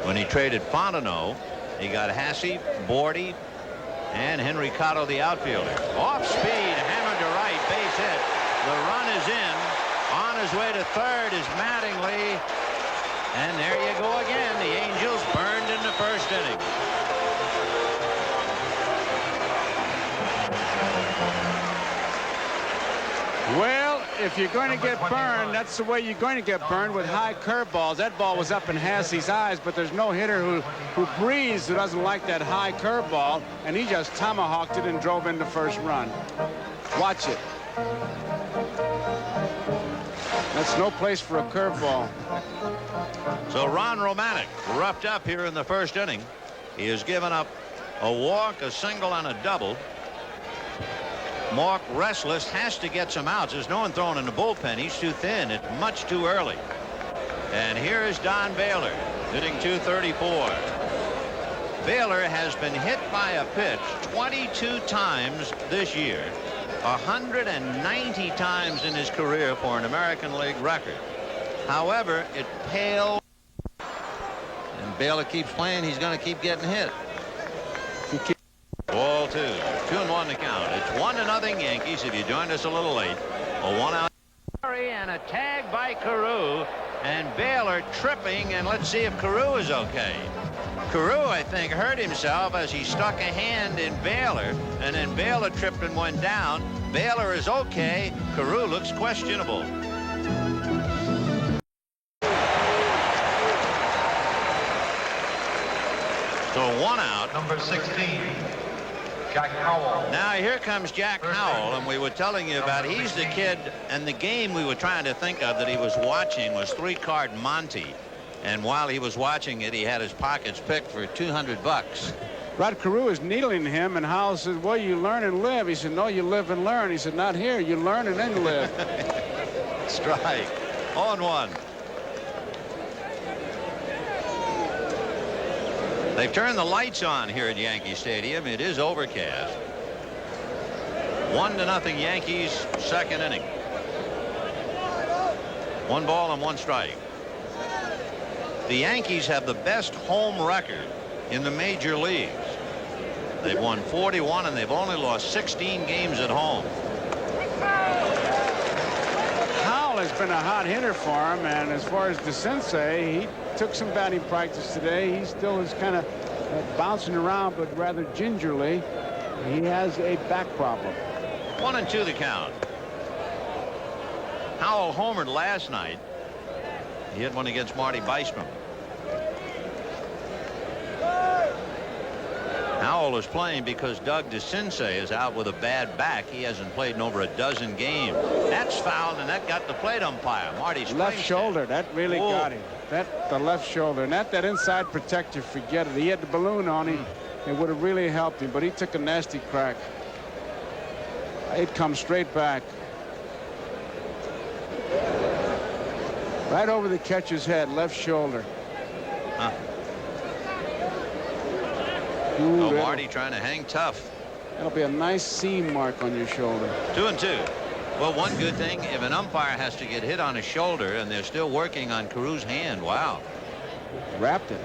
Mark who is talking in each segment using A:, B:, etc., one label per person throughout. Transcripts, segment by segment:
A: When he traded Fontenot, he got Hasse, Bordy, and Henry Cotto, the outfielder. Off speed, hammered to right, base hit. The run is in. On his way to third is Mattingly. And there you go again. The Angels burned in the first inning.
B: Well, if you're going to get burned, that's the way you're going to get burned, with high curveballs. That ball was up in Hasse's eyes, but there's no hitter who breathes who doesn't like that high curveball, and he just tomahawked it and drove in the first run. Watch it. That's no place for a curveball.
A: So Ron Romanick roughed up here in the first inning. He has given up a walk, a single, and a double. Mark restless, has to get some outs. There's no one throwing in the bullpen. He's too thin. It's much too early. And here is Don Baylor hitting .234. Baylor has been hit by a pitch 22 times this year, 190 times in his career for an American League record. However, it paled. And Baylor keeps playing. He's going to keep getting hit. Ball 2. 2-1 to count. It's 1-0 Yankees. If you joined us a little late, a 1-out and a tag by Carew, and Baylor tripping, and let's see if Carew is okay. Carew, I think, hurt himself as he stuck a hand in Baylor, and then Baylor tripped and went down. Baylor is okay. Carew looks questionable. So 1 out.
C: Number 16. Jack Howell.
A: Now here comes Jack Howell, and we were telling you about, he's the kid, and the game we were trying to think of that he was watching was 3-Card Monte, and while he was watching it, he had his pockets picked for $200.
B: Rod Carew is needling him, and Howell says, well, you learn and live. He said, no, you live and learn. He said, not here. You learn and then live.
A: Strike. 0-1. They've turned the lights on here at Yankee Stadium. It is overcast. 1-0 Yankees, second inning. 1 ball and 1 strike. The Yankees have the best home record in the major leagues. They've won 41, and they've only lost 16 games at home.
B: Howell has been a hot hitter for him, and as far as DeCinces, he took some batting practice today. He still is kind of bouncing around, but rather gingerly. He has a back problem.
A: 1-2 the count. Howell homered last night. He hit one against Marty Weissman. Howell is playing because Doug DeCinces is out with a bad back. He hasn't played in over a dozen games. That's foul, and that got the plate umpire. Marty's
B: left shoulder. That really got him. The left shoulder. And that inside protector, forget it. He had the balloon on him. It would have really helped him, but he took a nasty crack. It comes straight back. Right over the catcher's head, left shoulder. Ooh,
A: Marty trying to hang tough.
B: That'll be a nice seam mark on your shoulder.
A: 2-2. Well, one good thing, if an umpire has to get hit on his shoulder, and they're still working on Carew's hand. Wow.
B: Wrapped it.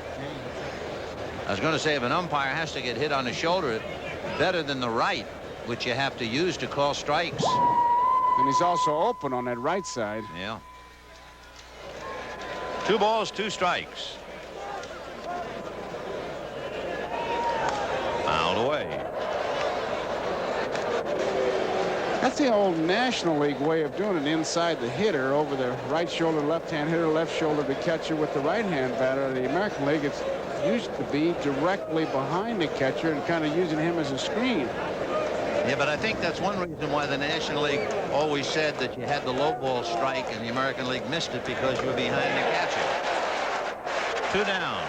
A: I was going to say, if an umpire has to get hit on his shoulder, better than the right, which you have to use to call strikes.
B: And he's also open on that right side.
A: Yeah. 2 balls, 2 strikes. Fouled away.
B: That's the old National League way of doing it. Inside the hitter, over the right shoulder, left-hand hitter, left shoulder the catcher with the right-hand batter. The American League, it's used to be directly behind the catcher and kind of using him as a screen.
A: Yeah, but I think that's one reason why the National League always said that you had the low ball strike, and the American League missed it because you were behind the catcher. 2 down.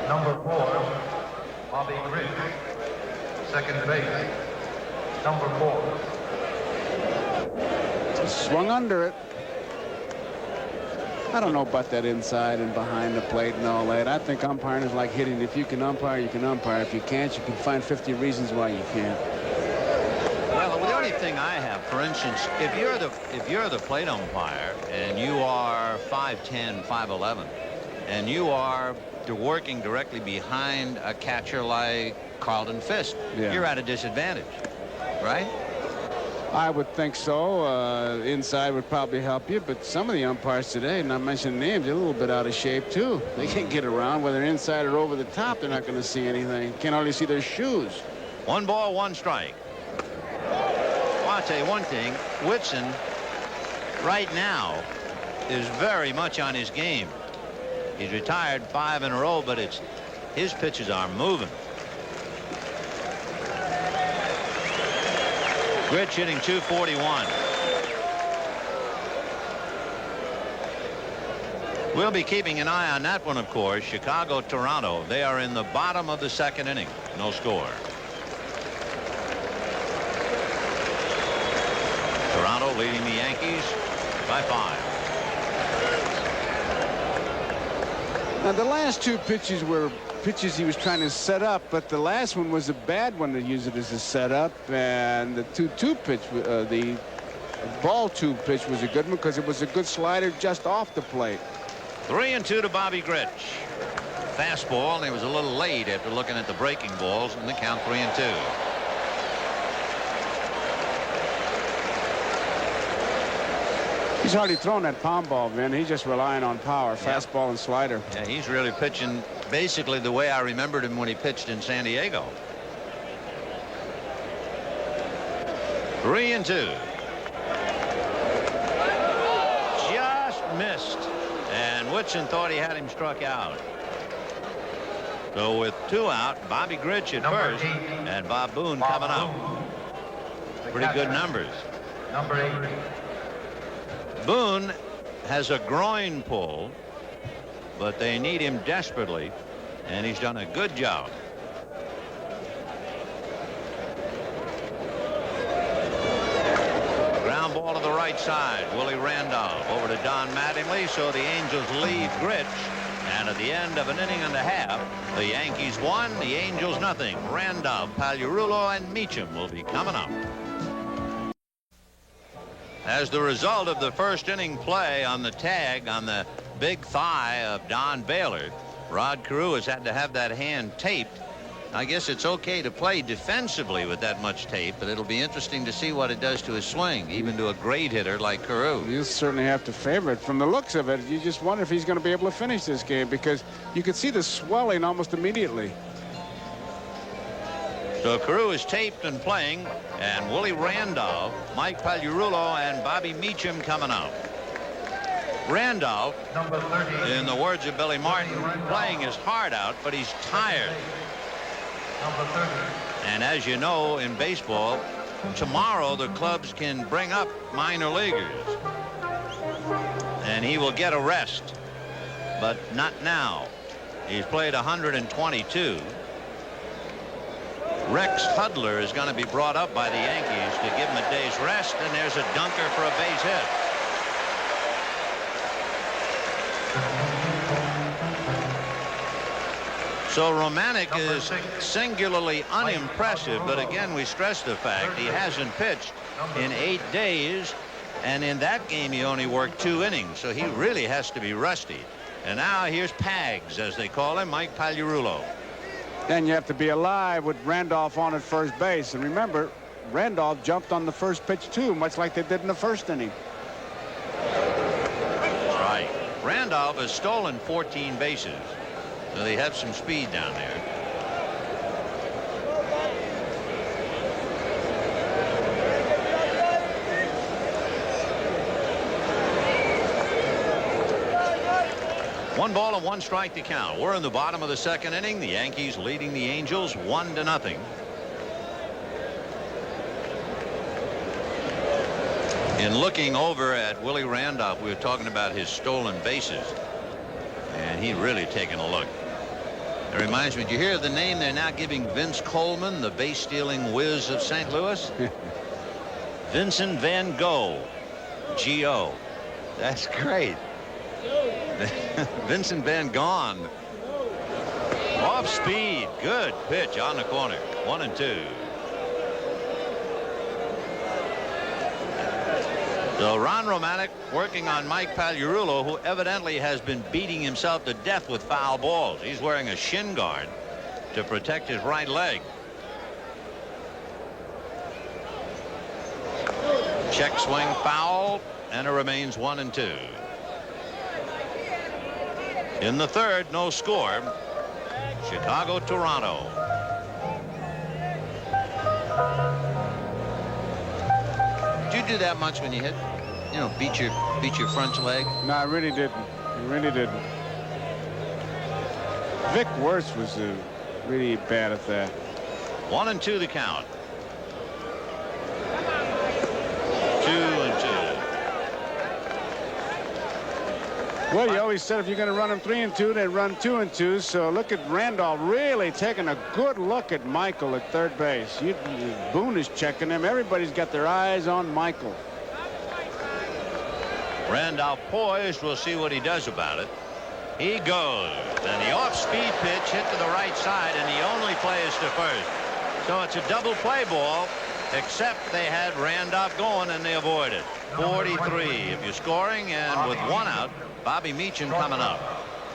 C: Number 4, Bobby Griggs, second base. Number 4.
B: Just swung under it. I don't know about that inside and behind the plate and all that. I think umpiring is like hitting. If you can umpire, you can umpire. If you can't, you can find 50 reasons why you can't.
A: Well, the only thing thing I have, for instance, if you're the plate umpire and you are 5'10", 5'11", and you are working directly behind a catcher like Carlton Fisk, you're at a disadvantage, right?
B: I would think so. Inside would probably help you, but some of the umpires today, not mentioning names, they're a little bit out of shape too. They can't get around, whether inside or over the top. They're not going to see anything. Can't hardly see their shoes.
A: 1 ball, 1 strike. Well, I'll tell you one thing. Whitson, right now, is very much on his game. He's retired 5 in a row, but his pitches are moving. Grich hitting .241. We'll be keeping an eye on that one, of course. Chicago, Toronto. They are in the bottom of the 2nd inning. No score. Toronto leading the Yankees by 5.
B: Now, the last 2 pitches were pitches he was trying to set up, but the last one was a bad one to use it as a setup, and the 2-2 pitch, the ball 2 pitch was a good one because it was a good slider just off the plate.
A: 3-2 to Bobby Grich. Fastball, and he was a little late after looking at the breaking balls, and the count 3-2.
B: He's hardly thrown that palm ball, man. He's just relying on power, fastball and slider.
A: Yeah, he's really pitching basically the way I remembered him when he pitched in San Diego. 3-2. Just missed. And Woodson thought he had him struck out. So with 2 out, Bobby Grich at first, and Bob Boone coming up. Pretty good numbers.
C: Number 8.
A: Boone has a groin pull, but they need him desperately, and he's done a good job. Ground ball to the right side. Willie Randolph over to Don Mattingly, so the Angels lead Grich. And at the end of an inning and a half, the Yankees won, the Angels nothing. Randolph, Pagliarulo, and Meacham will be coming up. As the result of the first inning play on the tag on the big thigh of Don Baylor, Rod Carew has had to have that hand taped. I guess it's okay to play defensively with that much tape, but it'll be interesting to see what it does to his swing, even to a great hitter like Carew.
B: You certainly have to favor it. From the looks of it, you just wonder if he's going to be able to finish this game, because you could see the swelling almost immediately.
A: So Carew is taped and playing, and Willie Randolph, Mike Pagliarulo, and Bobby Meacham coming out. Randolph,
C: Number 30.
A: in the words of Billy Martin, playing his heart out, but he's tired.
C: Number 30.
A: And as you know, in baseball, tomorrow the clubs can bring up minor leaguers. And he will get a rest, but not now. He's played 122. Rex Hudler is going to be brought up by the Yankees to give him a day's rest, and there's a dunker for a base hit. So Romanek is singularly unimpressive, but again, we stress the fact he hasn't pitched in 8 days, and in that game he only worked 2 innings, so he really has to be rusty. And now here's Pags, as they call him, Mike Pagliarulo.
B: Then you have to be alive with Randolph on at first base. And remember, Randolph jumped on the first pitch too, much like they did in the first inning.
A: That's right. Randolph has stolen 14 bases, so they have some speed down there. One ball and 1 strike to count. We're in the bottom of the 2nd inning. The Yankees leading the Angels 1-0. In looking over at Willie Randolph, we were talking about his stolen bases, and he really taking a look. It reminds me, did you hear the name they're now giving Vince Coleman, the base-stealing whiz of St. Louis? Vincent Van Gogh, G.O. That's great. Vincent Van Gogh. Off speed. Good pitch on the corner. 1-2. So Ron Romanic working on Mike Pagliarulo, who evidently has been beating himself to death with foul balls. He's wearing a shin guard to protect his right leg. Check swing foul, and it remains 1-2. In the third, no score. Chicago, Toronto. Did you do that much when you hit? You know, beat your front leg?
B: No, I really didn't. I really didn't. Vic Wertz was really bad at that.
A: 1-2 the count. 2-2.
B: Well, you always said if you're going to run them 3-2, they run 2-2. So look at Randolph really taking a good look at Michael at third base. Boone is checking him. Everybody's got their eyes on Michael.
A: Randolph poised. We'll see what he does about it. He goes, and the off-speed pitch hit to the right side, and he only plays to first. So it's a double play ball, except they had Randolph going and they avoid it. 43 if you're scoring, and with one out, Bobby Meacham coming up.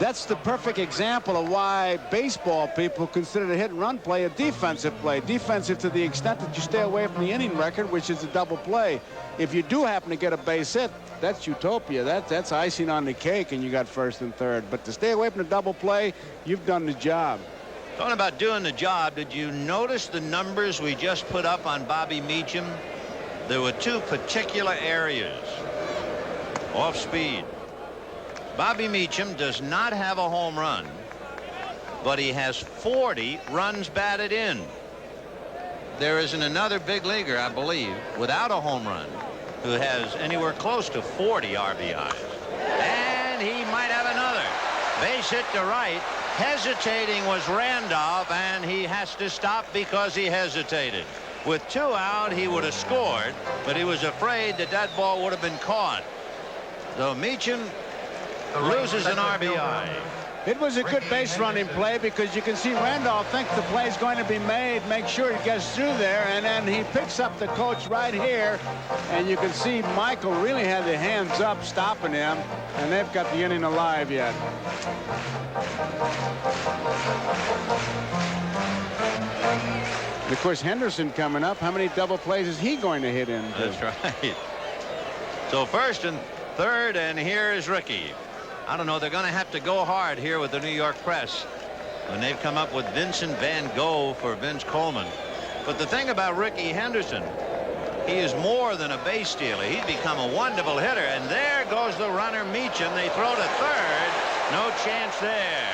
B: That's the perfect example of why baseball people consider the hit and run play a defensive play. Defensive to the extent that you stay away from the inning record, which is a double play. If you do happen to get a base hit, that's utopia. That's icing on the cake, and you got first and third. But to stay away from the double play, you've done the job.
A: Talking about doing the job, did you notice the numbers we just put up on Bobby Meacham? There were two particular areas. Off speed. Bobby Meacham does not have a home run, but he has 40 runs batted in. There isn't another big leaguer, I believe, without a home run who has anywhere close to 40 RBIs. And he might have another. Base hit to right. Hesitating was Randolph, and he has to stop because he hesitated. With 2 out, he would have scored, but he was afraid that that ball would have been caught. So Meacham loses an RBI.
B: It was a good base running play because you can see Randolph thinks the play is going to be made, make sure he gets through there, and then he picks up the coach right here, and you can see Michael really had the hands up stopping him, and they've got the inning alive yet. Of course, Henderson coming up. How many double plays is he going to hit into?
A: That's right. So first and third, and here's Ricky. I don't know, they're going to have to go hard here with the New York press when they've come up with Vincent Van Gogh for Vince Coleman. But the thing about Ricky Henderson, he is more than a base stealer. He's become a wonderful hitter, and there goes the runner Meacham. They throw to third. No chance there.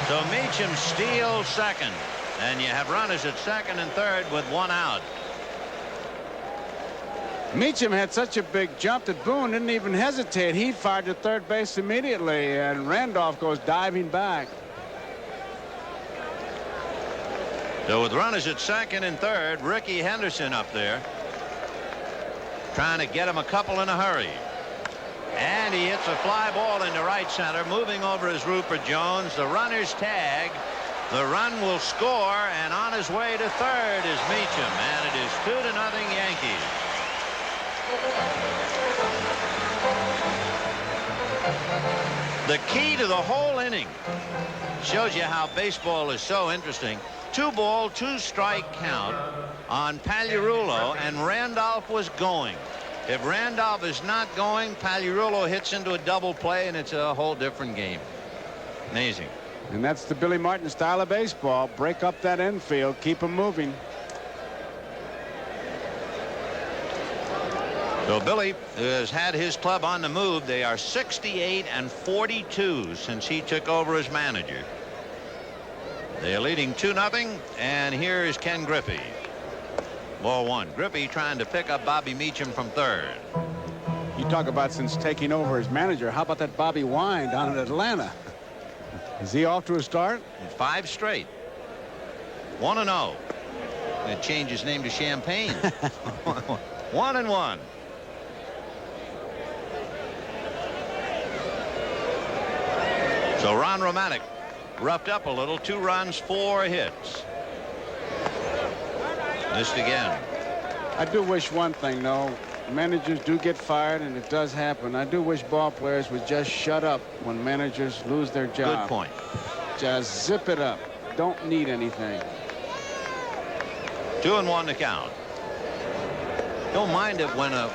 A: So Meacham steals second, and you have runners at second and third with 1 out.
B: Meacham had such a big jump that Boone didn't even hesitate. He fired to third base immediately, and Randolph goes diving back.
A: So with runners at second and third, Ricky Henderson up there trying to get him a couple in a hurry. And he hits a fly ball into right center. Moving over is Rupert Jones. The runner's tag. The run will score, and on his way to third is Meacham, and it is 2-0 Yankees. The key to the whole inning shows you how baseball is so interesting. 2-ball, 2-strike count on Pagliarulo, and Randolph was going. If Randolph is not going, Pagliarulo hits into a double play, and it's a whole different game. Amazing.
B: And that's the Billy Martin style of baseball. Break up that infield, keep them moving.
A: So Billy has had his club on the move. They are 68-42 since he took over as manager. They are leading 2-0, and here is Ken Griffey. Ball 1. Griffey trying to pick up Bobby Meacham from third.
B: You talk about since taking over as manager. How about that Bobby Wine down in Atlanta? Is he off to a start?
A: 5 straight. 1-0. They change his name to Champagne. 1-1. So Ron Romanic roughed up a little. 2 runs, 4 hits. Missed again.
B: I do wish one thing, though. managers do get fired, and it does happen. I do wish ball players would just shut up when managers lose their job.
A: Good point.
B: Just zip it up. Don't need anything.
A: 2-1 to count. Don't mind it when a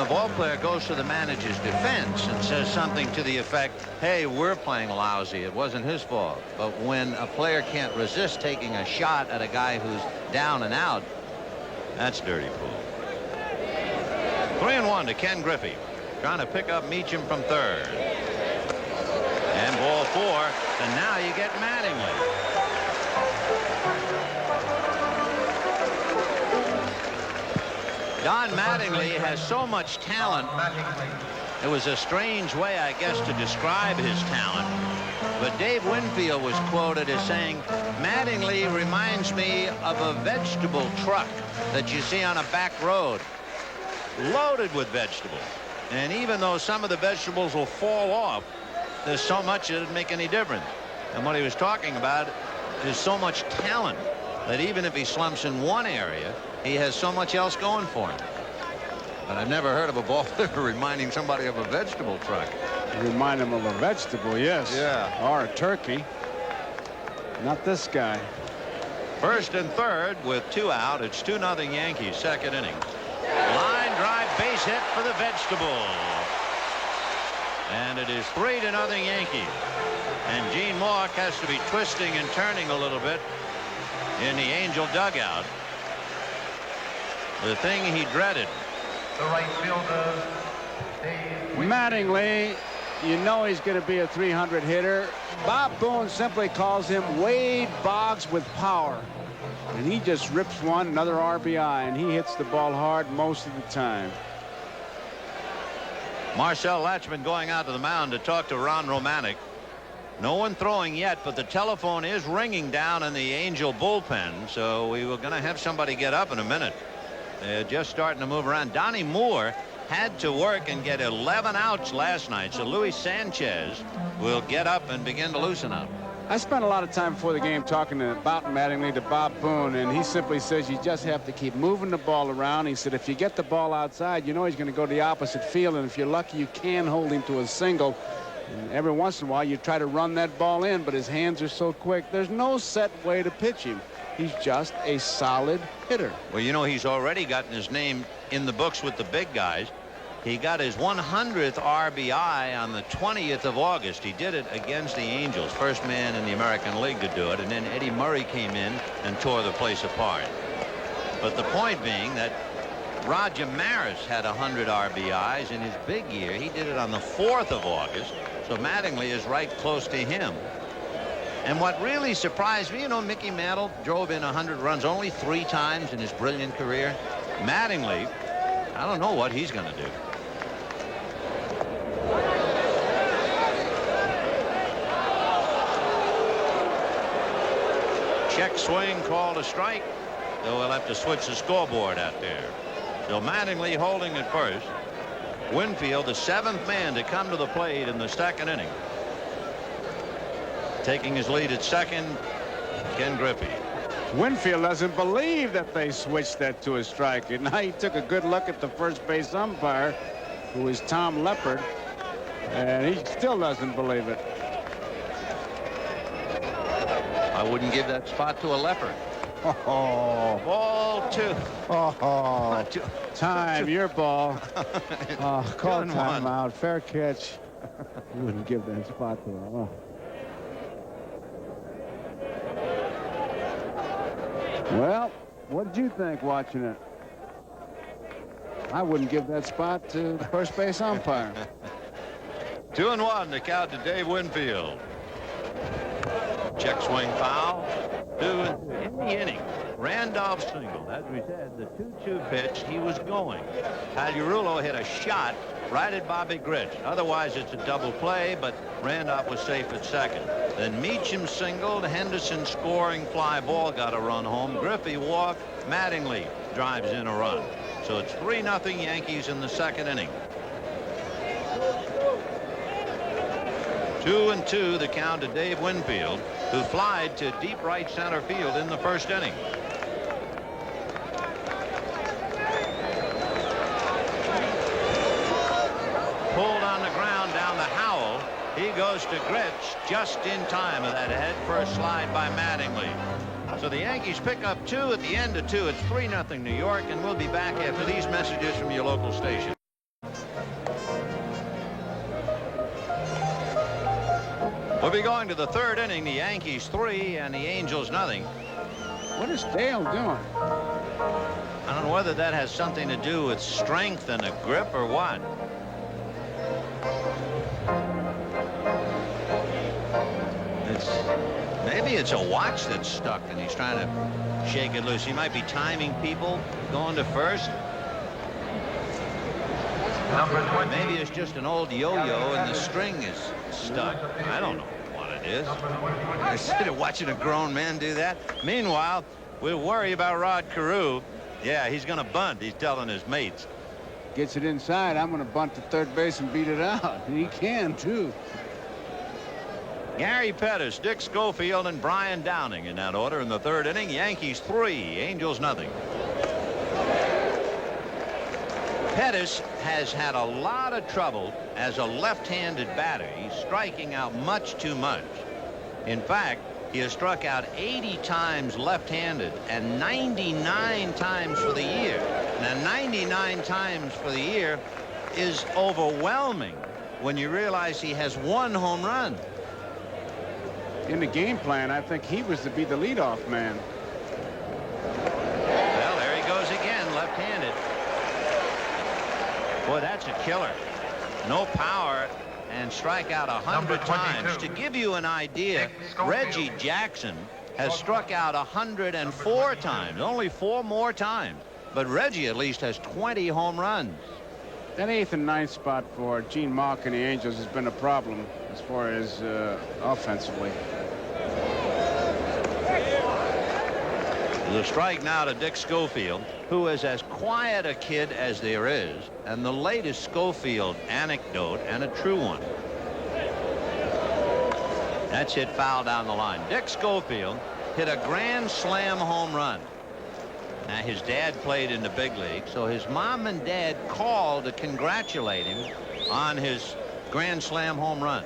A: ball player goes to the manager's defense and says something to the effect, hey, we're playing lousy, it wasn't his fault. But when a player can't resist taking a shot at a guy who's down and out, that's dirty pool. 3-1 to Ken Griffey, trying to pick up Meacham from third. And ball 4, and now you get Mattingly. Don Mattingly has so much talent. It was a strange way, I guess, to describe his talent. But Dave Winfield was quoted as saying, Mattingly reminds me of a vegetable truck that you see on a back road, loaded with vegetables. And even though some of the vegetables will fall off, there's so much it doesn't make any difference. And what he was talking about is so much talent that even if he slumps in one area, he has so much else going for him. But I've never heard of a ball player reminding somebody of a vegetable truck.
B: Remind him of a vegetable, yes.
A: Yeah.
B: Or a turkey. Not this guy.
A: First and third with 2 out. It's 2-0 Yankees, second inning. Line drive, base hit for the vegetable. And it is 3-0 Yankees. And Gene Mauch has to be twisting and turning a little bit in the Angel dugout. The thing he dreaded.
C: The right fielder, Dave
B: Mattingly, you know he's going to be a 300 hitter. Bob Boone simply calls him Wade Boggs with power. And he just rips one, another RBI, and he hits the ball hard most of the time.
A: Marcel Latchman going out to the mound to talk to Ron Romanick. No one throwing yet, but the telephone is ringing down in the Angel bullpen, so we were going to have somebody get up in a minute. They're just starting to move around. Donnie Moore had to work and get 11 outs last night, so Luis Sanchez will get up and begin to loosen up.
B: I spent a lot of time before the game talking about Mattingly to Bob Boone, and he simply says you just have to keep moving the ball around. He said if you get the ball outside, you know he's going to go to the opposite field, and if you're lucky, you can hold him to a single. And every once in a while, you try to run that ball in, but his hands are so quick. There's no set way to pitch him. He's just a solid hitter.
A: Well, you know, he's already gotten his name in the books with the big guys. He got his 100th RBI on the 20th of August. He did it against the Angels, first man in the American League to do it, and then Eddie Murray came in and tore the place apart. But the point being that Roger Maris had 100 RBIs in his big year. He did it on the 4th of August, so Mattingly is right close to him. And what really surprised me, you know, Mickey Mantle drove in 100 runs only 3 times in his brilliant career. Mattingly, I don't know what he's going to do. Check swing called a strike, though we'll have to switch the scoreboard out there. So Mattingly holding at first. Winfield, the 7th man to come to the plate in the second inning. Taking his lead at second, Ken Griffey.
B: Winfield doesn't believe that they switched that to a strike. And now he took a good look at the first base umpire, who is Tom Leppard, and he still doesn't believe it.
A: I wouldn't give that spot to a Leopard.
B: Oh,
A: Ball 2.
B: oh, time, your ball. Call
A: 2-1.
B: timeout, fair catch. You wouldn't give that spot to him. Oh. Well, what did you think watching it? I wouldn't give that spot to the first base umpire.
A: 2-1 to count to Dave Winfield. Check swing foul. 2-2 in the inning. Randolph single. As we said, the 2-2 pitch, he was going. Pagliarulo hit a shot right at Bobby Grich. Otherwise, it's a double play, but Randolph was safe at second. Then Meacham singled. Henderson scoring fly ball got a run home. Griffey walked. Mattingly drives in a run. So it's 3-0 Yankees in the second inning. 2-2 the count to Dave Winfield, who flied to deep right center field in the first inning. He goes to Grich just in time of that head first slide by Mattingly. So the Yankees pick up 2 at the end of 2. It's 3-0 New York, and we'll be back after these messages from your local station. We'll be going to the 3rd inning. The Yankees 3 and the Angels nothing.
B: What is Dale doing?
A: I don't know whether that has something to do with strength and a grip or what. Maybe it's a watch that's stuck and he's trying to shake it loose. He might be timing people going to first. Maybe it's just an old yo-yo and the string is stuck. I don't know what it is. Instead of watching a grown man do that. Meanwhile, we'll worry about Rod Carew. Yeah, he's going to bunt. He's telling his mates.
B: Gets it inside. I'm going to bunt to third base and beat it out. And he can, too.
A: Gary Pettis, Dick Schofield, and Brian Downing in that order in the 3rd inning. Yankees 3, Angels nothing. Pettis has had a lot of trouble as a left-handed batter. He's striking out much too much. In fact, he has struck out 80 times left-handed and 99 times for the year. Now, 99 times for the year is overwhelming when you realize he has 1 home run.
B: In the game plan, I think he was to be the leadoff man.
A: Well, there he goes again, left-handed. Boy, that's a killer. No power and strike out 100 times. To give you an idea, Reggie Jackson has struck out 104 times, only 4 more times. But Reggie at least has 20 home runs.
B: That 8th and 9th spot for Gene Mauch and the Angels has been a problem as far as offensively.
A: The strike now to Dick Schofield, who is as quiet a kid as there is, and the latest Schofield anecdote, and a true one. That's hit foul down the line. Dick Schofield hit a grand slam home run. Now, his dad played in the big league, so his mom and dad called to congratulate him on his grand slam home run.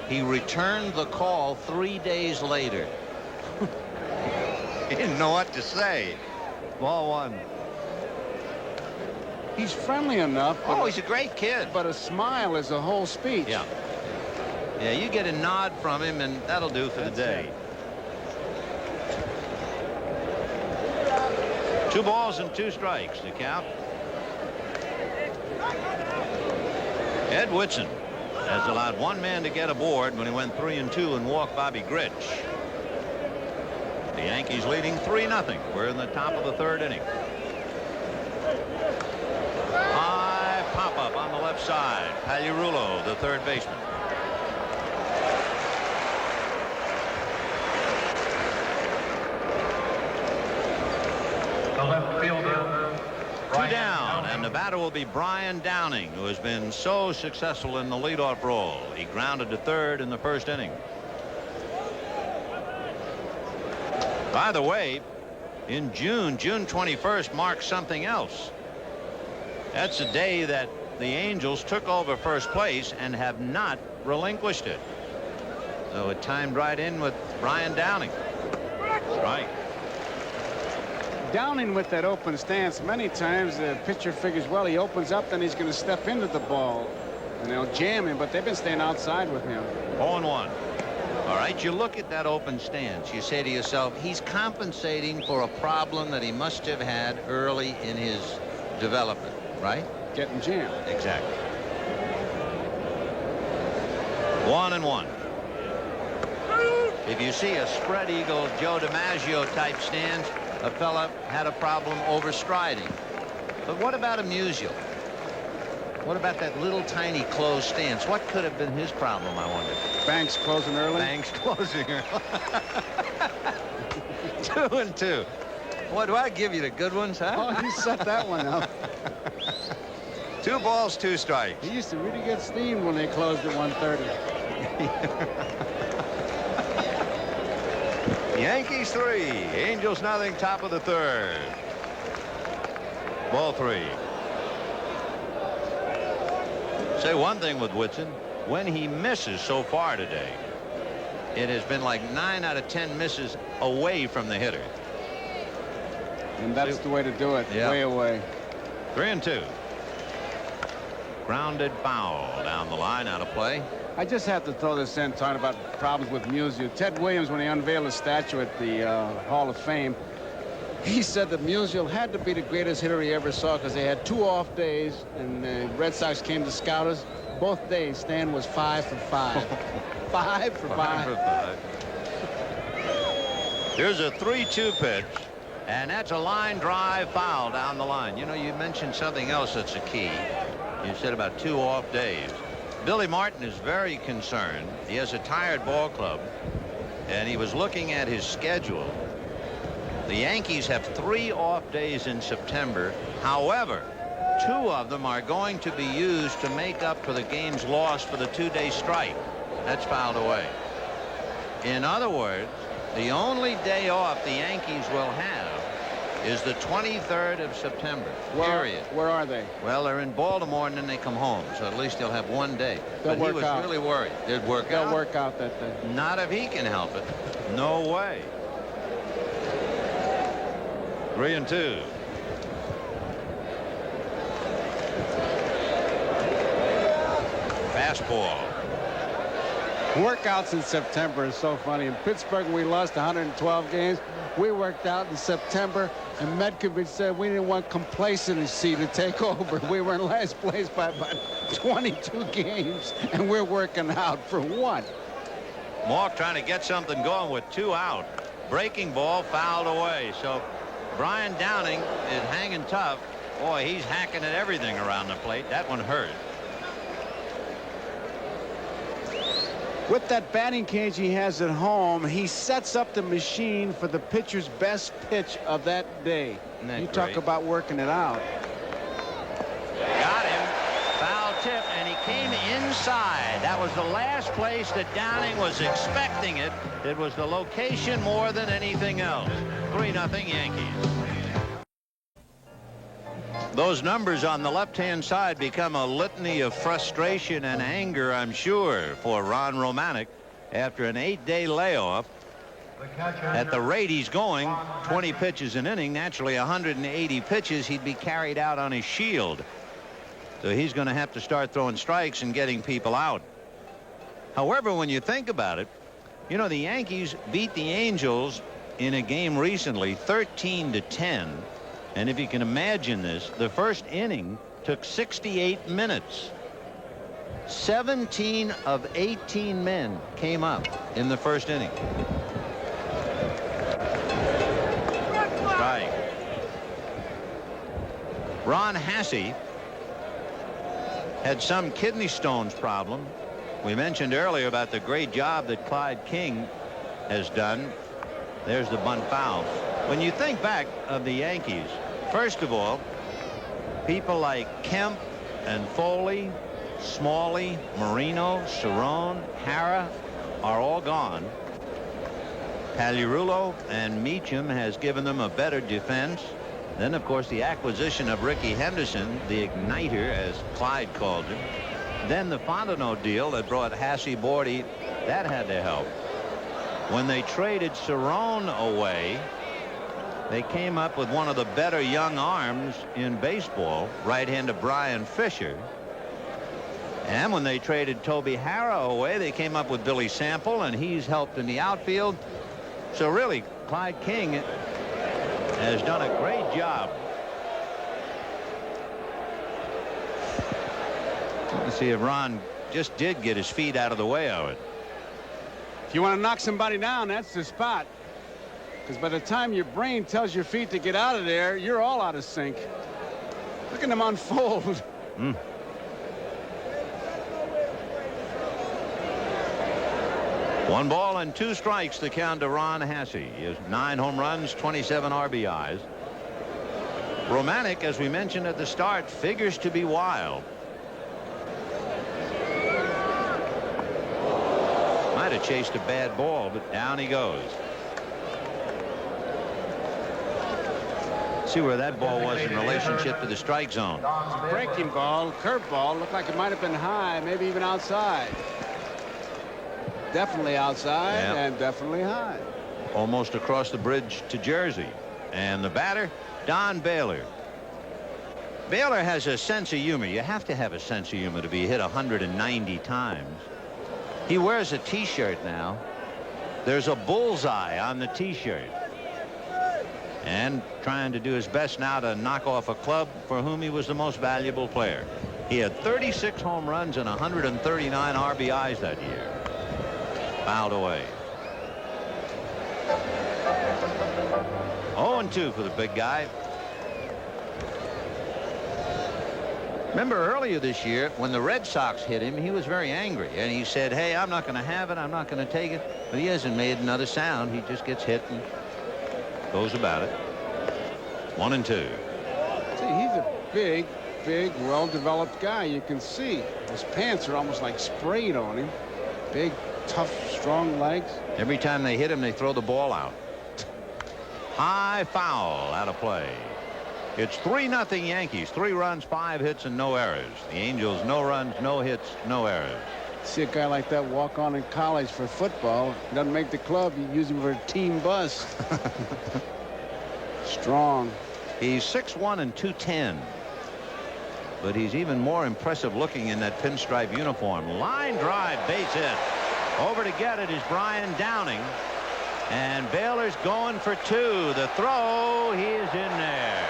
A: He returned the call 3 days later. He didn't know what to say. Ball 1.
B: He's friendly enough.
A: Oh, he's a great kid.
B: But a smile is a whole speech.
A: Yeah. Yeah, you get a nod from him, and that'll do for the day. 2 balls and 2 strikes to count. Ed Whitson has allowed 1 man to get aboard when he went 3-2 and walked Bobby Grich. The Yankees leading 3-0. We're in the top of the 3rd inning. High pop-up on the left side. Pagliarulo, the 3rd baseman.
C: The left fielder.
A: 2 down, and the batter will be Brian Downing, who has been so successful in the leadoff role. He grounded to 3rd in the 1st inning. By the way, in June 21st marks something else. That's the day that the Angels took over first place and have not relinquished it. So it timed right in with Brian Downing. Right.
B: Downing with that open stance, many times the pitcher figures, well, he opens up, then he's going to step into the ball and they'll jam him, but they've been staying outside with him.
A: 0-1. All right, you look at that open stance. You say to yourself, he's compensating for a problem that he must have had early in his development, right?
B: Getting jammed.
A: Exactly. 1-1. If you see a spread eagle Joe DiMaggio type stance, a fella had a problem overstriding. But what about a Musial? What about that little tiny closed stance? What could have been his problem, I wonder?
B: Banks closing early.
A: Banks closing early. 2-2. What do I give you, the good ones, huh?
B: Oh, he set that one up.
A: 2 balls, 2 strikes.
B: He used to really get steamed when they closed at 1:30.
A: Yankees 3, Angels nothing, top of the 3rd. Ball 3. Say one thing with Whitson. when he misses so far today, it has been like 9 out of 10 misses away from the hitter.
B: And that's the way to do it.
A: Yeah.
B: Way away.
A: 3-2. Grounded foul down the line, out of play.
B: I just have to throw this in, talking about problems with Musial. Ted Williams, when he unveiled his statue at the Hall of Fame, he said that Musial had to be the greatest hitter he ever saw because they had 2 off days, and the Red Sox came to scout us. Both days, Stan was 5 for 5. 5 for 5.
A: Here's a 3-2 pitch, and that's a line drive foul down the line. You know, you mentioned something else that's a key. You said about 2 off days. Billy Martin is very concerned. He has a tired ball club, and he was looking at his schedule. The Yankees have 3 off days in September. However, 2 of them are going to be used to make up for the games lost for the 2-day strike. That's fouled away. In other words, the only day off the Yankees will have is the 23rd of September. Period.
B: Where are they?
A: Well, they're in Baltimore, and then they come home, so at least they'll have 1 day.
B: They'll
A: But he
B: work
A: was
B: out.
A: really worried. They'd work out.
B: They'll work out that day.
A: Not if he can help it. No way. 3-2. Fastball.
B: Workouts in September is so funny. In Pittsburgh, we lost 112 games. We worked out in September, and Medkovich said we didn't want complacency to take over. We were in last place by about 22 games, and we're working out for what?
A: Mork trying to get something going with 2 out. Breaking ball fouled away. So Brian Downing is hanging tough. Boy, he's hacking at everything around the plate. That one hurt.
B: With that batting cage he has at home, he sets up the machine for the pitcher's best pitch of that day.
A: Isn't that
B: You
A: great?
B: talk about working it out.
A: Got him. Foul tip, and he came inside. That was the last place that Downing was expecting it. It was the location more than anything else. 3-0 Yankees. Those numbers on the left-hand side become a litany of frustration and anger, I'm sure, for Ron Romanick after an 8-day layoff. At the rate he's going, 20 pitches an inning, naturally 180 pitches, he'd be carried out on his shield. So he's going to have to start throwing strikes and getting people out. However, when you think about it, you know, the Yankees beat the Angels in a game recently 13-10. And if you can imagine this, the first inning took 68 minutes. 17 of 18 men came up in the first inning. Right. Ron Hasse had some kidney stones problem. We mentioned earlier about the great job that Clyde King has done. There's the bunt foul. When you think back of the Yankees, first of all, people like Kemp and Foley, Smalley, Marino, Cerrone, Hara are all gone. Pagliarulo and Meacham has given them a better defense. Then, of course, the acquisition of Ricky Henderson, the igniter, as Clyde called him. Then the Fontenot deal that brought Hasse Bordi, that had to help. When they traded Cerrone away, they came up with one of the better young arms in baseball, right-hander Brian Fisher. And when they traded Toby Hara away, they came up with Billy Sample, and he's helped in the outfield. So really, Clyde King has done a great job. Let's see if Ron just did get his feet out of the way of it.
B: If you want to knock somebody down, that's the spot. Because by the time your brain tells your feet to get out of there, you're all out of sync. Look at them unfold.
A: 1 ball and 2 strikes to count to Ron Hasse. He has 9 home runs, 27 RBIs. Romanick, as we mentioned at the start, figures to be wild. Might have chased a bad ball, but down he goes. See where that ball was in relationship to the strike zone.
B: Breaking ball, curveball, looked like it might have been high, maybe even outside. Definitely outside and definitely high.
A: Almost across the bridge to Jersey. And the batter, Don Baylor. Baylor has a sense of humor. You have to have a sense of humor to be hit 190 times. He wears a T-shirt now. There's a bullseye on the T-shirt. And trying to do his best now to knock off a club for whom he was the most valuable player. He had 36 home runs and 139 RBIs that year. Fouled away. 0-2 for the big guy. Remember earlier this year when the Red Sox hit him, he was very angry and he said, hey, I'm not going to have it, I'm not going to take it. But he hasn't made another sound. He just gets hit and goes about it. 1-2.
B: See, he's a big, well-developed guy. You can see his pants are almost like sprayed on him. Big, tough, strong legs.
A: Every time they hit him, they throw the ball out. High foul, out of play. It's 3-0 Yankees. 3 runs, 5 hits, and no errors. The Angels, no runs, no hits, no errors.
B: See a guy like that walk on in college for football. He doesn't make the club. You use him for a team bus. Strong.
A: He's 6'1" and 210. But he's even more impressive looking in that pinstripe uniform. Line drive, base hit. Over to get it is Brian Downing. And Baylor's going for 2. The throw, he is in there.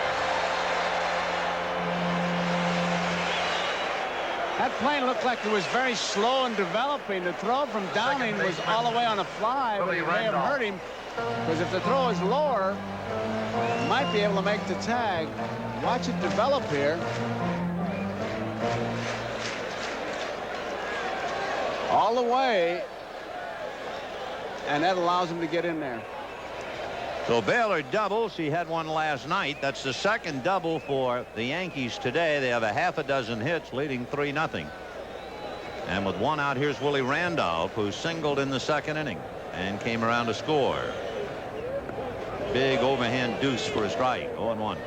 B: That plane looked like it was very slow in developing. The throw from Downing was all the way on a fly, but it may have hurt him. Because if the throw is lower, he might be able to make the tag. Watch it develop here. All the way. And that allows him to get in there.
A: So Baylor doubles. He had one last night. That's the second double for the Yankees today. They have a half a dozen hits, leading 3-0. And with 1 out, here's Willie Randolph, who singled in the second inning and came around to score. Big overhand deuce for a strike. 0-1.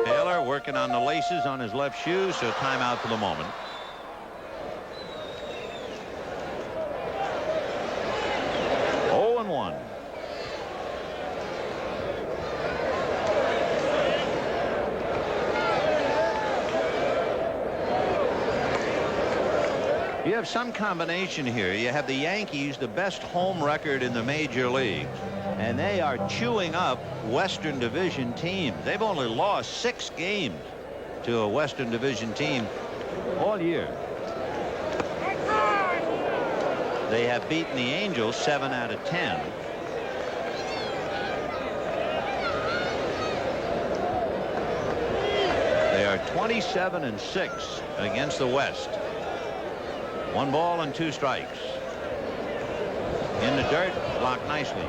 A: Baylor working on the laces on his left shoe, so timeout for the moment. You have some combination here. You have the Yankees, the best home record in the major leagues, and they are chewing up Western Division teams. They've only lost 6 games to a Western Division team all year. They have beaten the Angels 7 out of 10. They are 27-6 against the West. 1 ball and 2 strikes. In the dirt, blocked nicely.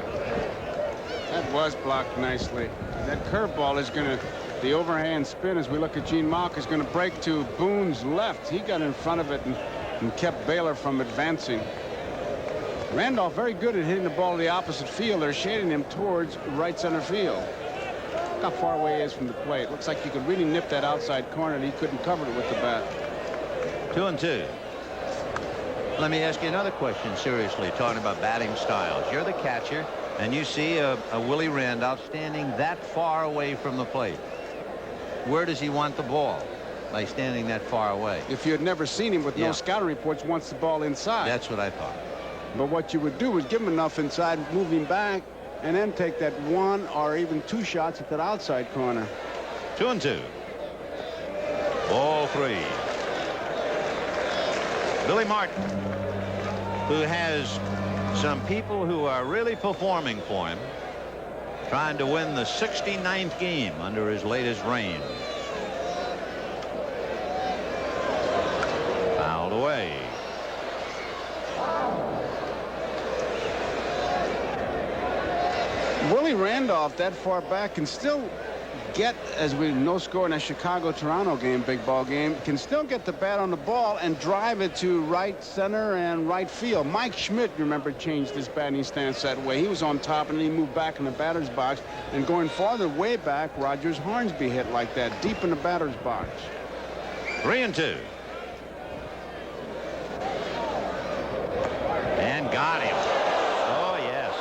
B: That was blocked nicely. That curveball is going to, the overhand spin as we look at Gene Mauch, is going to break to Boone's left. He got in front of it and kept Baylor from advancing. Randolph very good at hitting the ball to the opposite field. They're shading him towards right center field. Look how far away he is from the plate. Looks like you could really nip that outside corner, and he couldn't cover it with the bat.
A: 2-2. Let me ask you another question, seriously, talking about batting styles. You're the catcher, and you see a Willie Randolph standing that far away from the plate. Where does he want the ball by standing that far away?
B: If you had never seen him with no scouting reports, wants the ball inside.
A: That's what I thought.
B: But what you would do is give him enough inside, move him back, and then take that 1 or even 2 shots at that outside corner.
A: 2-2. Ball 3. Billy Martin, who has some people who are really performing for him, trying to win the 69th game under his latest reign. Fouled away.
B: Willie Randolph that far back can still get, as we no score in a Chicago-Toronto game, big ball game, can still get the bat on the ball and drive it to right center and right field. Mike Schmidt, remember, changed his batting stance that way. He was on top and he moved back in the batter's box. And going farther, way back, Rogers Hornsby hit like that, deep in the batter's box.
A: 3-2. And got him. Oh, yes.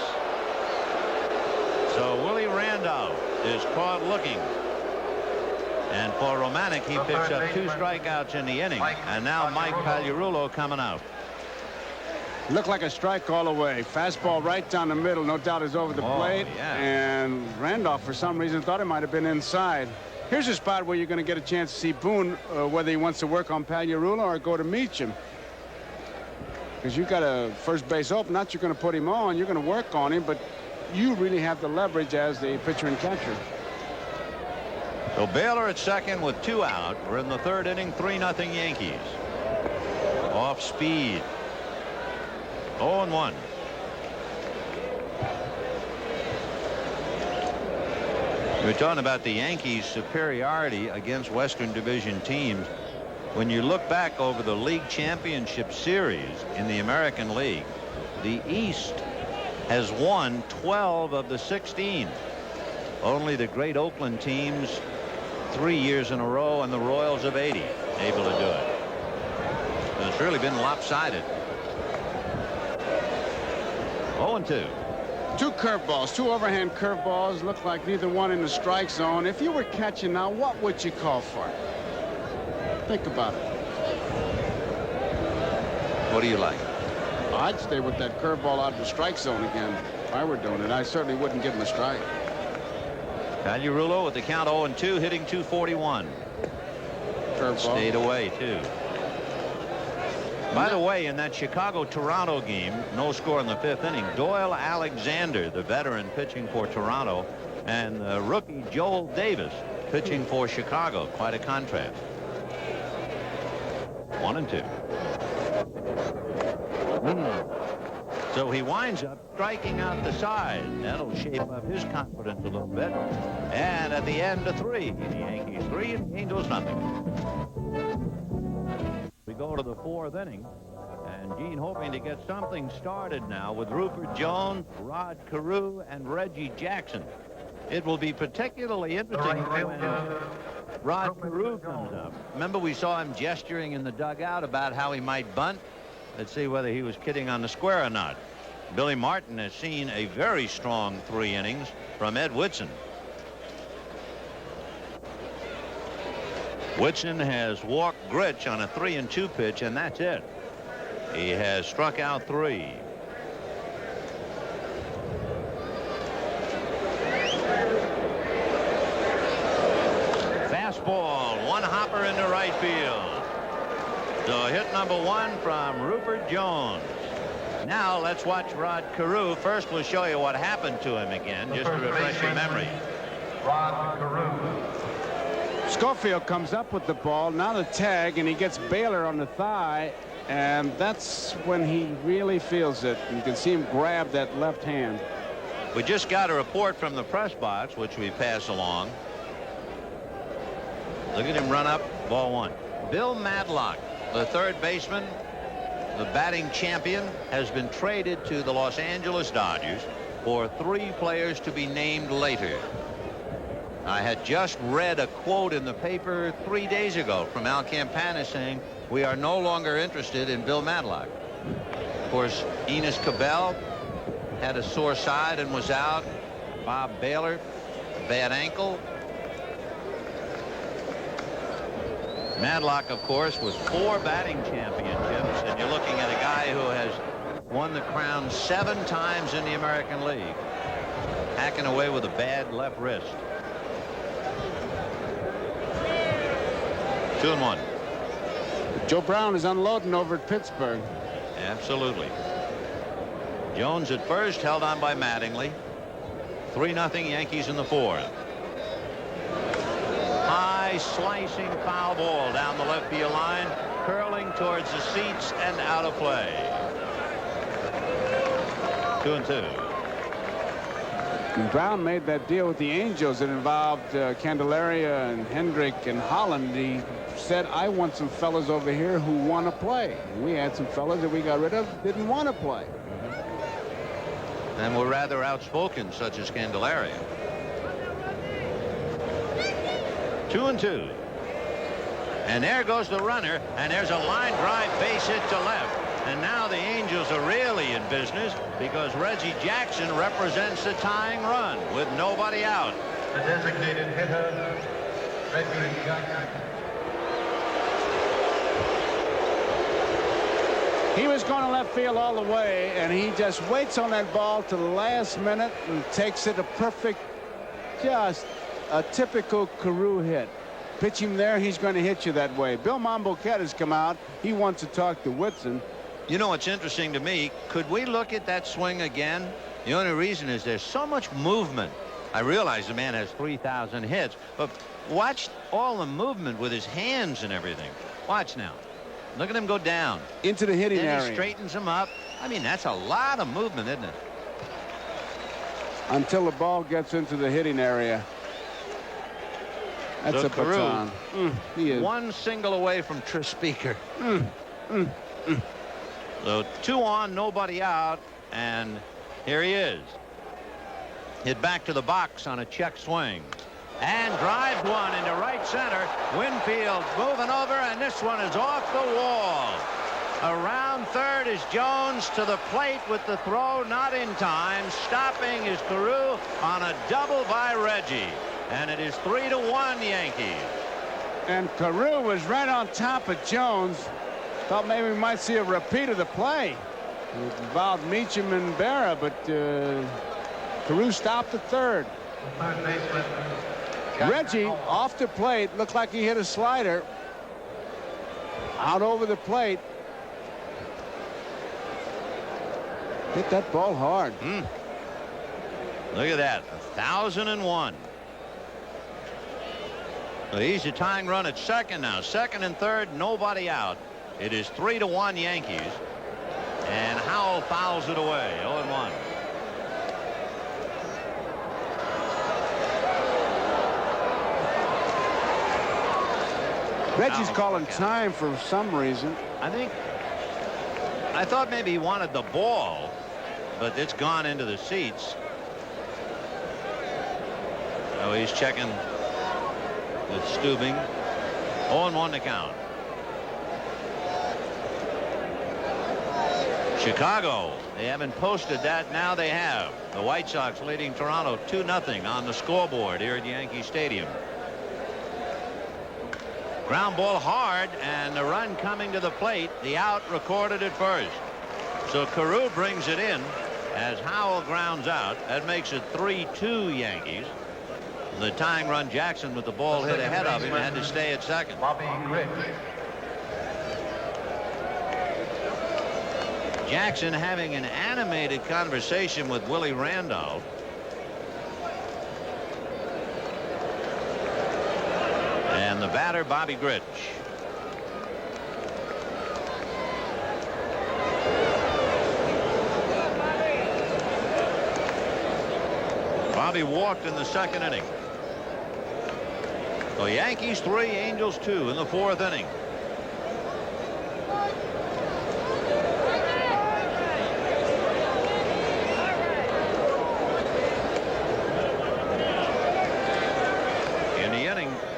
A: So Willie Randolph is caught looking. And for Romanek, he picks up 2 strikeouts in the inning. And now Mike Pagliarulo coming out.
B: Looked like a strike all the way. Fastball right down the middle. No doubt is over the plate.
A: Yeah.
B: And Randolph, for some reason, thought it might have been inside. Here's a spot where you're going to get a chance to see Boone, whether he wants to work on Pagliarulo or go to Meacham. Because you got a first base open. Not you're going to put him on. You're going to work on him, but you really have the leverage as the pitcher and catcher.
A: So Baylor at second with 2 out. We're in the 3rd inning, 3-0 Yankees. Off speed. 0-1. We're talking about the Yankees' superiority against Western Division teams. When you look back over the league championship series in the American League, the East has won 12 of the 16. Only the great Oakland teams 3 years in a row and the Royals of '80 able to do it. And it's really been lopsided. 0-2.
B: 2 curveballs, 2 overhand curveballs. Look like neither one in the strike zone. If you were catching now, what would you call for? Think about it.
A: What do you like?
B: I'd stay with that curveball out of the strike zone again. If I were doing it, I certainly wouldn't give him a strike.
A: Pagliarulo with the count 0-2, hitting .241.
B: Curveball.
A: Stayed away, too. By the way, in that Chicago-Toronto game, no score in the 5th inning, Doyle Alexander, the veteran, pitching for Toronto, and rookie Joel Davis pitching for Chicago. Quite a contrast. 1-2. So he winds up striking out the side. That'll shape up his confidence a little bit. And at the end, a 3. The Yankees 3 and the Angels nothing. We go to the 4th inning. And Gene hoping to get something started now with Rupert Jones, Rod Carew, and Reggie Jackson. It will be particularly interesting when Rod Carew comes up. Remember, we saw him gesturing in the dugout about how he might bunt. Let's see whether he was kidding on the square or not. Billy Martin has seen a very strong 3 innings from Ed Whitson. Whitson has walked Grich on a 3-2 pitch, and that's it. He has struck out 3. Fastball, 1 hopper into right field. So hit number 1 from Rupert Jones. Now let's watch Rod Carew. First we'll show you what happened to him again, just to refresh your memory.
C: Rod Carew.
B: Schofield comes up with the ball. Now the tag, and he gets Baylor on the thigh. And that's when he really feels it. You can see him grab that left hand.
A: We just got a report from the press box, which we pass along. Look at him run up. Ball 1. Bill Madlock, the 3rd baseman, the batting champion, has been traded to the Los Angeles Dodgers for 3 players to be named later. I had just read a quote in the paper 3 days ago from Al Campana saying, "We are no longer interested in Bill Madlock." Of course, Enos Cabell had a sore side and was out. Bob Baylor, bad ankle. Madlock, of course, with 4 batting championships, and you're looking at a guy who has won the crown 7 times in the American League, hacking away with a bad left wrist. 2-1.
B: Joe Brown is unloading over at Pittsburgh.
A: Absolutely. Jones at first, held on by Mattingly. 3-0 Yankees in the 4th. High slicing foul ball down the left field line, curling towards the seats and out of play. 2-2.
B: And Brown made that deal with the Angels. It involved Candelaria and Hendrick and Holland. He said, I want some fellas over here who want to play. And we had some fellas that we got rid of didn't want to play.
A: And were rather outspoken, such as Candelaria. 2-2. And there goes the runner, and there's a line drive base hit to left. And now the Angels are really in business because Reggie Jackson represents the tying run with nobody out.
C: The designated hitter, Reggie Jackson.
B: He was going to left field all the way, and he just waits on that ball to the last minute and takes it a perfect, just a typical Carew hit. Pitch him there, he's going to hit you that way. Bill Monboquette has come out. He wants to talk to Whitson.
A: You know what's interesting to me? Could we look at that swing again? The only reason is there's so much movement. I realize the man has 3,000 hits, but watch all the movement with his hands and everything. Watch now. Look at him go down.
B: Into the hitting
A: then
B: area.
A: He straightens him up. I mean, that's a lot of movement, isn't it?
B: Until the ball gets into the hitting area. That's
A: So
B: a
A: Carew,
B: baton. He is.
A: one single away from Speaker. So 2 on, nobody out, and here he is. Hit back to the box on a check swing. And drives one into right center. Winfield moving over, and this one is off the wall. Around third is Jones to the plate with the throw, not in time. Stopping is Carew on a double by Reggie. And it is 3-1 Yankees.
B: And Carew was right on top of Jones. Thought maybe we might see a repeat of the play. It involved Meacham and Berra, but Carew stopped at third.
C: Third baseman.
B: Reggie off the plate, looked like he hit a slider. Out over the plate. Hit that ball hard.
A: Look at that, 1,001. So he's the tying run at second now. Second and third, nobody out. It is 3-1 Yankees. And Howell fouls it away. 0-1.
B: Reggie's
A: Howell
B: calling
A: count.
B: time for some reason.
A: I thought maybe he wanted the ball, but it's gone into the seats. Oh, he's checking with Stubing. 0-1 to count. Chicago, they haven't posted that. Now they have. The White Sox leading Toronto 2-0 on the scoreboard here at Yankee Stadium. Ground ball hard, and the run coming to the plate. The out recorded at first. So Carew brings it in as Howell grounds out. That makes it 3-2 Yankees. The tying run, Jackson, with the ball hit ahead of him, had to stay at second.
C: Bobby Grich.
A: Jackson having an animated conversation with Willie Randolph. And the batter, Bobby Grich. Bobby walked in the second inning. So Yankees 3, Angels 2 in the fourth inning.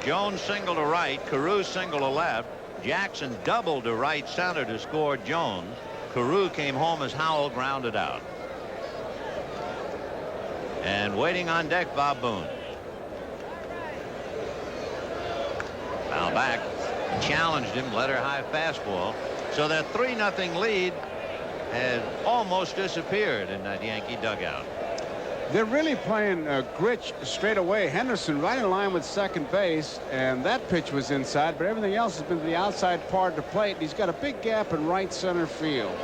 A: Jones single to right, Carew single to left. Jackson doubled to right center to score Jones. Carew came home as Howell grounded out. And waiting on deck, Bob Boone. Foul back. Challenged him, let her high fastball. So that 3-0 lead has almost disappeared in that Yankee dugout.
B: They're really playing Grich straight away. Henderson right in line with second base, and that pitch was inside, but everything else has been to the outside part of the plate. And he's got a big gap in right center field.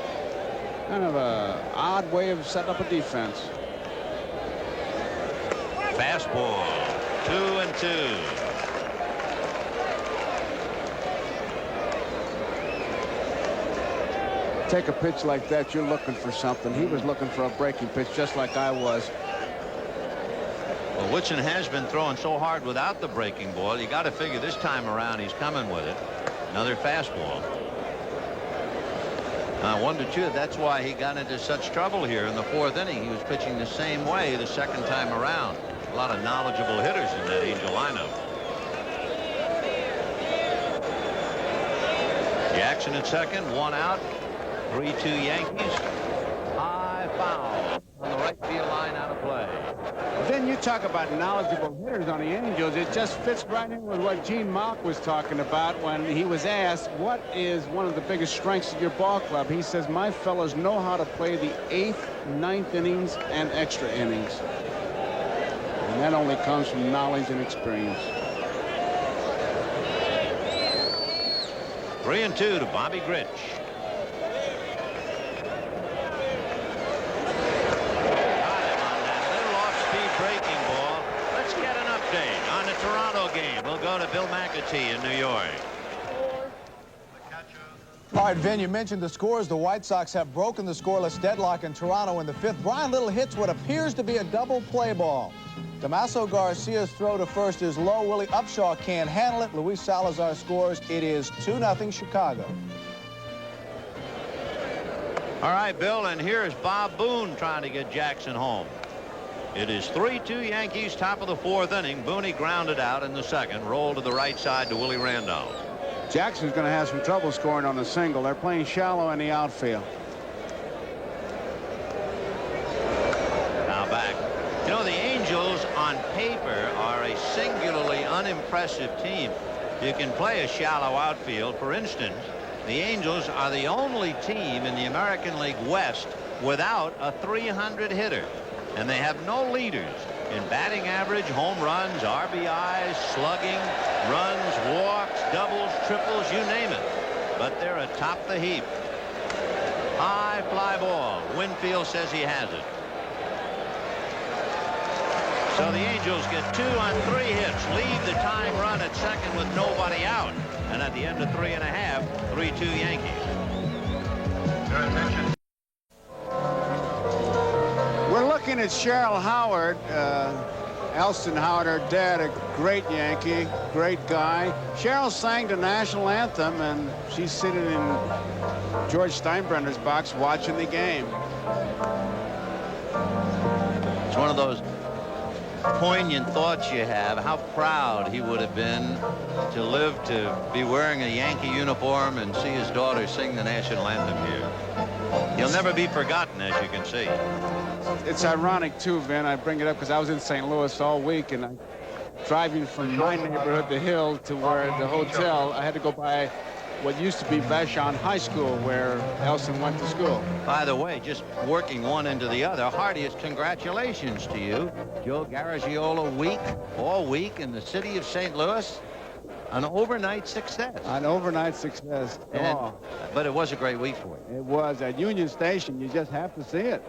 B: Kind of a odd way of setting up a defense.
A: Fastball, 2-2.
B: Take a pitch like that, you're looking for something. He was looking for a breaking pitch just like I was.
A: Well, Whitson has been throwing so hard without the breaking ball. You got to figure this time around he's coming with it. Another fastball. 1-2. That's why he got into such trouble here in the 4th inning. He was pitching the same way the second time around. A lot of knowledgeable hitters in that Angel lineup. Jackson at second, 1 out. 3-2 Yankees. High foul on the right field line, out of play.
B: Then you talk about knowledgeable hitters on the Angels. It just fits right in with what Gene Mauch was talking about when he was asked, what is one of the biggest strengths of your ball club? He says, my fellows know how to play the 8th, 9th innings and extra innings. And that only comes from knowledge and experience.
A: 3-2 to Bobby Grich. On the Toronto game, we'll go to Bill McAtee in New York.
D: All right, Vin, you mentioned the scores. The White Sox have broken the scoreless deadlock in Toronto in the 5th. Brian Little hits what appears to be a double play ball. Damaso Garcia's throw to first is low. Willie Upshaw can't handle it. Luis Salazar scores. It is 2-0 Chicago.
A: All right, Bill, and here's Bob Boone trying to get Jackson home. It is 3-2 Yankees, top of the 4th inning. Booney grounded out in the 2nd, rolled to the right side to Willie Randolph.
B: Jackson's going to have some trouble scoring on the single. They're playing shallow in the outfield.
A: Now back. You know, the Angels on paper are a singularly unimpressive team. You can play a shallow outfield. For instance, the Angels are the only team in the American League West without a 300 hitter. And they have no leaders in batting average, home runs, RBIs, slugging, runs, walks, doubles, triples, you name it. But they're atop the heap. High fly ball. Winfield says he has it. So the Angels get 2 on 3 hits, leave the tying run at second with nobody out. And at the end of 3 1/2, 3-2 Yankees.
C: Your attention.
B: We're looking at Cheryl Howard, Elston Howard, her dad, a great Yankee, great guy. Cheryl sang the national anthem, and she's sitting in George Steinbrenner's box watching the game.
A: It's one of those poignant thoughts you have, how proud he would have been to live to be wearing a Yankee uniform and see his daughter sing the national anthem here. He'll never be forgotten, as you can see.
B: It's ironic, too, Vin. I bring it up because I was in St. Louis all week, and I'm driving from my neighborhood, the Hill, to where the hotel. I had to go by what used to be Vashon High School, where Elston went to school.
A: By the way, just working one into the other, heartiest congratulations to you. Joe Garagiola week, all week in the city of St. Louis. An overnight success.
B: An overnight success.
A: And, but it was a great week for you.
B: It was at Union Station. You just have to see it.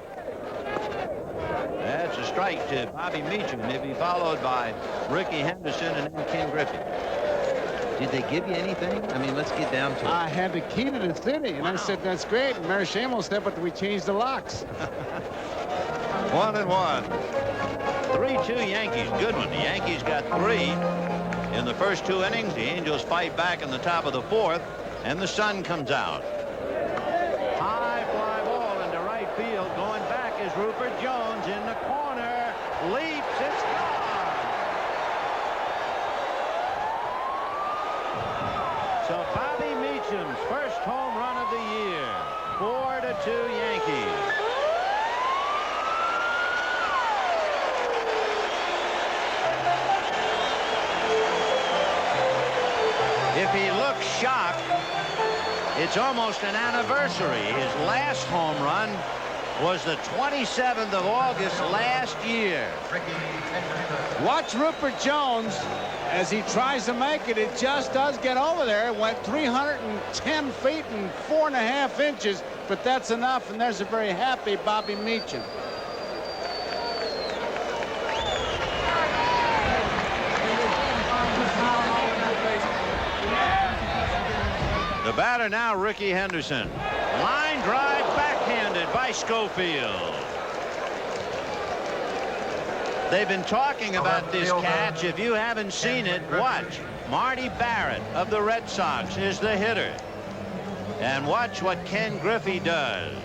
A: That's a strike to Bobby Meacham. He'll be followed by Ricky Henderson and then Ken Griffey. Did they give you anything? I mean, let's get down to it.
B: I had the key to the city, and I said, that's great. And Mary Shamos said, but we changed the locks.
A: 1-1. 3-2 Yankees. Good one. The Yankees got 3 in the first 2 innings. The Angels fight back in the top of the 4th, and the sun comes out. High fly ball into right field. Going back is Rupert Jones in the corner. Leaps. It's gone. So Bobby Meacham's first home run of the year. 4-2 Yankees. If he looks shocked, it's almost an anniversary. His last home run was the 27th of August last year.
B: Watch Rupert Jones as he tries to make it. It just does get over there. It went 310 feet and 4.5 inches, but that's enough, and there's a very happy Bobby Meacham.
A: The batter now, Ricky Henderson. Line drive backhanded by Schofield. They've been talking about this catch. If you haven't seen it, watch. Marty Barrett of the Red Sox is the hitter. And watch what Ken Griffey does.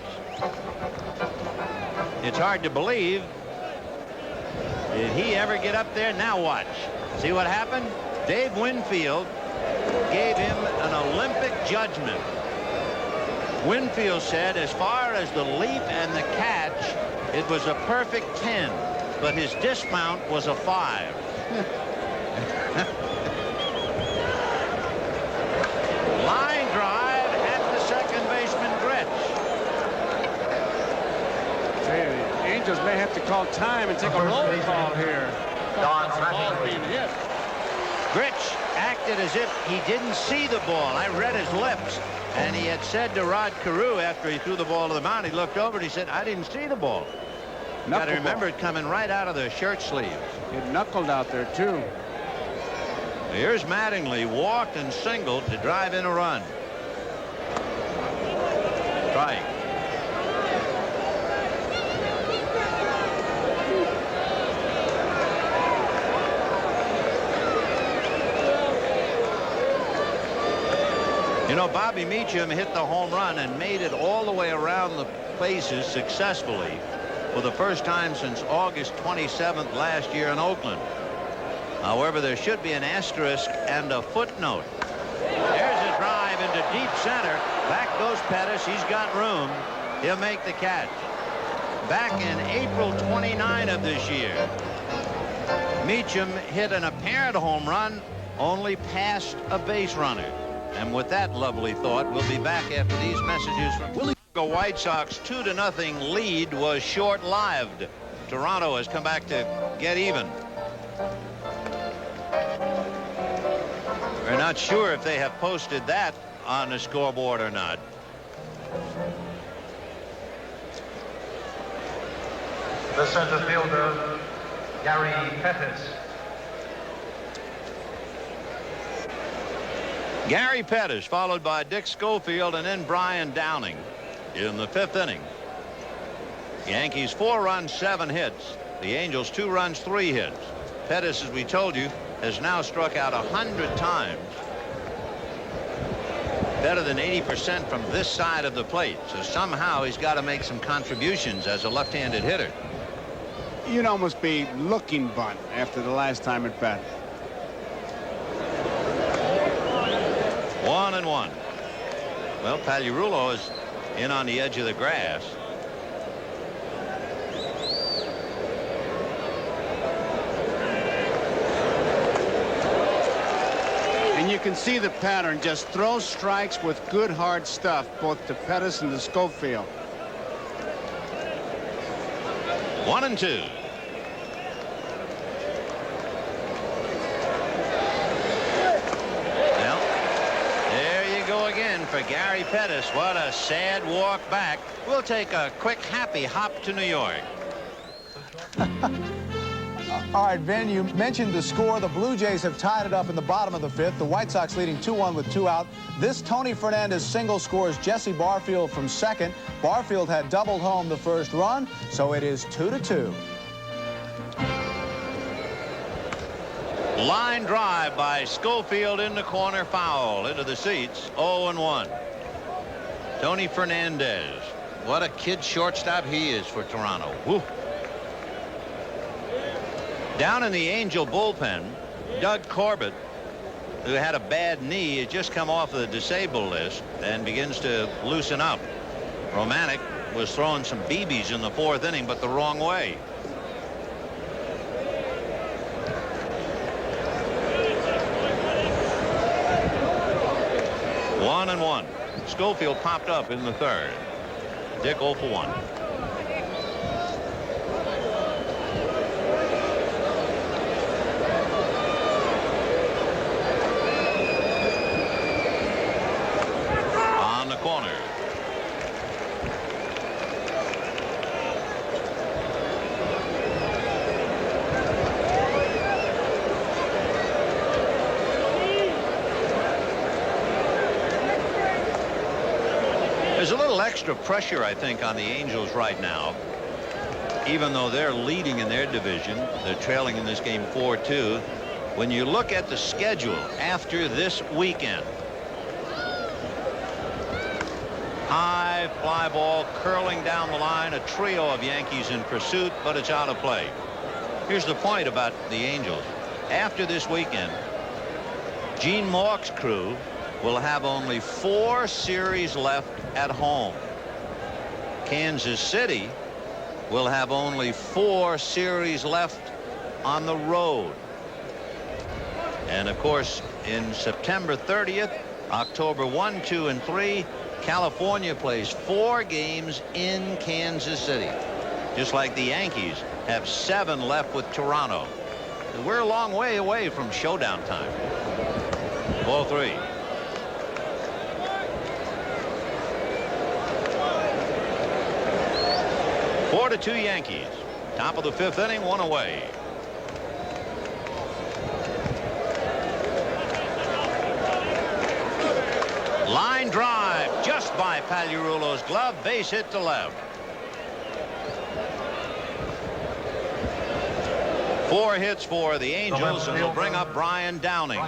A: It's hard to believe. Did he ever get up there? Now watch. See what happened? Dave Winfield gave him an Olympic judgment. Winfield said as far as the leap and the catch, it was a perfect 10, but his dismount was a 5. Line drive at the second baseman, Gretsch.
B: The Angels may have to call time and take a roll call here.
C: Don
B: The ball's being hit.
A: Gretsch acted as if he didn't see the ball. I read his lips, and he had said to Rod Carew after he threw the ball to the mound, he looked over and he said, I didn't see the ball. You got to remember it coming right out of the shirt sleeves.
B: It knuckled out there, too.
A: Here's Mattingly, walked and singled to drive in a run. Strike. You know, Bobby Meacham hit the home run and made it all the way around the bases successfully for the first time since August 27th last year in Oakland. However, there should be an asterisk and a footnote. There's a drive into deep center. Back goes Pettis. He's got room. He'll make the catch. Back in April 29 of this year, Meacham hit an apparent home run, only past a base runner. And with that lovely thought, we'll be back after these messages from Willie. The White Sox 2-0 lead was short-lived. Toronto has come back to get even. We're not sure if they have posted that on the scoreboard or not.
C: The center fielder, Gary Pettis.
A: Gary Pettis, followed by Dick Schofield and then Brian Downing in the 5th inning. Yankees 4 runs, 7 hits. The Angels 2 runs, 3 hits. Pettis, as we told you, has now struck out 100 times. Better than 80% from this side of the plate. So somehow he's got to make some contributions as a left-handed hitter.
B: You'd almost be looking bunt after the last time it batted.
A: 1-1. Well, Pagliarulo is in on the edge of the grass.
B: And you can see the pattern. Just throw strikes with good hard stuff, both to Pettis and to Schofield.
A: 1-2. Again for Gary Pettis. What a sad walk back. We'll take a quick happy hop to New York.
D: All right, Vin, you mentioned the score. The Blue Jays have tied it up in the bottom of the 5th. The White Sox leading 2-1 with 2 out. This Tony Fernandez single scores Jesse Barfield from second. Barfield had doubled home the first run, so it is 2-2.
A: Line drive by Schofield in the corner, foul into the seats. 0-1. Tony Fernandez. What a kid shortstop he is for Toronto. Woo. Down in the Angel bullpen, Doug Corbett, who had a bad knee, has just come off the disabled list and begins to loosen up. Romanek was throwing some BBs in the 4th inning, but the wrong way. 1-1. Schofield popped up in the 3rd. Dick 0 for 1. On the corner. There's a little extra pressure, I think, on the Angels right now. even though they're leading in their division, they're trailing in this game 4-2. When you look at the schedule after this weekend, high fly ball curling down the line, a trio of Yankees in pursuit, but it's out of play. Here's the point about the Angels. After this weekend, Gene Mauch's crew will have only 4 series left at home. Kansas City will have only 4 series left on the road. And of course, in September 30th, October 1, 2, and 3, California plays 4 games in Kansas City, just like the Yankees have 7 left with Toronto. We're a long way away from showdown time. Ball 3. Four to 2 Yankees. Top of the 5th inning, 1 away. Line drive just by Pagliarulo's glove. Base hit to left. 4 hits for the Angels, and they'll bring up Brian Downing.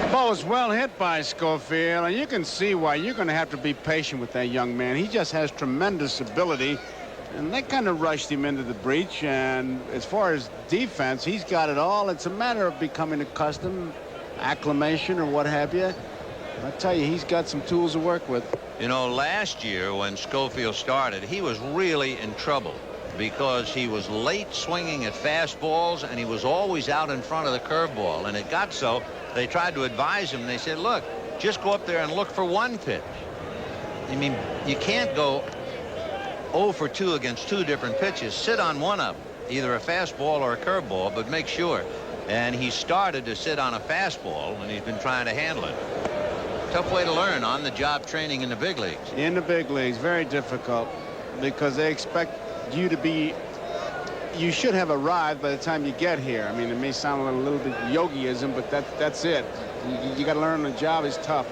B: The ball was well hit by Schofield, and you can see why you're going to have to be patient with that young man. He just has tremendous ability, and they kind of rushed him into the breach. And as far as defense, he's got it all. It's a matter of becoming accustomed, acclimation, or what have you. I tell you, he's got some tools to work with.
A: You know, last year when Schofield started, he was really in trouble because he was late swinging at fastballs, and he was always out in front of the curveball. And it got so they tried to advise him. They said, look, just go up there and look for 1 pitch. I mean, you can't go 0 for 2 against 2 different pitches. Sit on one of them, either a fastball or a curveball, but make sure. And he started to sit on a fastball, and he's been trying to handle it. Tough way to learn on-the-job training in the big leagues.
B: In the big leagues, very difficult, because they expect you to be, you should have arrived by the time you get here. I mean, it may sound a little bit yogiism, but that's it. You got to learn on the job is tough.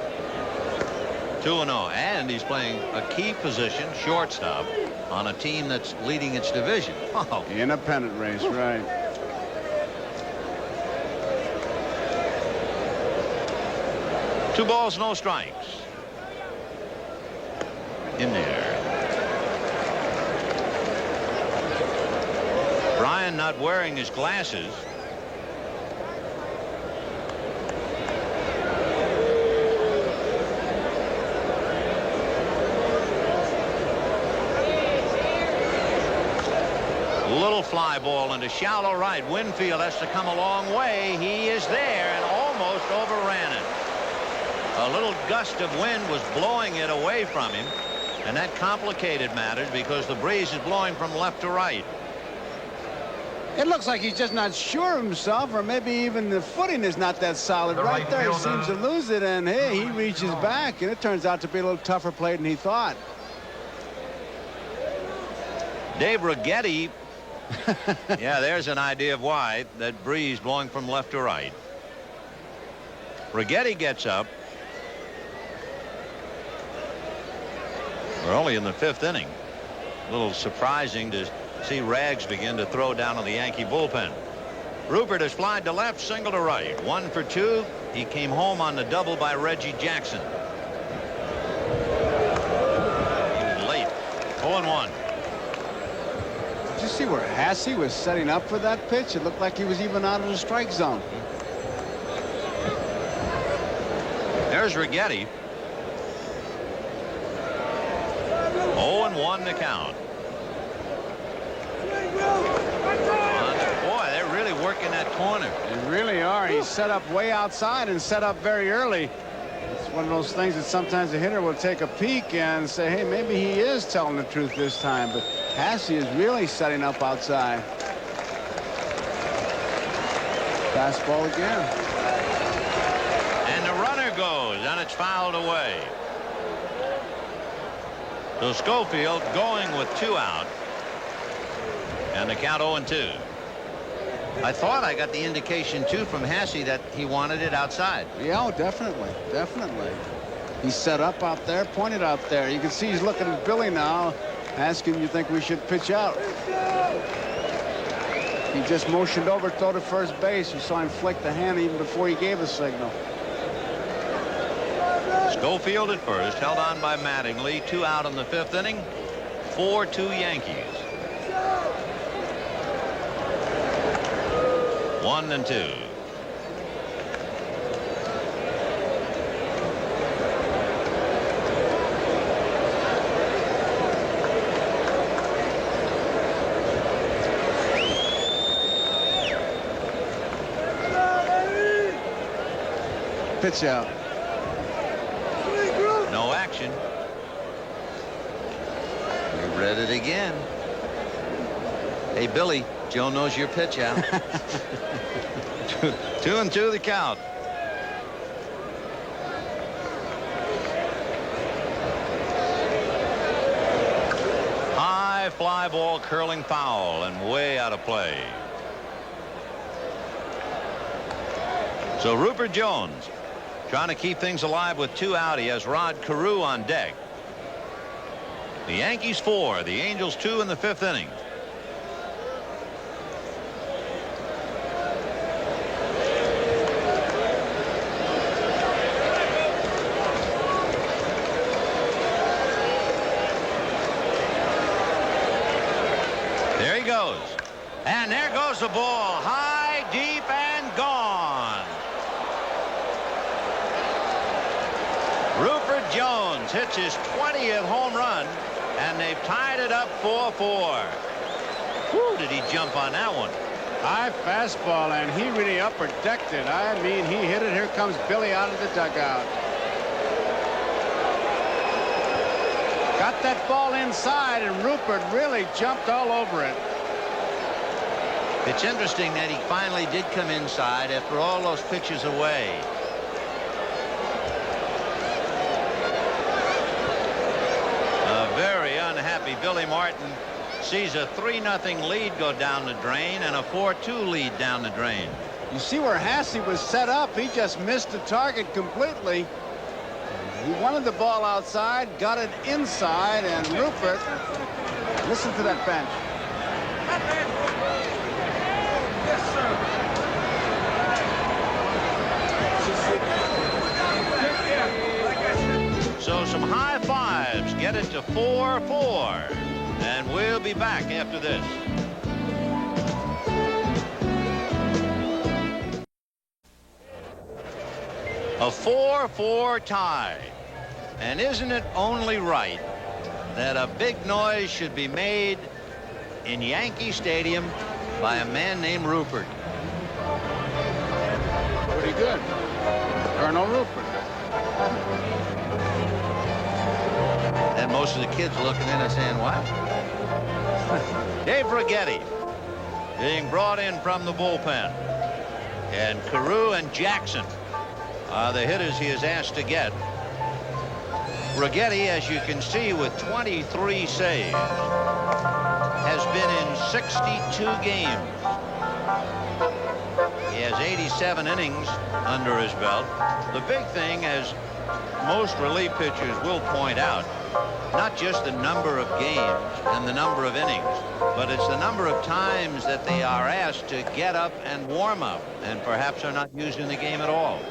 A: 2-0, and he's playing a key position, shortstop, on a team that's leading its division. Oh.
B: In a pennant race, right.
A: Two balls, no strikes. In there. Brian not wearing his glasses. Little fly ball into shallow right. Winfield has to come a long way. He is there and almost overran it. A little gust of wind was blowing it away from him, and that complicated matters because the breeze is blowing from left to right.
B: It looks like he's just not sure of himself, or maybe even the footing is not that solid. Right there, he seems to lose it, and hey, he reaches back, and it turns out to be a little tougher play than he thought.
A: Dave Righetti. Yeah, there's an idea of why that breeze blowing from left to right. Righetti gets up. We're only in the 5th inning. A little surprising to see Rags begin to throw down on the Yankee bullpen. Rupert has flied to left, single to right. 1 for 2. He came home on the double by Reggie Jackson. He was late. 0-1.
B: Did you see where Hasse was setting up for that pitch? It looked like he was even out of the strike zone.
A: There's Righetti. 0-1 to count. Boy, they're really working that corner.
B: They really are. He's set up way outside and set up very early. It's one of those things that sometimes the hitter will take a peek and say, hey, maybe he is telling the truth this time. But Hasse is really setting up outside. Fastball again.
A: And the runner goes, and it's fouled away. So Schofield going with 2 out. And the count 0-2. I thought I got the indication, too, from Hasse that he wanted it outside.
B: Yeah, oh, definitely. Definitely. He's set up out there, pointed out there. You can see he's looking at Billy now, asking, you think we should pitch out? He just motioned over, throw to first base. You saw him flick the hand even before he gave a signal.
A: Schofield at first, held on by Mattingly. 2 out in the 5th inning. 4-2 Yankees. 1-2.
B: Pitch out.
A: No action. We read it again. Hey, Billy, Joe knows your pitch out. 2-2 the count. High fly ball curling foul and way out of play. So Rupert Jones trying to keep things alive with 2 out. He has Rod Carew on deck. The Yankees 4, the Angels 2 in the 5th inning. There he goes. And there goes the ball. High, deep, and gone. Rupert Jones hits his 20th home run, and they've tied it up 4-4. Whew, did he jump on that one?
B: High fastball, and he really upper decked it. I mean, he hit it. Here comes Billy out of the dugout. Got that ball inside, and Rupert really jumped all over it.
A: It's interesting that he finally did come inside after all those pitches away. Very unhappy Billy Martin sees a 3-0 lead go down the drain and a 4-2 lead down the drain.
B: You see where Hasse was set up. He just missed the target completely. He wanted the ball outside, got it inside, and Rupert, listen to that bench.
C: Yes, sir.
A: So some high fives get it to 4-4, and we'll be back after this. A 4-4 tie. And isn't it only right that a big noise should be made in Yankee Stadium by a man named Rupert?
B: Pretty good. Colonel Rupert.
A: And most of the kids looking in and saying, what? Dave Righetti being brought in from the bullpen. And Carew and Jackson are the hitters he is asked to get. Righetti, as you can see, with 23 saves, has been in 62 games. He has 87 innings under his belt. The big thing, as most relief pitchers will point out, not just the number of games and the number of innings, but it's the number of times that they are asked to get up and warm up, and perhaps are not used in the game at all.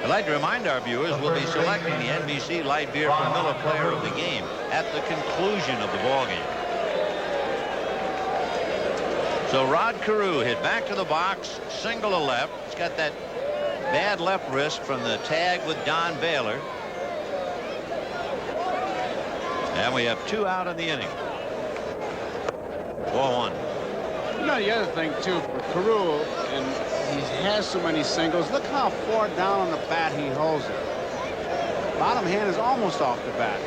A: I'd like to remind our viewers we'll be selecting the NBC Light Beer for Miller Player of the Game at the conclusion of the ball game. So Rod Carew hit back to the box, single to left. He's got that bad left wrist from the tag with Don Baylor. And we have 2 out in the inning. 4-1.
B: You know, the other thing, too, for Carew, and he has so many singles, look how far down on the bat he holds it. Bottom hand is almost off the bat.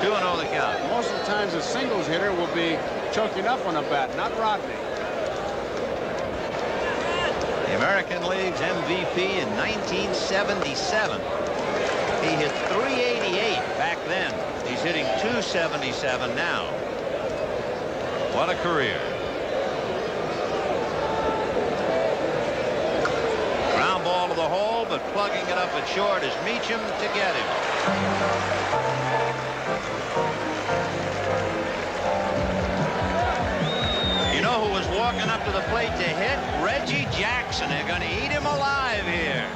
A: 2-0 the count.
B: Most of the times a singles hitter will be choking up on the bat, not Rodney.
A: The American League's MVP in 1977. He hit .388 back then. He's hitting .277 now. What a career. Ground ball to the hole, but plugging it up at short is Meacham to get him. You know who was walking up to the plate to hit? Reggie Jackson. They're going to eat him alive here.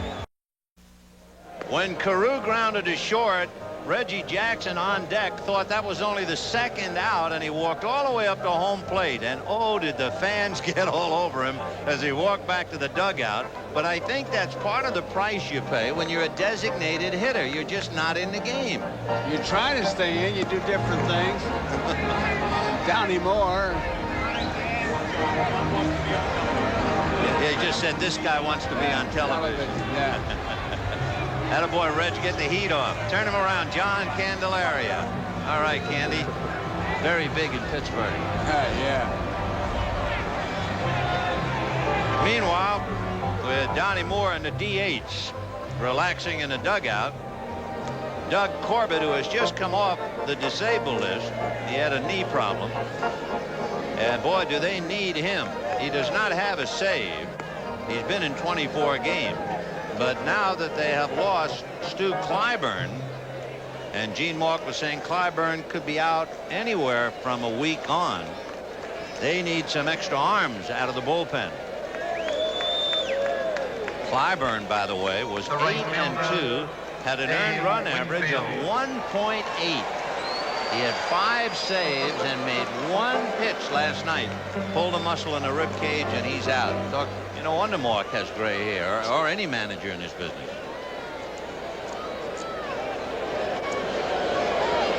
A: When Carew grounded to short, Reggie Jackson on deck thought that was only the second out, and he walked all the way up to home plate. And oh, did the fans get all over him as he walked back to the dugout. But I think that's part of the price you pay when you're a designated hitter. You're just not in the game.
B: You try to stay in, you do different things. Downey Moore.
A: They just said this guy wants to be on television.
B: Yeah.
A: Attaboy, Reg, get the heat off. Turn him around, John Candelaria. All right, Candy. Very big in Pittsburgh.
B: Yeah.
A: Meanwhile, with Donnie Moore in the DH, relaxing in the dugout, Doug Corbett, who has just come off the disabled list, he had a knee problem. And boy, do they need him. He does not have a save. He's been in 24 games. But now that they have lost Stu Clyburn, and Gene Mauch was saying Clyburn could be out anywhere from a week on, they need some extra arms out of the bullpen. Clyburn, by the way, was 8-2, had an earned run average of 1.8. He had 5 saves and made 1 pitch last night. Pulled a muscle in the rib cage, and he's out. No wonder Mauch has gray hair, or any manager in this business.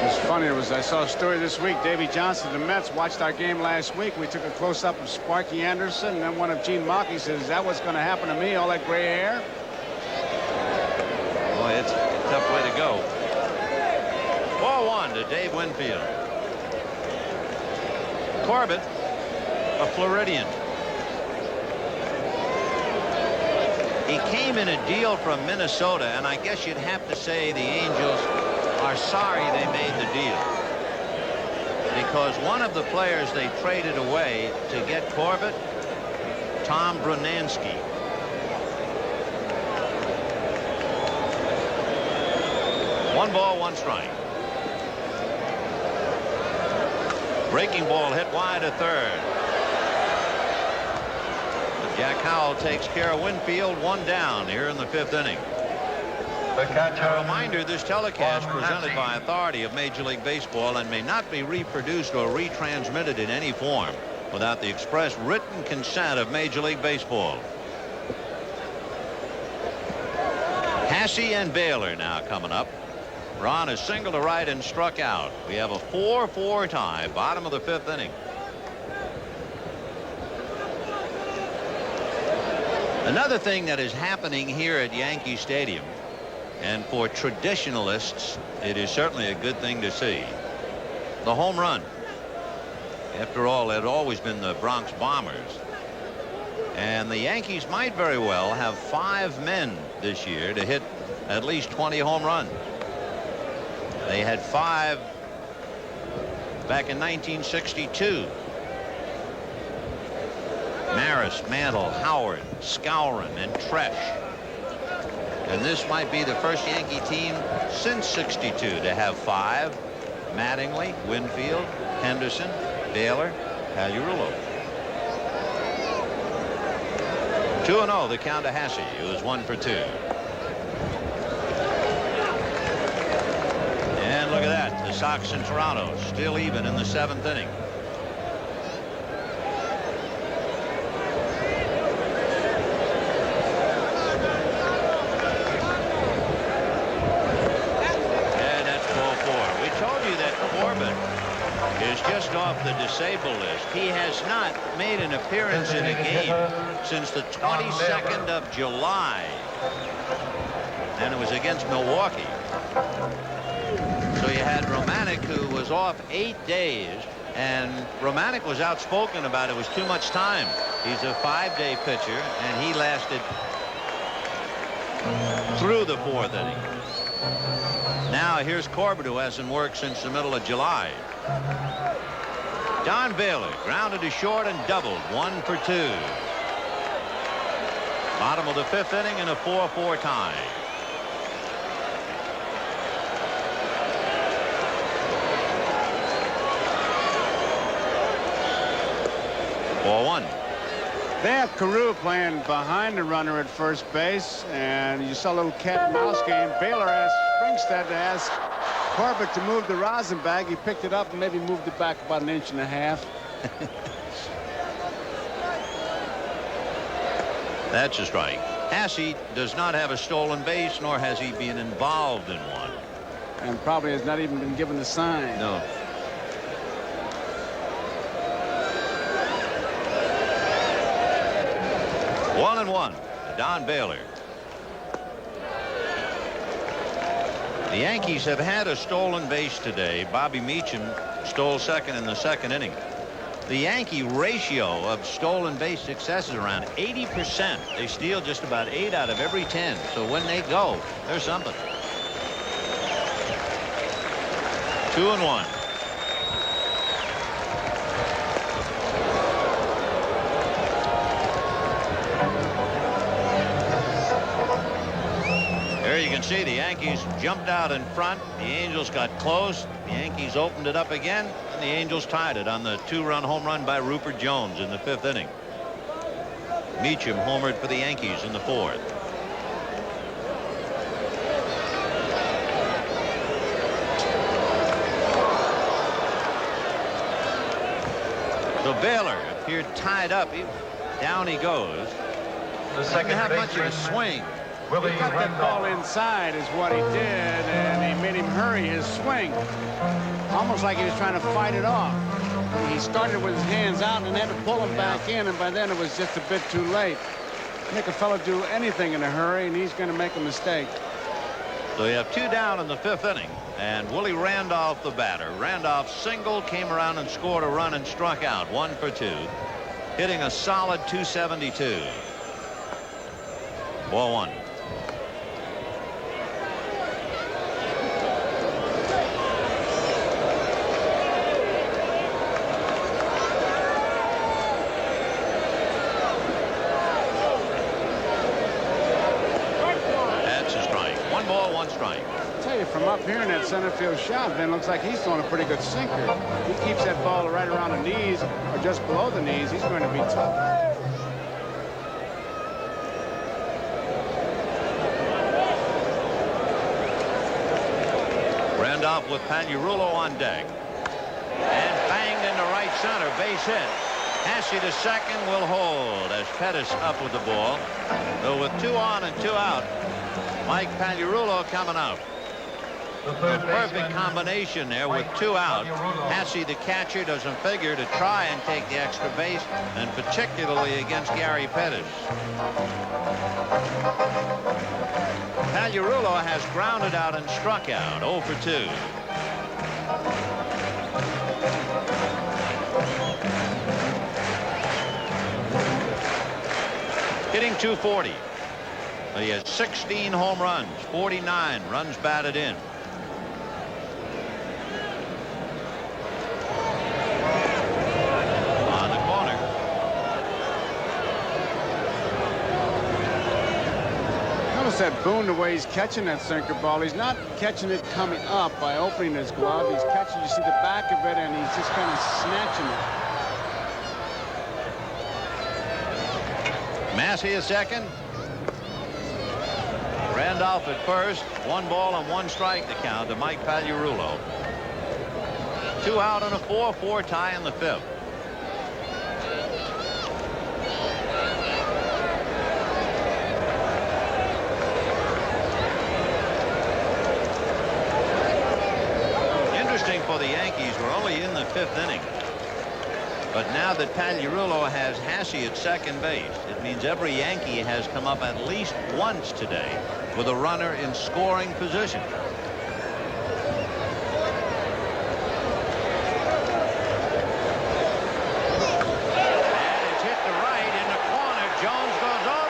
B: It's funny. I saw a story this week. Davey Johnson, the Mets, watched our game last week. We took a close-up of Sparky Anderson, and then one of Gene Mauch. He says, "Is that what's going to happen to me? All that gray hair?"
A: Boy, it's a tough way to go. 4-1 to Dave Winfield. Corbett, a Floridian. He came in a deal from Minnesota, and I guess you'd have to say the Angels are sorry they made the deal, because one of the players they traded away to get Corbett, Tom Brunansky. One ball, one strike. Breaking ball hit wide to third. Jack Howell takes care of Winfield. 1 down here in the 5th inning. A reminder, this telecast presented by authority of Major League Baseball and may not be reproduced or retransmitted in any form without the express written consent of Major League Baseball. Hasse and Baylor now coming up. Ron is single to right and struck out. We have a 4-4 tie, bottom of the 5th inning. Another thing that is happening here at Yankee Stadium, and for traditionalists, it is certainly a good thing to see, the home run. After all, it had always been the Bronx Bombers. And the Yankees might very well have 5 men this year to hit at least 20 home runs. They had 5 back in 1962. Maris, Mantle, Howard, Skowron, and Tresh. And this might be the first Yankee team since '62 to have 5. Mattingly, Winfield, Henderson, Baylor, Pagliarulo. 2-0 the count to Hasse. It was 1 for 2. And look at that. The Sox in Toronto still even in the 7th inning. Is just off the disabled list. He has not made an appearance in a game since the 22nd of July, and it was against Milwaukee. So you had Romanek, who was off 8 days, and Romanek was outspoken about it was too much time. He's a 5-day pitcher, and he lasted through the 4th inning. Now here's Corbett, who hasn't worked since the middle of July. Don Baylor grounded to short and doubled, 1 for 2. Bottom of the 5th inning in a 4-4 tie.
B: They have Carew playing behind the runner at first base, and you saw a little cat and mouse game. Baylor asked Springstead to ask Corbett to move the rosin bag. He picked it up and maybe moved it back about 1.5 inches.
A: That's a strike. Hasse does not have a stolen base, nor has he been involved in one.
B: And probably has not even been given the sign.
A: No. One and one to Don Baylor. The Yankees have had a stolen base today. Bobby Meacham stole second in the 2nd inning. The Yankee ratio of stolen base success is around 80%. They steal just about 8 out of every 10. So when they go, there's something. 2-1. There you can see the Yankees jumped out in front. The Angels got close. The Yankees opened it up again, and the Angels tied it on the 2-run home run by Rupert Jones in the 5th inning. Meacham homered for the Yankees in the 4th. So Baylor appeared tied up. Down he goes. Doesn't have much of a swing.
B: He cut that ball inside is what he did, and he made him hurry his swing. Almost like he was trying to fight it off. He started with his hands out and had to pull them back in, and by then it was just a bit too late. Make a fellow do anything in a hurry, and he's going to make a mistake.
A: So you have 2 down in the 5th inning, and Willie Randolph, the batter. Randolph singled, came around and scored a run and struck out, 1 for 2, hitting a solid .272. Ball 1.
B: From up here in that center field shot, Ben looks like he's throwing a pretty good sinker. He keeps that ball right around the knees or just below the knees. He's going to be tough.
A: Randolph with Pagliarulo on deck. And banged into right center. Base hit. Hasse to second will hold as Pettis up with the ball. So with 2 on and 2 out, Mike Pagliarulo coming out. A perfect combination there with 2 out. Hasse, the catcher, doesn't figure to try and take the extra base, and particularly against Gary Pettis. Pagliarulo has grounded out and struck out, 0 for 2. Hitting .240. He has 16 home runs, 49 runs batted in.
B: That Boone, the way he's catching that sinker ball, he's not catching it coming up by opening his glove. He's catching, you see the back of it, and he's just kind of snatching it.
A: Massey is second. Randolph at first. 1 ball and 1 strike to count to Mike Pagliarulo. 2 out and a 4-4 tie in the 5th. For the Yankees, we're only in the 5th inning. But now that Pagliarulo has Hasse at second base, it means every Yankee has come up at least once today with a runner in scoring position. And it's hit to right in the corner. Jones goes over.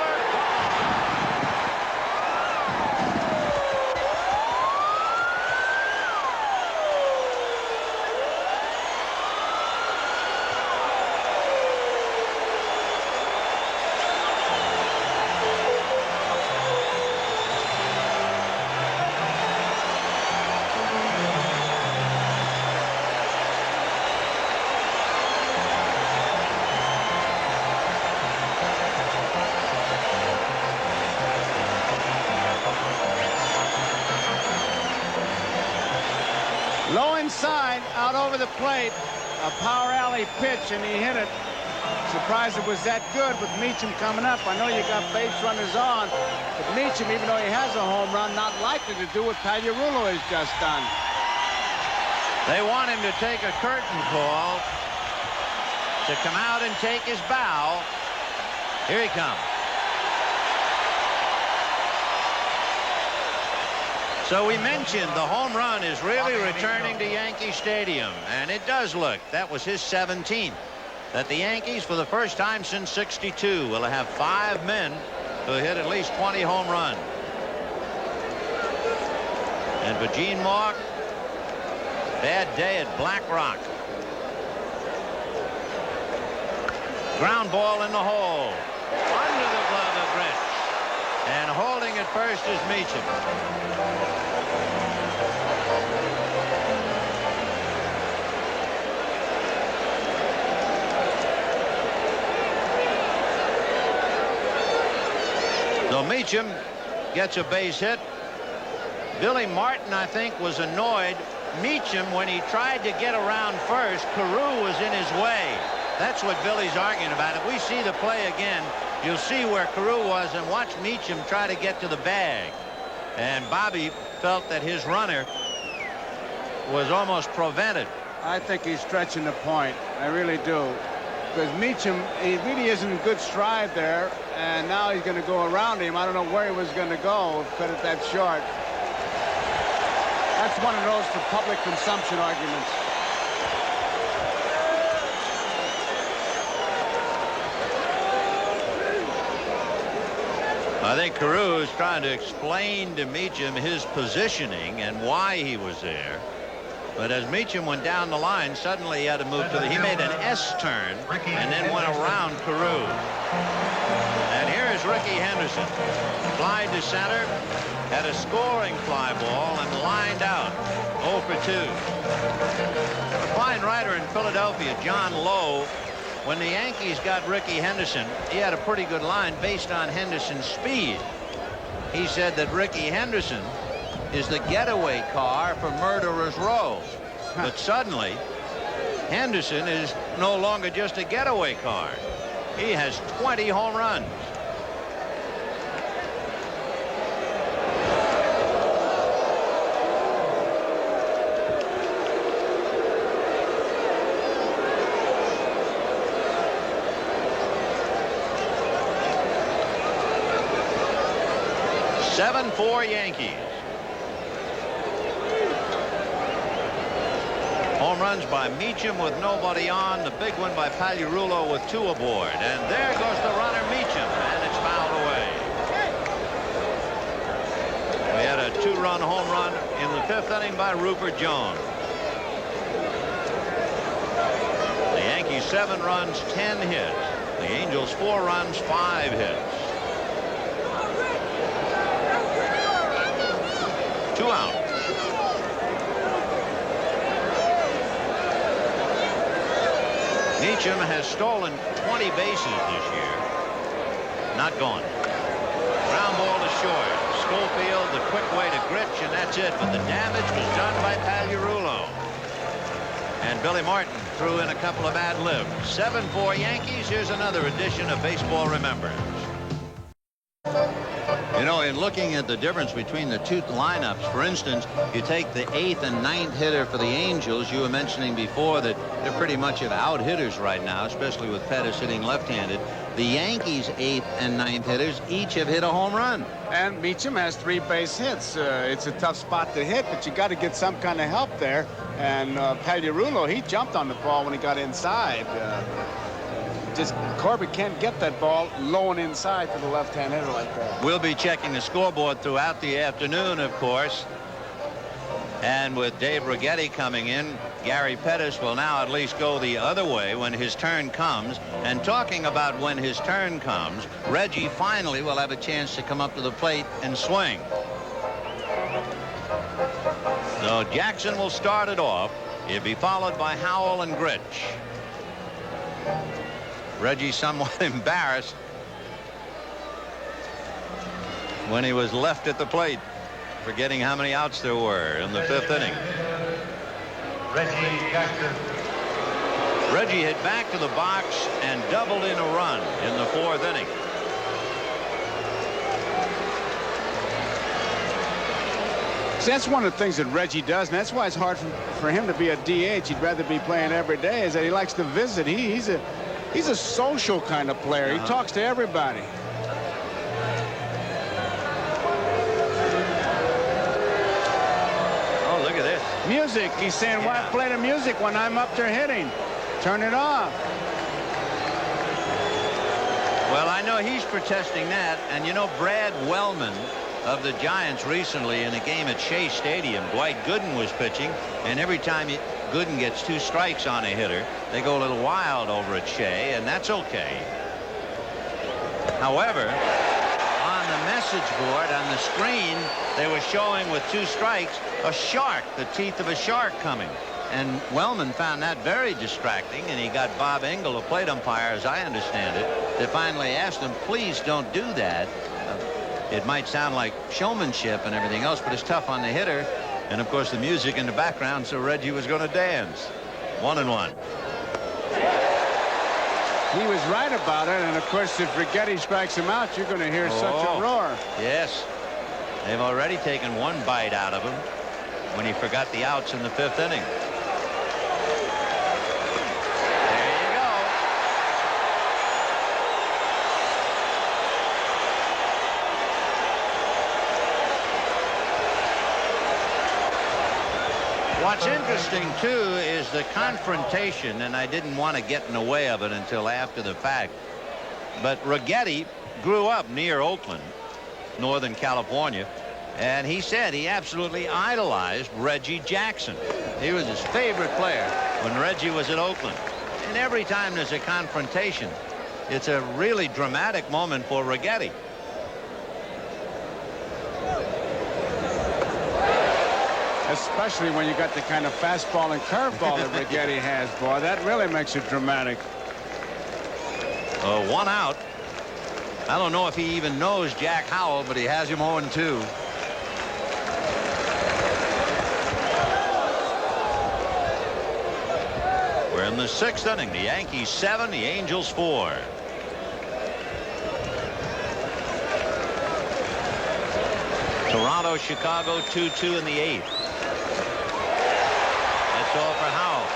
B: Low inside, out over the plate. A power alley pitch, and he hit it. Surprised it was that good with Meacham coming up. I know you got base runners on, but Meacham, even though he has a home run, not likely to do what Pagliarulo has just done.
A: They want him to take a curtain call to come out and take his bow. Here he comes. So we mentioned the home run is really returning to Yankee Stadium, and it does look. That was his 17th. That the Yankees, for the first time since '62, will have 5 men who hit at least 20 home runs. And for Gene Mauch, bad day at Black Rock. Ground ball in the hole. Under the glove of Grich. And holding at first is Meacham. So Meacham gets a base hit. Billy Martin, I think, was annoyed. Meacham, when he tried to get around first, Carew was in his way. That's what Billy's arguing about. If we see the play again, you'll see where Carew was, and watch Meacham try to get to the bag. And Bobby felt that his runner was almost prevented.
B: I think he's stretching the point. I really do. Because Meacham, he really isn't in good stride there, and now he's going to go around him. I don't know where he was going to go, cut it that short. That's one of those for public consumption arguments.
A: I think Carew is trying to explain to Meacham his positioning and why he was there. But as Meacham went down the line, suddenly he had to move to the... He made an S turn and then went around Carew. And here is Rickey Henderson. Fly to center, had a scoring fly ball and lined out. 0 for 2. A fine writer in Philadelphia, John Lowe, when the Yankees got Rickey Henderson, he had a pretty good line based on Henderson's speed. He said that Rickey Henderson is the getaway car for Murderer's Row. But suddenly, Henderson is no longer just a getaway car. He has 20 home runs. (7-4) Yankees. Home runs by Meacham with nobody on. The big one by Pagliarulo with 2 aboard. And there goes the runner, Meacham, and it's fouled away. We had a 2-run home run in the 5th inning by Rupert Jones. The Yankees 7 runs, 10 hits. The Angels 4 runs, 5 hits. 2 out. Meacham has stolen 20 bases this year. Not gone. Ground ball to short. Schofield, the quick way to Grich, and that's it. But the damage was done by Pagliarulo. And Billy Martin threw in a couple of ad libs. 7-4 Yankees. Here's another edition of Baseball Remembers. You know, in looking at the difference between the 2 lineups, for instance, you take the 8th and 9th hitter for the Angels. You were mentioning before that they're pretty much out hitters right now, especially with Pettis hitting left-handed. The Yankees' 8th and 9th hitters each have hit a home run.
B: And Meacham has 3 base hits. It's a tough spot to hit, but you got to get some kind of help there. And Pagliarulo, he jumped on the ball when he got inside. Just Corbett can't get that ball low and inside to the left-hand hitter like that.
A: We'll be checking the scoreboard throughout the afternoon, of course. And with Dave Righetti coming in, Gary Pettis will now at least go the other way when his turn comes. And talking about when his turn comes, Reggie finally will have a chance to come up to the plate and swing. So Jackson will start it off. He'll be followed by Howell and Grich. Reggie somewhat embarrassed when he was left at the plate, forgetting how many outs there were in the 5th inning.
C: Reggie Jackson.
A: Reggie hit back to the box and doubled in a run in the 4th inning.
B: See, that's one of the things that Reggie does, and that's why it's hard for him to be a DH. He'd rather be playing every day, is that he likes to visit. He's a social kind of player. He talks to everybody.
A: Oh, look at this.
B: Music. He's saying, why play the music when I'm up there hitting? Turn it off.
A: Well, I know he's protesting that. And, you know, Brad Wellman of the Giants recently in a game at Shea Stadium, Dwight Gooden was pitching, and every time Gooden gets 2 strikes on a hitter, they go a little wild over at Shea, and that's okay. However, on the message board on the screen, they were showing with 2 strikes a shark, the teeth of a shark coming. And Wellman found that very distracting, and he got Bob Engel, a plate umpire, as I understand it, to finally ask him, please don't do that. It might sound like showmanship and everything else, but it's tough on the hitter. And, of course, the music in the background, so Reggie was going to dance. 1-1.
B: He was right about it, and, of course, if Righetti strikes him out, you're going to hear such a roar.
A: Yes. They've already taken 1 bite out of him when he forgot the outs in the 5th inning. What's interesting, too, is the confrontation, and I didn't want to get in the way of it until after the fact. But Righetti grew up near Oakland, Northern California, and he said he absolutely idolized Reggie Jackson. He was his favorite player when Reggie was at Oakland. And every time there's a confrontation, it's a really dramatic moment for Righetti.
B: Especially when you got the kind of fastball and curveball that Righetti has, boy. That really makes it dramatic.
A: 1 out. I don't know if he even knows Jack Howell, but he has him 0-2. We're in the 6th inning. The Yankees 7, the Angels 4. Toronto, Chicago 2-2 in the 8th. That's all for Howell.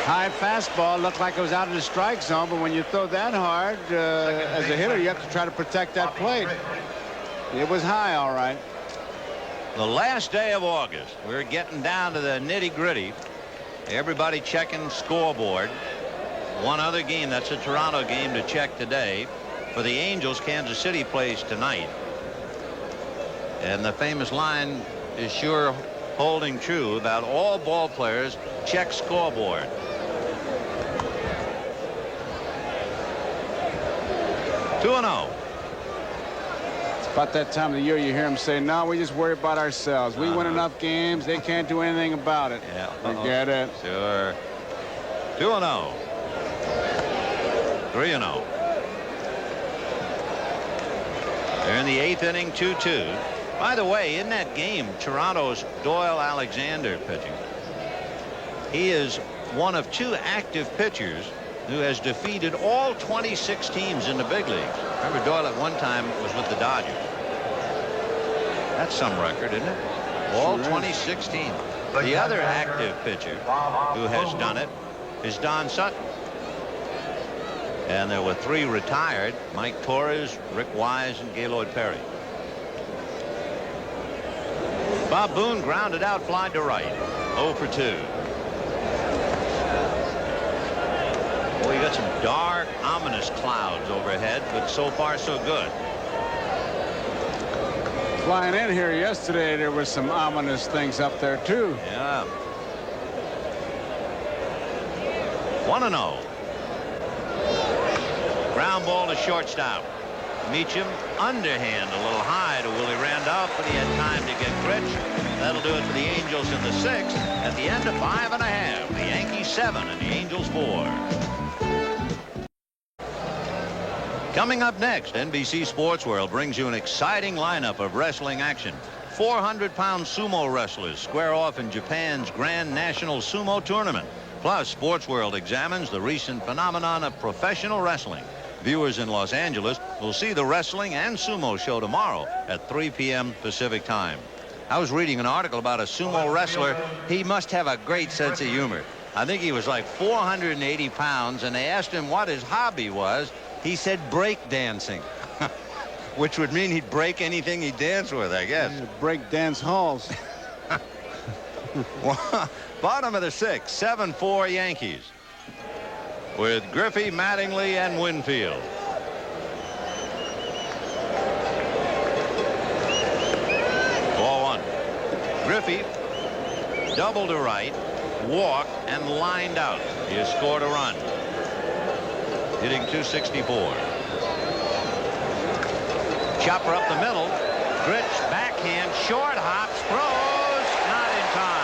B: High fastball looked like it was out of the strike zone, but when you throw that hard as a hitter, you have to try to protect that plate. It was high, all right.
A: The last day of August. We're getting down to the nitty-gritty. Everybody checking scoreboard. One other game, that's a Toronto game to check today. For the Angels, Kansas City plays tonight. And the famous line is sure holding true about all ball players check scoreboard. Two and 0.
B: It's about that time of the year you hear him say, no, we just worry about ourselves. We win enough games. They can't do anything about it.
A: Yeah.
B: Forget it.
A: Sure. 2-0. 3-0. They're in the 8th inning, 2-2. By the way, in that game, Toronto's Doyle Alexander pitching. He is one of 2 active pitchers who has defeated all 26 teams in the big leagues. Remember, Doyle at one time was with the Dodgers. That's some record, isn't it? All 26 teams. The other active pitcher who has done it is Don Sutton. And there were 3 retired: Mike Torres, Rick Wise, and Gaylord Perry. Bob Boone grounded out, fly to right. 0 for 2. Well, you got some dark, ominous clouds overhead, but so far so good.
B: Flying in here yesterday, there was some ominous things up there, too.
A: Yeah. 1-0. Ground ball to shortstop. Meacham, underhand a little high to Willie Randolph, but he had time to get Critch. That'll do it for the Angels in the 6th. At the end of 5 1/2, the Yankees 7 and the Angels 4. Coming up next, NBC Sports World brings you an exciting lineup of wrestling action. 400-pound sumo wrestlers square off in Japan's Grand National Sumo Tournament. Plus, Sports World examines the recent phenomenon of professional wrestling. Viewers in Los Angeles will see the wrestling and sumo show tomorrow at 3 p.m. Pacific time. I was reading an article about a sumo wrestler. He must have a great sense of humor. I think he was like 480 pounds, and they asked him what his hobby was. He said break dancing, which would mean he'd break anything he danced with, I guess.
B: Break dance halls.
A: Bottom of the sixth, 7-4 Yankees with Griffey, Mattingly, and Winfield. Ball one. Griffey double to right, walked, and lined out. He has scored a run, hitting .264. Chopper up the middle. Grich backhand, short hops, throws, not in time.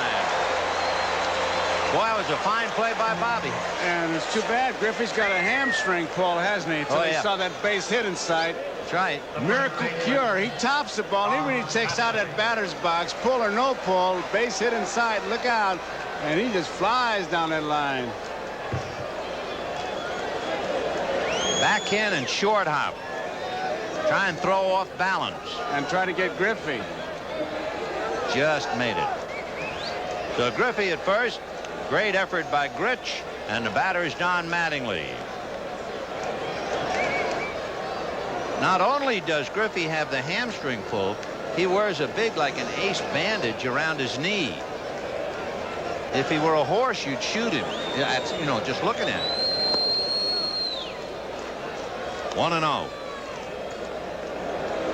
A: Boy, that was a fine play by Bobby.
B: And it's too bad Griffey's got a hamstring pull, hasn't he? Until he saw that base hit inside.
A: That's right.
B: Miracle cure. He tops the ball. Even when he takes out that batter's box, pull or no pull, base hit inside. Look out. And he just flies down that line.
A: Backhand and short hop. Try and throw off balance.
B: And try to get Griffey.
A: Just made it. So Griffey at first. Great effort by Grich. And the batter is Don Mattingly. Not only does Griffey have the hamstring pull, he wears a big, like an ace bandage around his knee. If he were a horse, you'd shoot him. You know, just looking at him. 1-0.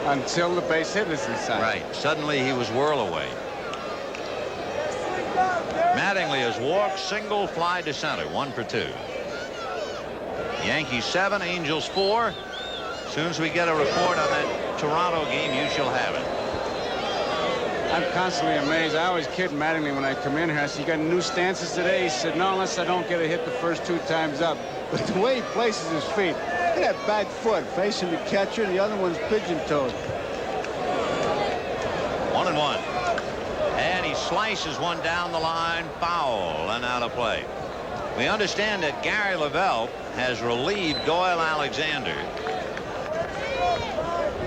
B: Until the base hit is inside.
A: Right. Suddenly he was whirl away. Mattingly has walked, single, fly to center. 1 for 2. Yankees 7, Angels 4. As soon as we get a report on that Toronto game, you shall have it.
B: I'm constantly amazed. I always kid Mattingly when I come in here. I said, you got new stances today? He said, no, unless I don't get a hit the first 2 times up. But the way he places his feet, look at that back foot facing the catcher, and the other one's pigeon-toed.
A: 1-1. And he slices one down the line, foul, and out of play. We understand that Gary Lavelle has relieved Doyle Alexander.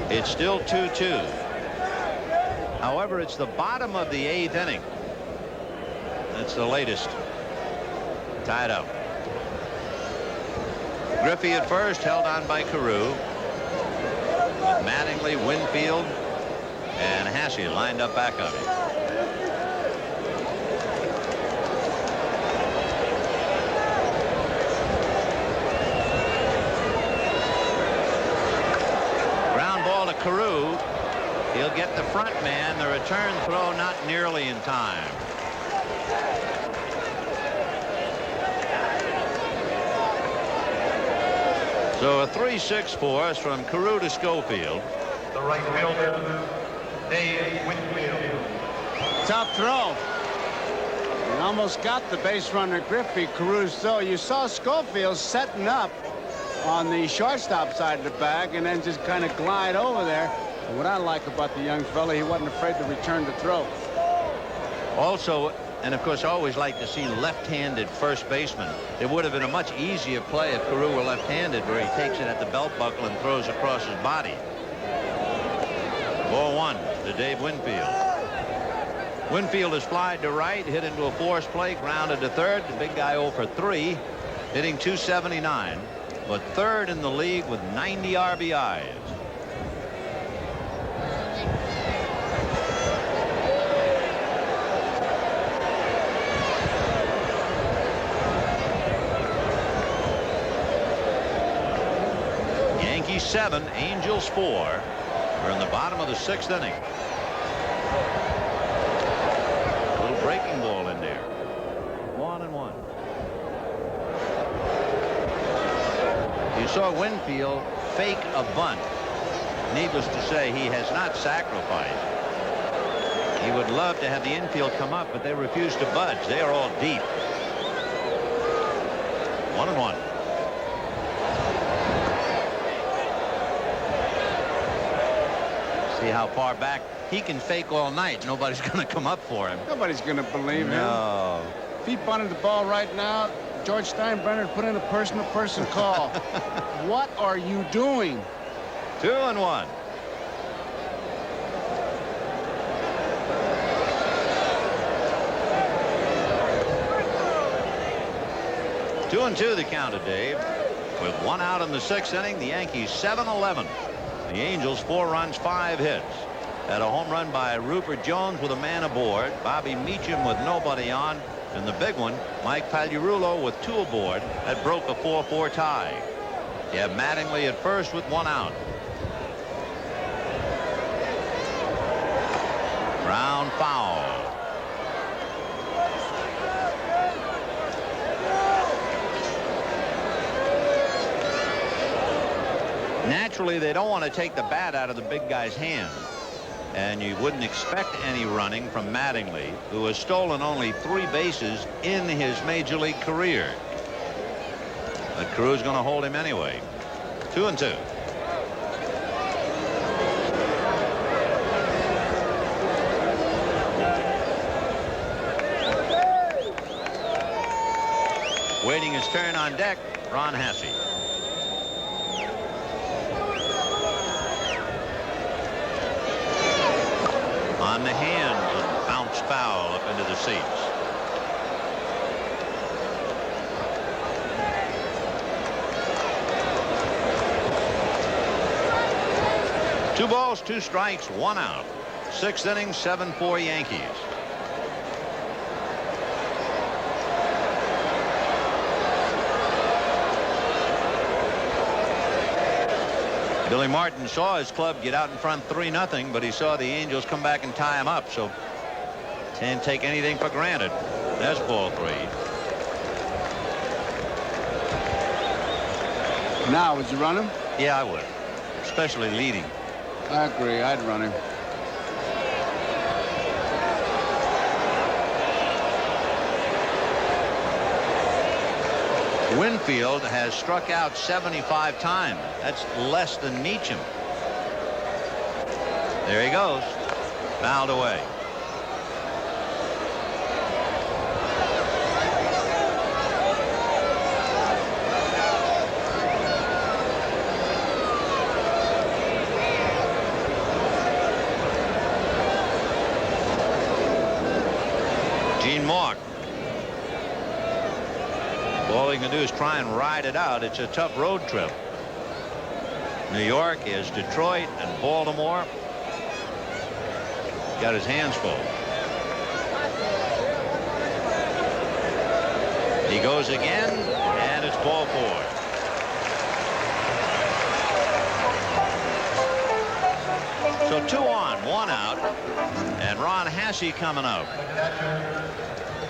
A: It's still 2-2. However, it's the bottom of the 8th inning. That's the latest. Tied up. Griffey at first, held on by Carew. With Mattingly, Winfield, and Hasse lined up back of him. Ground ball to Carew. He'll get the front man. The return throw not nearly in time. So a 3-6 for us from Carew to Schofield.
C: The right fielder, Dave Winfield.
B: Tough throw. He almost got the base runner Griffey. Carew's throw. You saw Schofield setting up on the shortstop side of the bag and then just kind of glide over there. And what I like about the young fella, he wasn't afraid to return the throw.
A: Also, and of course, I always like to see left-handed first baseman. It would have been a much easier play if Carew were left-handed, where he takes it at the belt buckle and throws across his body. Ball 1 to Dave Winfield. Winfield is flied to right, hit into a force play, grounded to third. The big guy 0 for 3, hitting .279, but third in the league with 90 RBIs. Yankees 7, Angels 4. We're in the bottom of the 6th inning. A little breaking ball in there. 1-1. You saw Winfield fake a bunt. Needless to say, he has not sacrificed. He would love to have the infield come up, but they refuse to budge. They are all deep. 1-1. See how far back he can fake all night. Nobody's going to come up for him.
B: Nobody's going to believe him.
A: No.
B: If he bunted the ball right now, George Steinbrenner put in a person-to-person call. What are you doing?
A: 2-1. 2-2 the count of Dave. With 1 out in the 6th inning, the Yankees 7-11. The Angels 4 runs, 5 hits. Had a home run by Rupert Jones with a man aboard. Bobby Meacham with nobody on. And the big one, Mike Pagliarulo with 2 aboard. That broke a 4-4 tie. You have Mattingly at first with 1 out. Ground foul. Naturally, they don't want to take the bat out of the big guy's hand. And you wouldn't expect any running from Mattingly, who has stolen only 3 bases in his major league career. But Crew's going to hold him anyway. 2-2. Waiting his turn on deck, Ron Hassey. On the hands and bounce foul up into the seats. Two balls, 2 strikes, 1 out. 6th inning, 7-4 Yankees. Billy Martin saw his club get out in front 3-0, but he saw the Angels come back and tie him up, so can't take anything for granted. That's ball 3.
B: Now, would you run him?
A: Yeah, I would, especially leading.
B: I agree. I'd run him.
A: Winfield has struck out 75 times. That's less than Meacham. There he goes. Fouled away. Gene Mauch. All he can do is try and ride it out. It's a tough road trip. New York is Detroit and Baltimore. Got his hands full. He goes again, and it's ball 4. So 2 on, 1 out, and Ron Hassey coming up.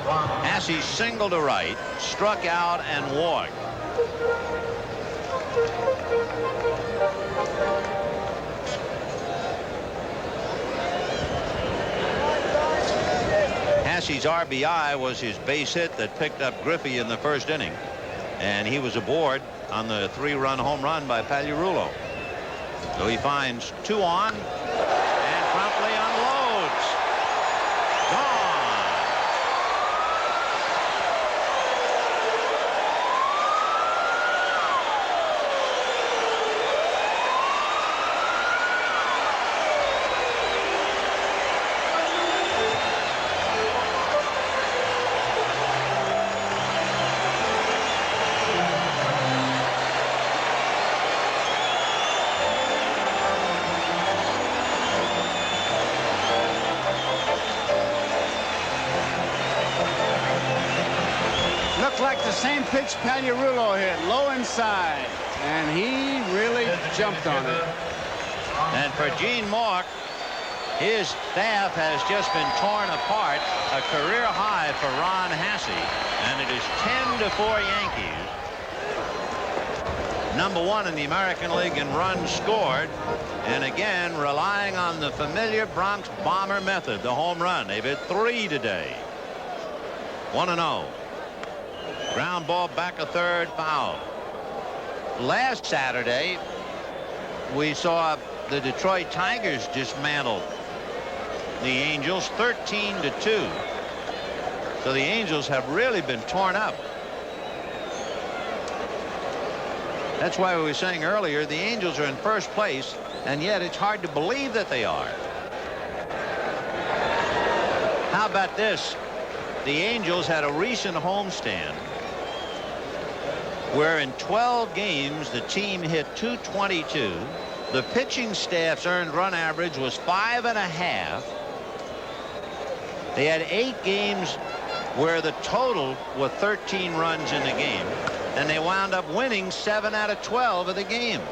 A: Hassey singled to right, struck out, and walked. Hassey's RBI was his base hit that picked up Griffey in the 1st inning, and he was aboard on the 3-run home run by Pagliarulo. So he finds 2 on and promptly unloads. Gone.
B: Like the same pitch Pagliarulo hit, low inside, and he really jumped on it.
A: And for Gene Mauch, his staff has just been torn apart. A career high for Ron Hassey, and it is 10-4 Yankees. Number 1 in the American League in runs scored, and again relying on the familiar Bronx Bomber method, the home run. They've hit 3 today. 1-0. Ground ball back a third, foul. Last Saturday, we saw the Detroit Tigers dismantled the Angels 13-2. So the Angels have really been torn up. That's why we were saying earlier the Angels are in first place, and yet it's hard to believe that they are. How about this? The Angels had a recent homestand where in 12 games the team hit .222. The pitching staff's earned run average was 5.5. They had 8 games where the total was 13 runs in the game, and they wound up winning 7 out of 12 of the games.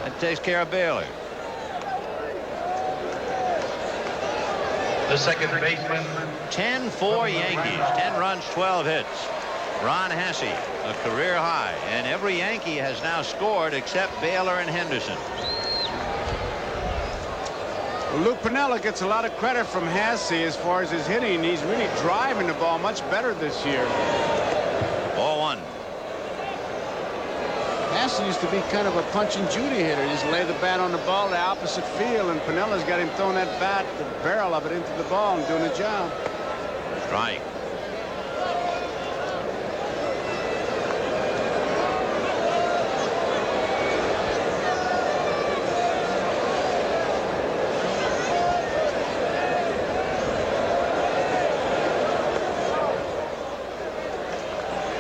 A: That takes care of Baylor.
C: The second baseman.
A: 10-4 Yankees, 10 runs, 12 hits. Ron Hasse, a career high, and every Yankee has now scored except Baylor and Henderson.
B: Well, Luke Piniella gets a lot of credit from Hasse as far as his hitting. He's really driving the ball much better this year.
A: 0-1.
B: Hasse used to be kind of a punch and Judy hitter. Just lay the bat on the ball the opposite field, and Pinella's got him throwing that bat, the barrel of it, into the ball and doing the job.
A: Strike.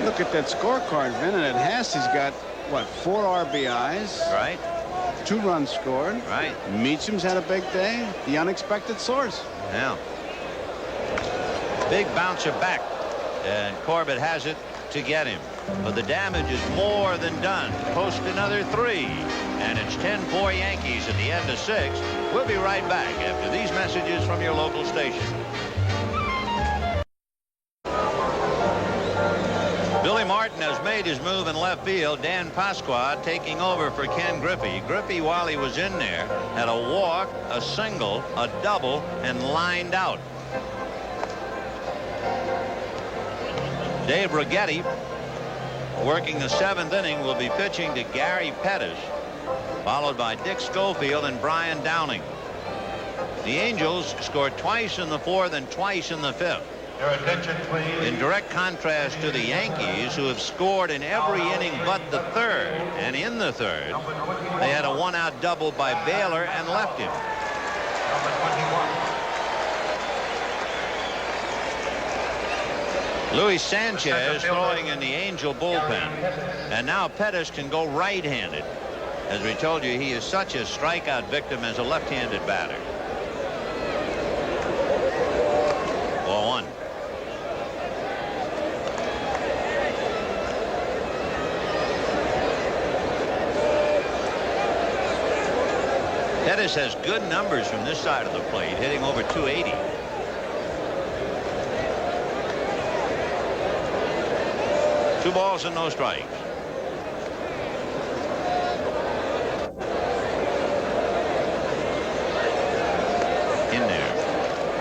B: Look at that scorecard, Vin, and Hasse's got, what, 4 RBIs,
A: Right.
B: 2 runs scored.
A: Right.
B: Meacham's had a big day. The unexpected source.
A: Yeah. Big bouncer back, and Corbett has it to get him. But the damage is more than done. Post another 3, and it's 10-4 Yankees at the end of 6. We'll be right back after these messages from your local station. Billy Martin has made his move in left field. Dan Pasqua taking over for Ken Griffey. Griffey, while he was in there, had a walk, a single, a double, and lined out. Dave Righetti, working the 7th inning, will be pitching to Gary Pettis, followed by Dick Schofield and Brian Downing. The Angels scored twice in the 4th and twice in the 5th.
C: Your attention, please.
A: In direct contrast to the Yankees, who have scored in every inning but the 3rd. And in the 3rd, they had a 1-out double by Baylor and left him.
C: Number 21.
A: Luis Sanchez throwing in the Angel bullpen. And now Pettis can go right-handed. As we told you, he is such a strikeout victim as a left-handed batter. 0-1. Pettis has good numbers from this side of the plate, hitting over 280. Two balls and no strikes. In there.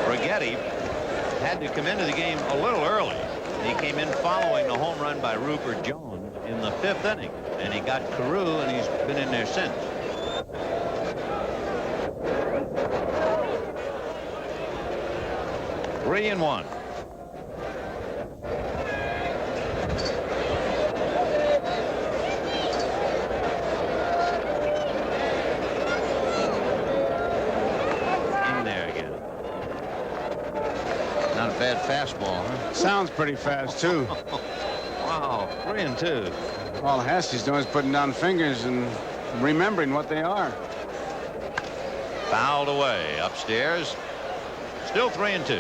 A: Righetti had to come into the game a little early. He came in following the home run by Rupert Jones in the 5th inning, and he got Carew, and he's been in there since. Three and 1. In there again. Not a bad fastball, huh?
B: Sounds pretty fast, too.
A: Wow, 3 and 2.
B: All Hasse's doing is putting down fingers and remembering what they are.
A: Fouled away upstairs. Still 3 and 2.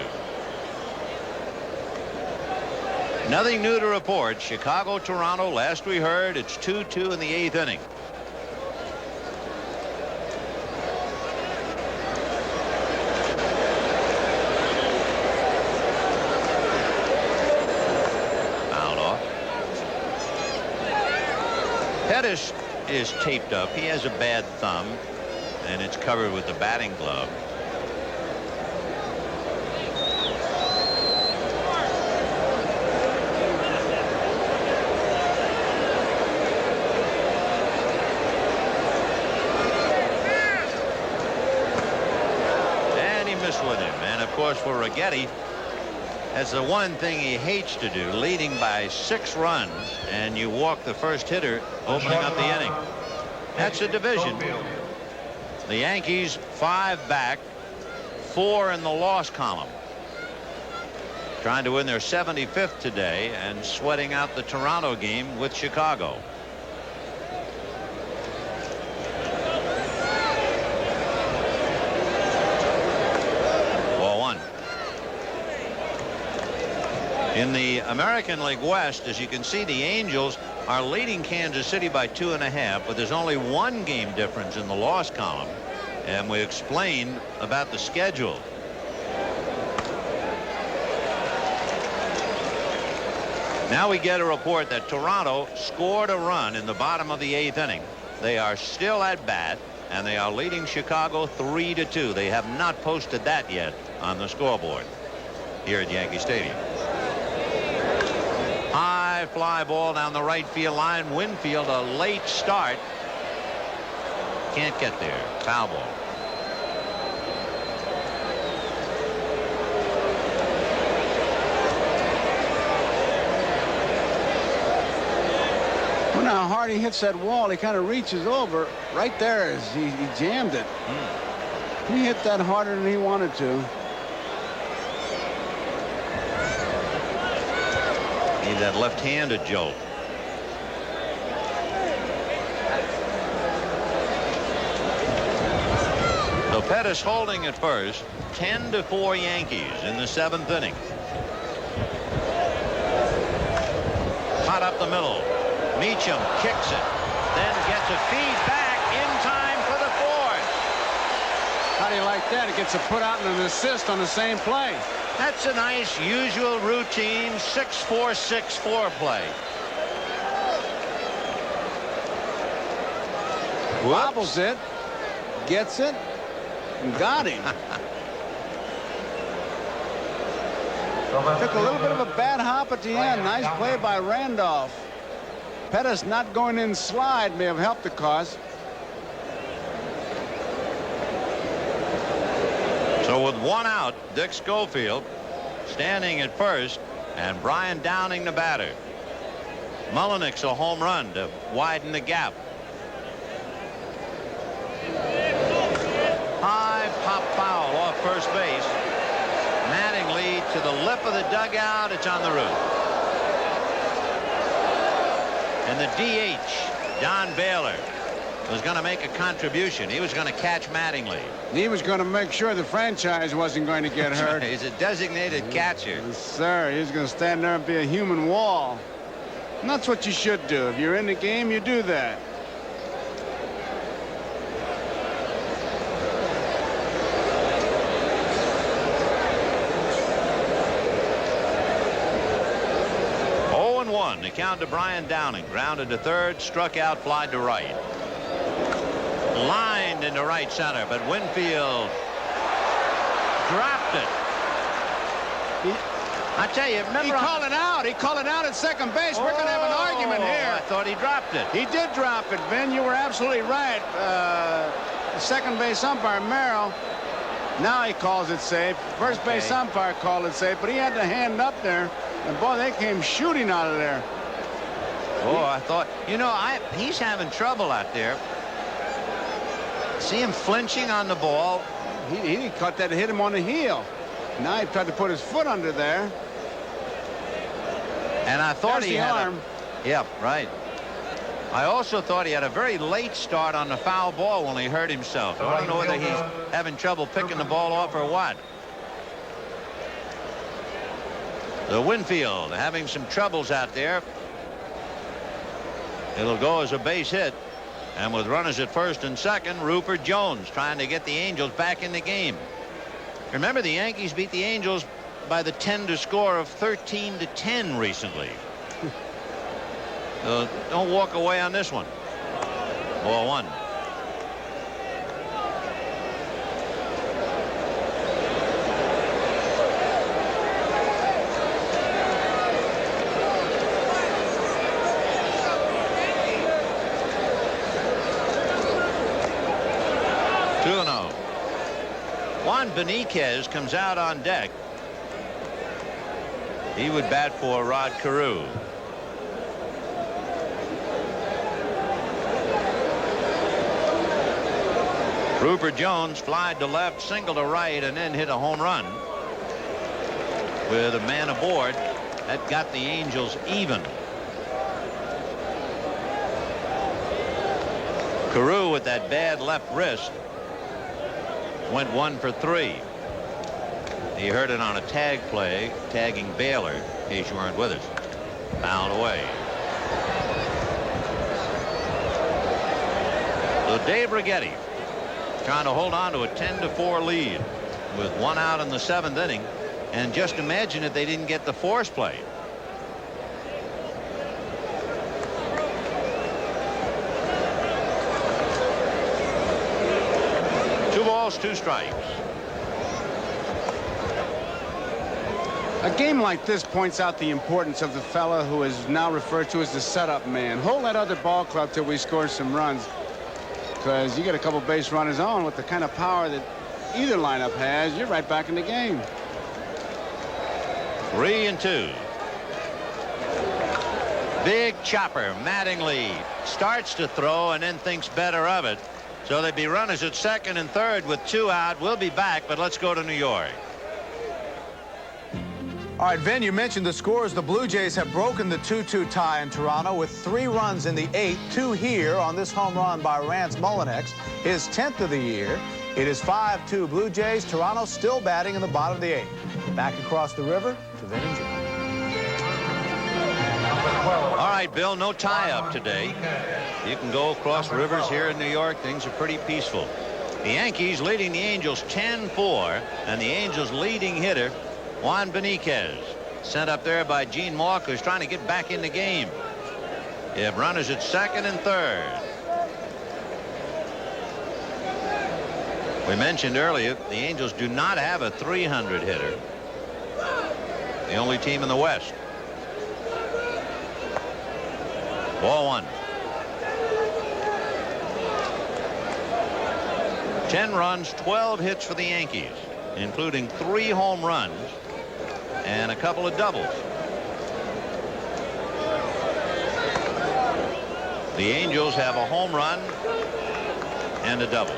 A: Nothing new to report. Chicago, Toronto. Last we heard, it's 2-2 in the 8th inning. Fouled off. Pettis is taped up. He has a bad thumb, and it's covered with the batting glove. with him. And of course, for Righetti, that's the one thing he hates to do, leading by 6 runs, and you walk the first hitter opening up the inning. That's a division. The Yankees 5 back, 4 in the loss column. Trying to win their 75th today and sweating out the Toronto game with Chicago. Ball 1. In the American League West, as you can see, the Angels are leading Kansas City by 2.5, but there's only 1 game difference in the loss column, and we explained about the schedule. Now we get a report that Toronto scored a run in the bottom of the 8th inning. They are still at bat, and they are leading Chicago 3-2. They have not posted that yet on the scoreboard here at Yankee Stadium. High fly ball down the right field line. Winfield, a late start. Can't get there. Foul ball.
B: Well, now how hard he hits that wall. He kind of reaches over. Right there as he jammed it. He hit that harder than he wanted to.
A: Need that left-handed jolt. So Pettis holding at first. 10-4 Yankees in the 7th inning. Hot up the middle. Meacham kicks it, then gets a feed back in time for the 4th.
B: How do you like that? It gets a put out and an assist on the same play.
A: That's a nice usual routine 6-4-6-4 play.
B: Wobbles it, gets it, and got him. Took a little bit of a bad hop at the end. Nice play by Randolph. Pettis not going in slide may have helped the cause.
A: So with 1 out, Dick Schofield standing at first, and Brian Downing the batter. Mullenix a home run to widen the gap. High pop foul off first base. Mattingly to the lip of the dugout. It's on the roof. And the DH, Don Baylor, was going to make a contribution. He was going to catch Mattingly.
B: He was going to make sure the franchise wasn't going to get hurt.
A: He's a designated catcher.
B: Yes, sir. He was going to stand there and be a human wall. And that's what you should do. If you're in the game, you do that.
A: The count to Brian Downing. Grounded to third, struck out, flied to right. Lined into right center, but Winfield dropped it. I tell you, remember...
B: He called it out. He called it out at second base. We're going to have an argument here.
A: I thought he dropped it.
B: He did drop it, Ben. You were absolutely right. The second base umpire, Merrill, now he calls it safe. First base umpire called it safe, but he had the hand up there. And boy, they came shooting out of there.
A: Oh, I thought, you know, he's having trouble out there. See him flinching on the ball.
B: He caught that, hit him on the heel. Now he tried to put his foot under there.
A: And I thought he had
B: arm.
A: Yep, right. I also thought he had a very late start on the foul ball when he hurt himself. I don't know whether he's having trouble picking the ball off or what. The Winfield having some troubles out there. It'll go as a base hit. And with runners at first and second, Rupert Jones trying to get the Angels back in the game. Remember, the Yankees beat the Angels by the 10 score of 13-10 recently. Don't walk away on this one. Ball 1. Juan Beniquez comes out on deck. He would bat for Rod Carew. Rupert Jones flied to left, single to right, and then hit a home run with a man aboard. That got the Angels even. Carew, with that bad left wrist, went 1 for 3. He hurt it on a tag play, tagging Baylor, in case you weren't with us. Fouled away. So Dave Righetti trying to hold on to a 10-4 lead with 1 out in the 7th inning. And just imagine if they didn't get the force play. Two balls, 2 strikes.
B: A game like this points out the importance of the fella who is now referred to as the setup man. Hold that other ball club till we score some runs, because you get a couple base runners on with the kind of power that either lineup has. You're right back in the game.
A: 3-2. Big chopper. Mattingly starts to throw and then thinks better of it. So there'd be runners at second and third with 2 out. We'll be back, but let's go to New York.
D: All right, Vin, you mentioned the scores. The Blue Jays have broken the 2-2 tie in Toronto with 3 runs in the 8th, 2 here on this home run by Rance Mullinax, his 10th of the year. It is 5-2 Blue Jays. Toronto still batting in the bottom of the 8th. Back across the river to Vin and Jim.
A: All right, Bill, no tie-up today. You can go across rivers here in New York. Things are pretty peaceful. The Yankees leading the Angels 10-4, and the Angels' leading hitter, Juan Beniquez, sent up there by Gene Mauch, who's trying to get back in the game. You have runners at second and third. We mentioned earlier the Angels do not have a 300 hitter. The only team in the West. Ball 1. 10 runs, 12 hits for the Yankees, including 3 home runs and a couple of doubles. The Angels have a home run and a double.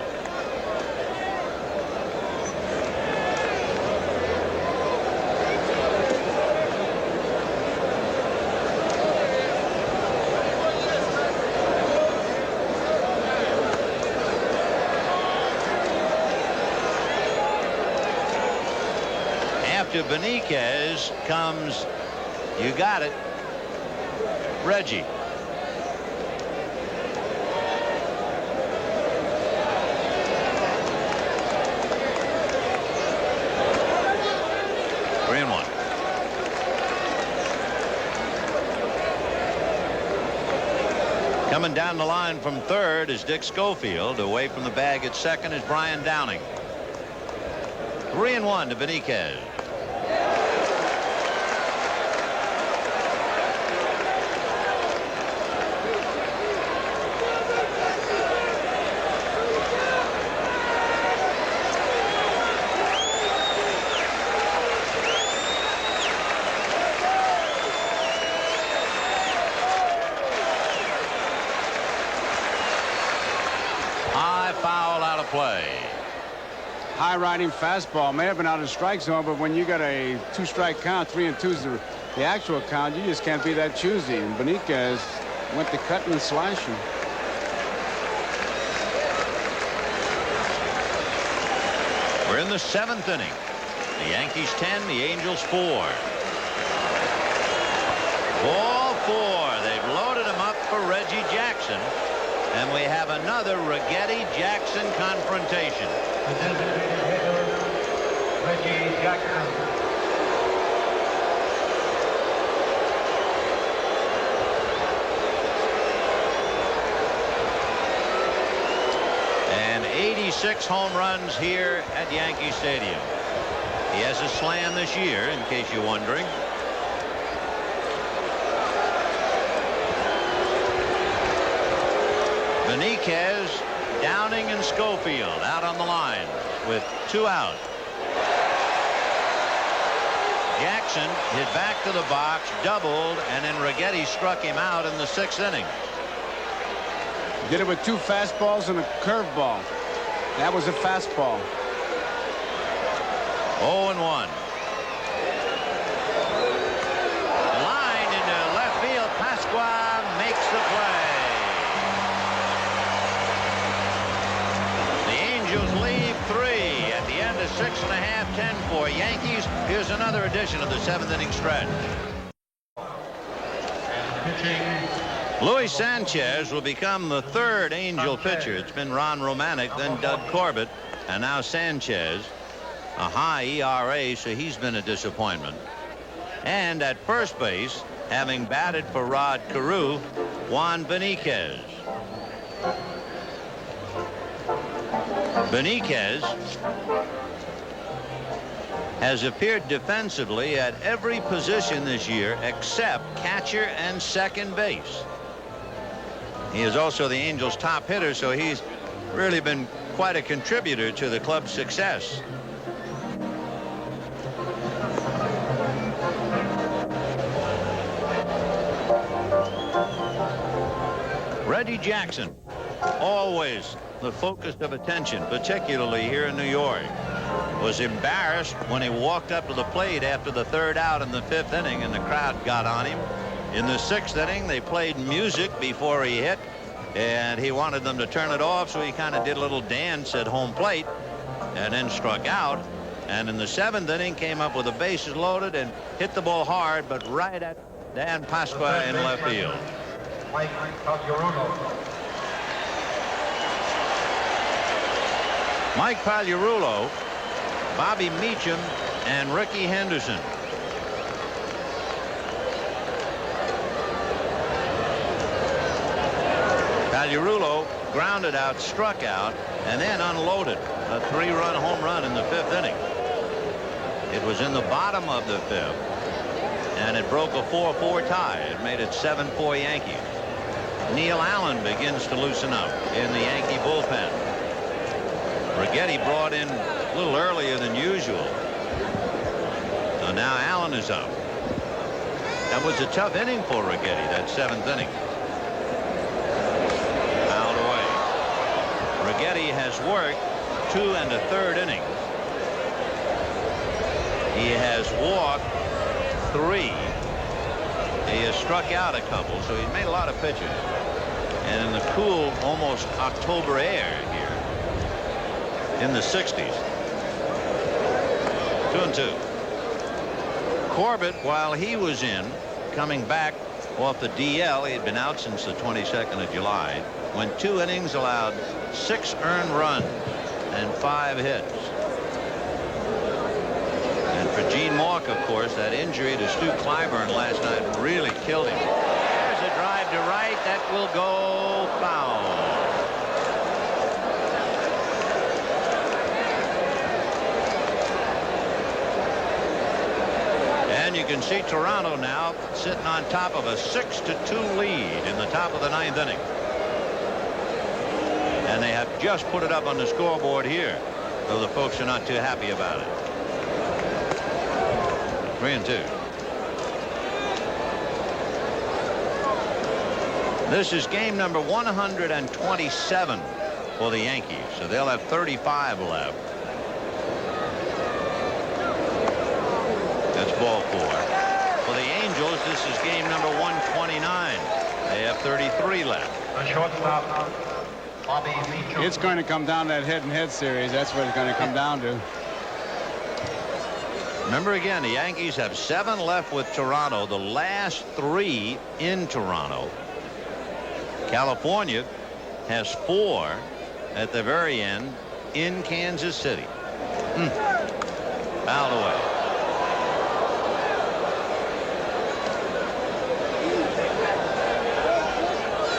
A: After Beniquez comes, you got it, Reggie. Three and 1. Coming down the line from third is Dick Schofield. Away from the bag at second is Brian Downing. 3 and 1 to Beniquez. Play.
B: High riding fastball may have been out of strike zone, but when you got a 2-strike count, 3 and 2 is the actual count, you just can't be that choosy. And Beniquez went to cutting and slashing.
A: We're in the 7th inning. The Yankees 10, the Angels 4. Ball 4. They've loaded him up for Reggie Jackson. And we have another Righetti-Jackson confrontation.
C: The designated hitter, Reggie Jackson.
A: And 86 home runs here at Yankee Stadium. He has a slam this year, in case you're wondering. Beniquez Downing and Schofield out on the line with 2 out. Jackson hit back to the box, doubled, and then Righetti struck him out in the 6th inning.
B: Did it with 2 fastballs and a curveball. That was a fastball.
A: 0-1. Line into left field. Pasqua makes the play. The Angels leave 3 at the end of 6½, 10-4 Yankees. Here's another edition of the 7th inning stretch. Luis Sanchez will become the 3rd Angel pitcher. It's been Ron Romanick, then Doug Corbett, and now Sanchez. A high ERA, so he's been a disappointment. And at first base, having batted for Rod Carew, Juan Beniquez. Beniquez has appeared defensively at every position this year except catcher and second base. He is also the Angels' top hitter, so he's really been quite a contributor to the club's success. Reggie Jackson, always the focus of attention, particularly here in New York, was embarrassed when he walked up to the plate after the 3rd out in the 5th inning, and the crowd got on him. In the 6th inning, they played music before he hit, and he wanted them to turn it off, so he kind of did a little dance at home plate and then struck out. And in the 7th inning, came up with the bases loaded and hit the ball hard, but right at Dan Pasqua in left field.
C: Mike Pagliarulo.
A: Mike Pagliarulo, Bobby Meacham, and Ricky Henderson. Pagliarulo grounded out, struck out, and then unloaded a 3-run home run in the 5th inning. It was in the bottom of the 5th, and it broke a 4-4 tie. It made it 7-4 Yankees. Neil Allen begins to loosen up in the Yankee bullpen. Righetti brought in a little earlier than usual. So now Allen is up. That was a tough inning for Righetti, that 7th inning. Fouled away. Righetti has worked 2 1/3 innings. He has walked 3. He has struck out a couple, so he's made a lot of pitches. And in the cool, almost October air here in the 60s. 2-2. Corbett, while he was in, coming back off the DL, he had been out since the 22nd of July, went 2 innings, allowed 6 earned runs and 5 hits. And for Gene Mauch, of course, that injury to Stu Clyburn last night really killed him. There's a drive to right that will go foul. And you can see Toronto now sitting on top of a 6-2 lead in the top of the 9th inning. And they have just put it up on the scoreboard here, though the folks are not too happy about it. 3-2. This is game number 127 for the Yankees, so they'll have 35 left. That's ball 4. For the Angels, this is game number 129. They have 33 left.
C: The shortstop, Bobby Meacham.
B: It's going to come down to that head-and-head series. That's what it's going to come down to.
A: Remember again, the Yankees have 7 left with Toronto, the last 3 in Toronto. California has 4 at the very end in Kansas City. Fouled away.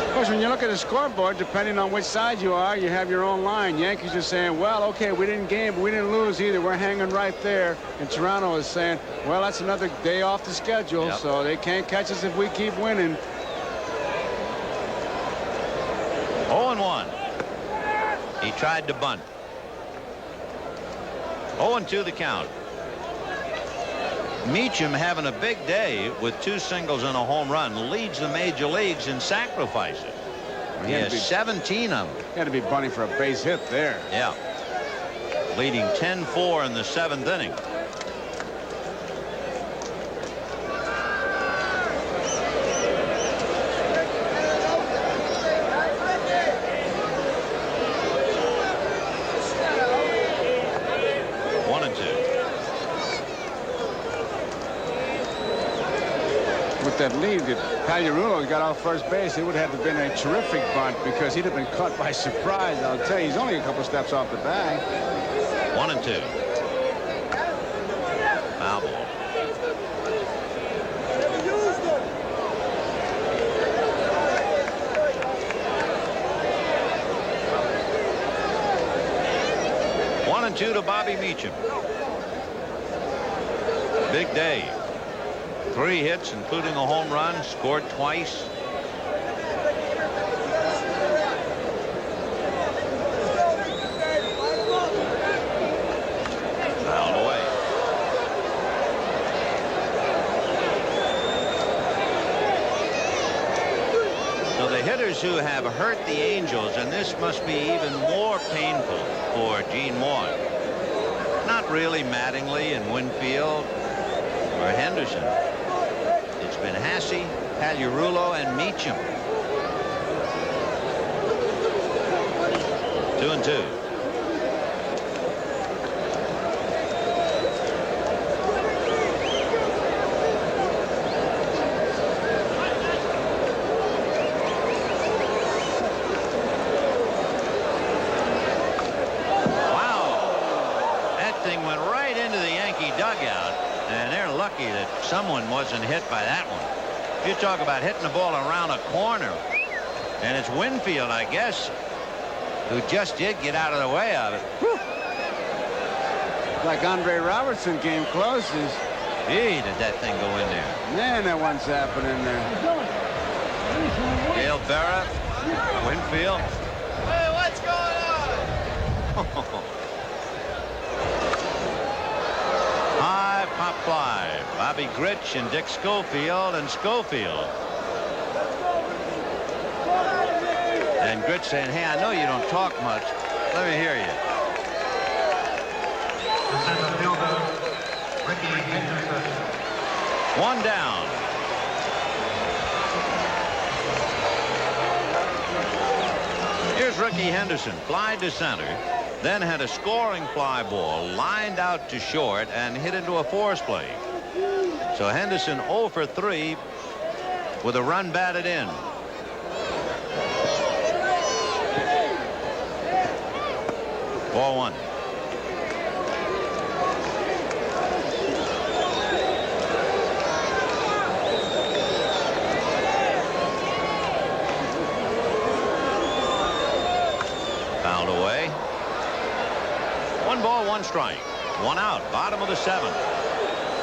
B: Of course, when you look at the scoreboard, depending on which side you are, you have your own line. Yankees are saying, well, okay, we didn't game, but we didn't lose either. We're hanging right there. And Toronto is saying, well, that's another day off the schedule, so they can't catch us if we keep winning.
A: 0-1. tried to bunt. 0-2 the count. Meacham having a big day with 2 singles and a home run, leads the major leagues in sacrifices. He has 17 of them.
B: Had to be bunting for a base hit there.
A: Yeah. Leading 10-4 in the 7th inning.
B: With that lead, if Pagliarulo got off first base, it would have been a terrific bunt because he'd have been caught by surprise. I'll tell you, he's only a couple steps off the bag.
A: 1-2. Foul ball. One and two to Bobby Meacham. Big day. 3 hits, including a home run, scored twice. Fouled away. So the hitters who have hurt the Angels, and this must be even more painful for Gene Moore. Not really Mattingly and Winfield or Henderson. It's been Hasse, Pagliarulo, and Meacham. 2-2. Dugout, and they're lucky that someone wasn't hit by that one. You talk about hitting the ball around a corner, and it's Winfield, I guess, who just did get out of the way of it. Whew.
B: Like Andre Robertson came close.
A: Gee, did that thing go in there?
B: Man, that one's happening there.
A: Gale Berra, Winfield. Hey, what's going on? High pop fly. Bobby Grich and Dick Schofield, and Schofield. And Grich saying, hey, I know you don't talk much. Let me hear you.
C: The center fielder, Ricky Henderson.
A: 1 down. Here's Ricky Henderson, fly to center. Then had a scoring fly ball lined out to short and hit into a force play. So Henderson 0 for 3 with a run batted in. Ball 1. Fouled away. 1 ball, 1 strike. 1 out. Bottom of the 7th.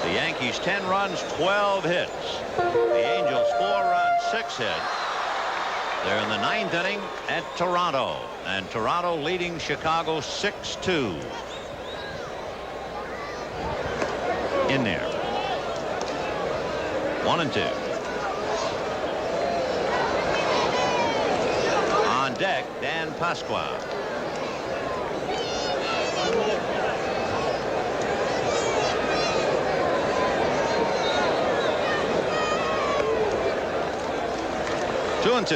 A: The Yankees 10 runs, 12 hits. The Angels 4 runs, 6 hits. They're in the 9th inning at Toronto, and Toronto leading Chicago 6-2. In there. 1-2. On deck, Dan Pasqua. Two and 2.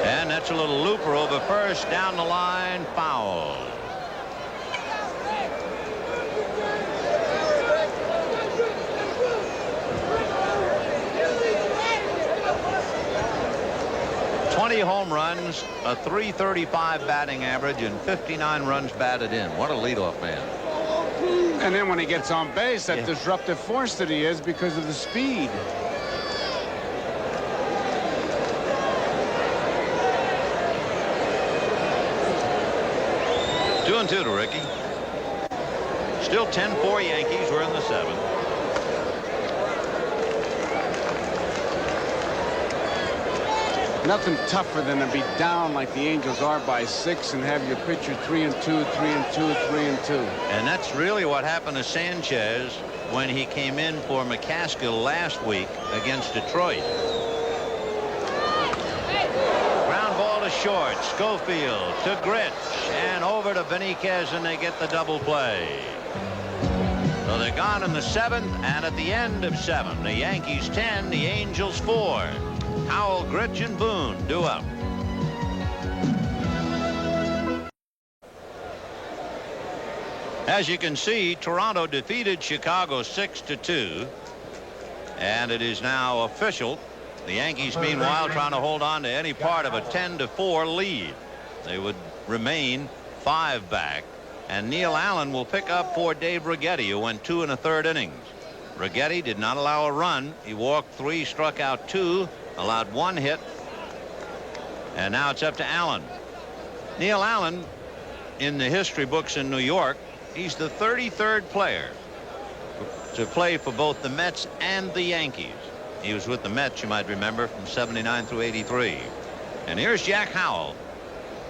A: And that's a little looper over first, down the line, foul. Home runs, a .335 batting average, and 59 runs batted in. What a leadoff man.
B: And then when he gets on base, that disruptive force that he is because of the speed.
A: 2-2 to Ricky. Still 10-4 Yankees. We're in the 7th.
B: Nothing tougher than to be down like the Angels are by 6 and have your pitcher 3-2, 3-2, 3-2.
A: And that's really what happened to Sanchez when he came in for McCaskill last week against Detroit. Ground ball to short. Schofield to Grich and over to Benitez, and they get the double play. So they're gone in the 7th, and at the end of 7, the Yankees 10, the Angels 4. Howell, Grich, and Boone due up. As you can see, Toronto defeated Chicago 6-2, and it is now official. The Yankees, meanwhile, trying to hold on to any part of a 10-4 lead. They would remain 5 back, and Neil Allen will pick up for Dave Righetti, who went 2 1/3 innings. Righetti did not allow a run. He walked 3, struck out 2, allowed 1 hit, and now it's up to Allen. Neil Allen, in the history books in New York, he's the 33rd player to play for both the Mets and the Yankees. He was with the Mets, you might remember, from 79 through 83. And here's Jack Howell.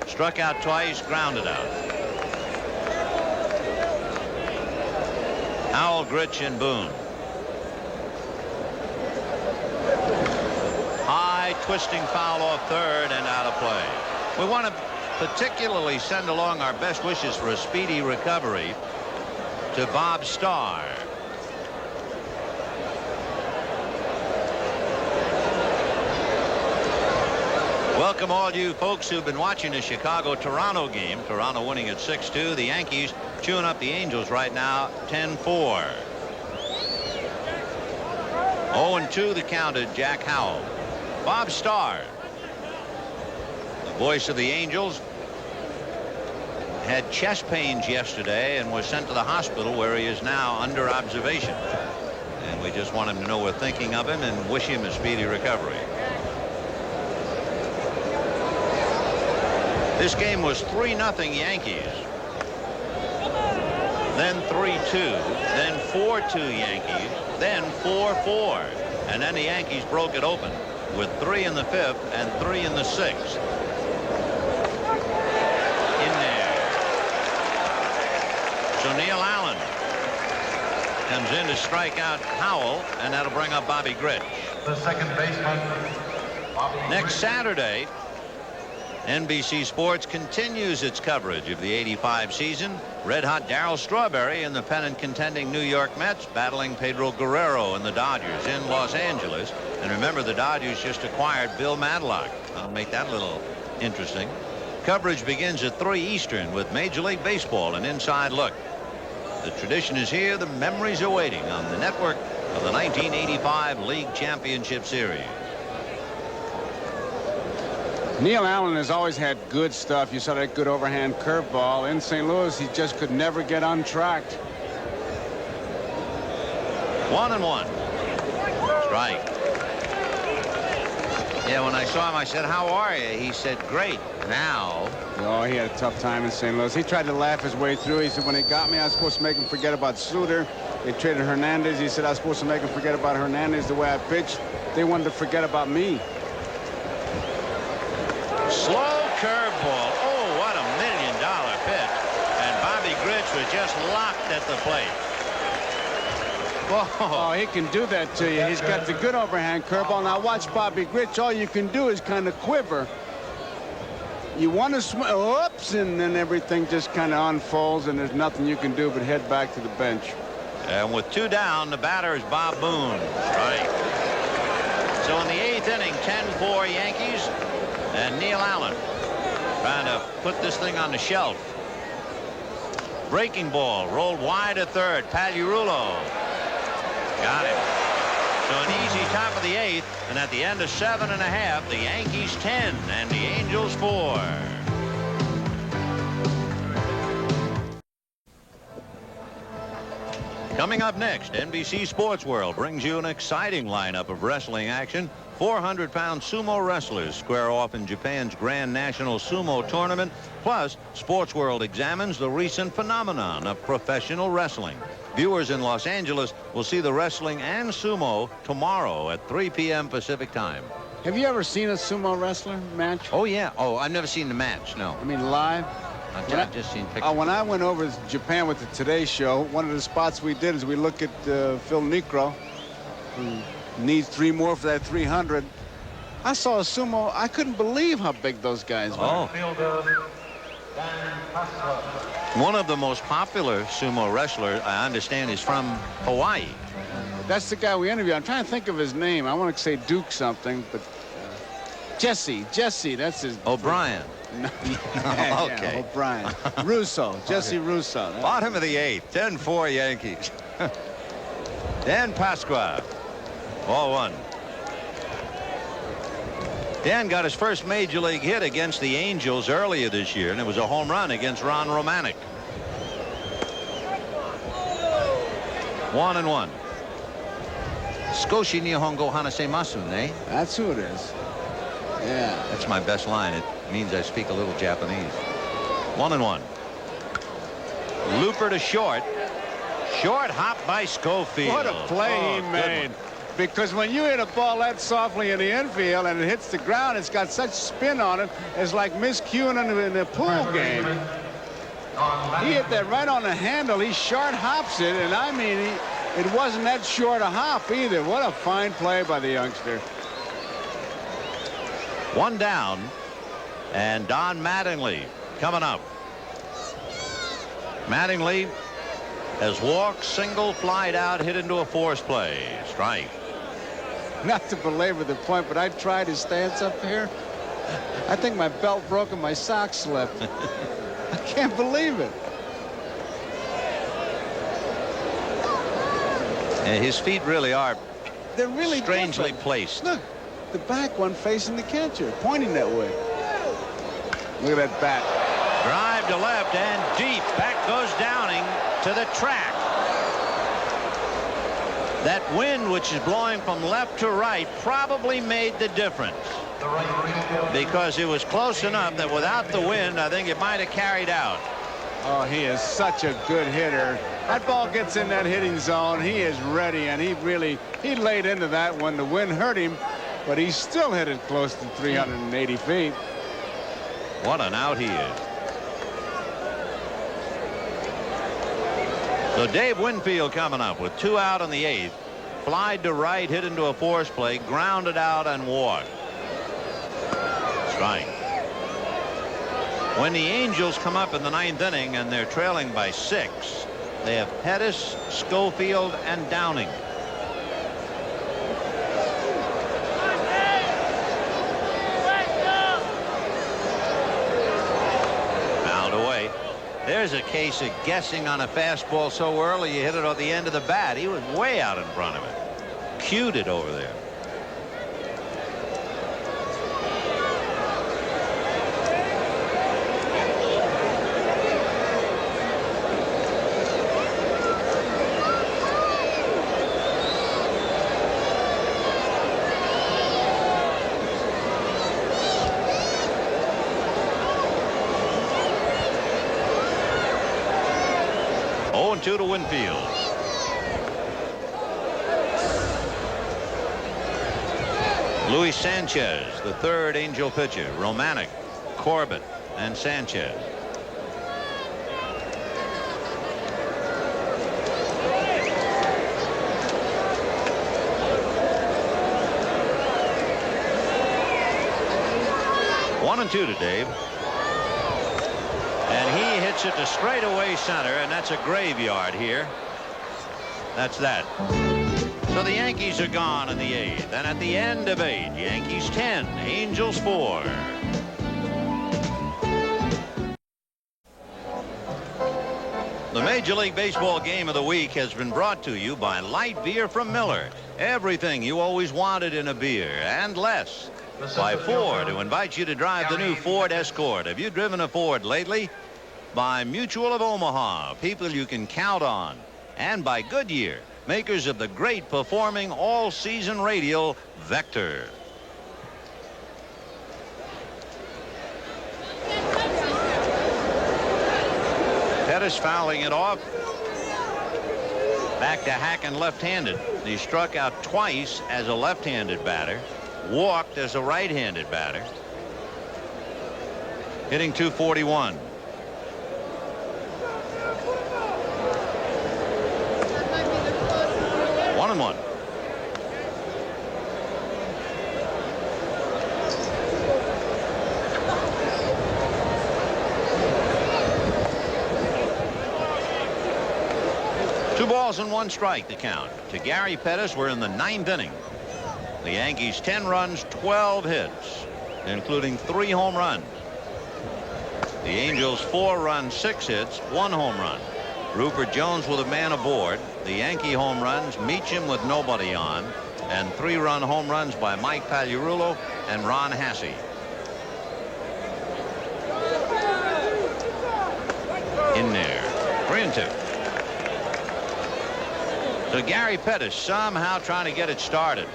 A: Struck out twice, grounded out. Howell, Grich, and Boone. High twisting foul off third and out of play. We want to particularly send along our best wishes for a speedy recovery to Bob Starr. Welcome all you folks who've been watching the Chicago-Toronto game. Toronto winning at 6-2. The Yankees chewing up the Angels right now 10-4. 0-2 the count to Jack Howell. Bob Starr, the voice of the Angels, had chest pains yesterday and was sent to the hospital, where he is now under observation. And we just want him to know we're thinking of him and wish him a speedy recovery. This game was 3-0 Yankees. Then 3-2. Then 4-2 Yankees. Then 4-4. And then the Yankees broke it open with 3 in the 5th and 3 in the 6th. In there. So Neil Allen comes in to strike out Howell, and that'll bring up Bobby Grich.
C: The second baseman, Bobby
A: Next
C: Grich.
A: Saturday, NBC Sports continues its coverage of the '85 season. Red-hot Darryl Strawberry and the pennant-contending New York Mets battling Pedro Guerrero and the Dodgers in Los Angeles. And remember, the Dodgers just acquired Bill Madlock. I'll make that a little interesting. Coverage begins at 3 Eastern with Major League Baseball, an inside look. The tradition is here. The memories are waiting on the network of the 1985 League Championship Series.
B: Neil Allen has always had good stuff. You saw that good overhand curveball. In St. Louis, he just could never get untracked.
A: 1-1. Strike. Yeah, when I saw him, I said, "How are you?" He said, "Great." Now.
B: Oh, he had a tough time in St. Louis. He tried to laugh his way through. He said, when they got me, I was supposed to make him forget about Suter. They traded Hernandez. He said, I was supposed to make him forget about Hernandez the way I pitched. They wanted to forget about me.
A: Slow curveball. Oh, what a $1 million pitch. And Bobby Grich was just locked at the plate. Whoa.
B: Oh, he can do that to you. He's got the good overhand curveball. Now watch Bobby Grich. All you can do is kind of quiver. You want to swing, oops, and then everything just kind of unfolds, and there's nothing you can do but head back to the bench.
A: And with 2 down, the batter is Bob Boone. Right. So in the 8th inning, 10-4 Yankees, and Neil Allen trying to put this thing on the shelf. Breaking ball rolled wide to third. Pagliarulo got him. So an easy top of the 8th, and at the end of 7 1/2, the Yankees 10 and the Angels 4. Coming up next, NBC Sports World brings you an exciting lineup of wrestling action 400-pound sumo wrestlers square off in Japan's Grand National Sumo Tournament. Plus, Sports World examines the recent phenomenon of professional wrestling. Viewers in Los Angeles will see the wrestling and sumo tomorrow at 3 p.m. Pacific time.
B: Have you ever seen a sumo wrestler match?
A: Oh, yeah. Oh, I've never seen the match, no.
B: I mean, live?
A: I've just seen pictures.
B: When I went over to Japan with the Today Show, one of the spots we did is we look at Phil Necro, who needs 3 more for that 300. I saw a sumo. I couldn't believe how big those guys were.
A: Oh. One of the most popular sumo wrestlers, I understand, is from Hawaii.
B: That's the guy we interviewed. I'm trying to think of his name. I want to say Duke something, but Jesse, that's his.
A: O'Brien.
B: No.
A: Okay.
B: Yeah, O'Brien. Russo, Jesse Russo.
A: Bottom of the 8th, 10-4 Yankees. Dan Pasqua, ball 1. Dan got his first major league hit against the Angels earlier this year, and it was a home run against Ron Romanic. 1-1. Skoshi Nihongo Hanasemasu, eh?
B: That's who it is. Yeah.
A: That's my best line. It means I speak a little Japanese. 1-1. Looper to short. Short hop by Schofield.
B: What a play he made. Because when you hit a ball that softly in the infield and it hits the ground, it's got such spin on it. It's like miscuing in the pool game. He hit that right on the handle. He short hops it, and I mean, it wasn't that short a hop either. What a fine play by the youngster.
A: 1 down, and Don Mattingly coming up. Mattingly has walked, single, flied out, hit into a force play. Strike.
B: Not to belabor the point, but I tried his stance up here. I think my belt broke and my sock slipped. I can't believe it.
A: And his feet really are
B: They're really
A: strangely
B: different.
A: placed.
B: Look, the back one facing the catcher, pointing that way. Look at that bat.
A: Drive to left and deep. Back goes Downing to the track. That wind, which is blowing from left to right, probably made the difference. Because it was close enough that without the wind, I think it might have carried out.
B: Oh, he is such a good hitter. That ball gets in that hitting zone. He is ready, and he laid into that when the wind hurt him, but he still hit it close to 380 feet.
A: What an out he is. So Dave Winfield coming up with 2 out in the 8th. Flied to right, hit into a force play, grounded out and walked. Strike. When the Angels come up in the 9th inning and they're trailing by 6, they have Pettis, Schofield, and Downing. Fouled away. There's a case of guessing on a fastball so early you hit it at the end of the bat. He was way out in front of it. Cued it over there. Two to Winfield. Luis Sanchez, the 3rd Angel pitcher. Romanic, Corbett, and Sanchez. One and 2 to Dave. And he hits it to straightaway center, and that's a graveyard here. That's that. So the Yankees are gone in the 8th, and at the end of 8, Yankees 10, Angels 4. The Major League Baseball game of the week has been brought to you by light beer from Miller. Everything you always wanted in a beer, and less. By Ford, who invites you to drive the new Ford Escort. Have you driven a Ford lately? By Mutual of Omaha, people you can count on. And by Goodyear, makers of the great performing all-season radial Vector. Pettis fouling it off. Back to Hacken left-handed. He struck out twice as a left-handed batter, walked as a right-handed batter, hitting .241. One and one. Two balls and one strike to count to Gary Pettis. We're in the 9th inning. The Yankees 10 runs, 12 hits, including 3 home runs. The Angels 4 runs, 6 hits, 1 home run. Rupert Jones with a man aboard. The Yankee home runs, Meacham with nobody on, and 3-run home runs by Mike Pagliarulo and Ron Hassey. In there, 3-2. So Gary Pettis somehow trying to get it started.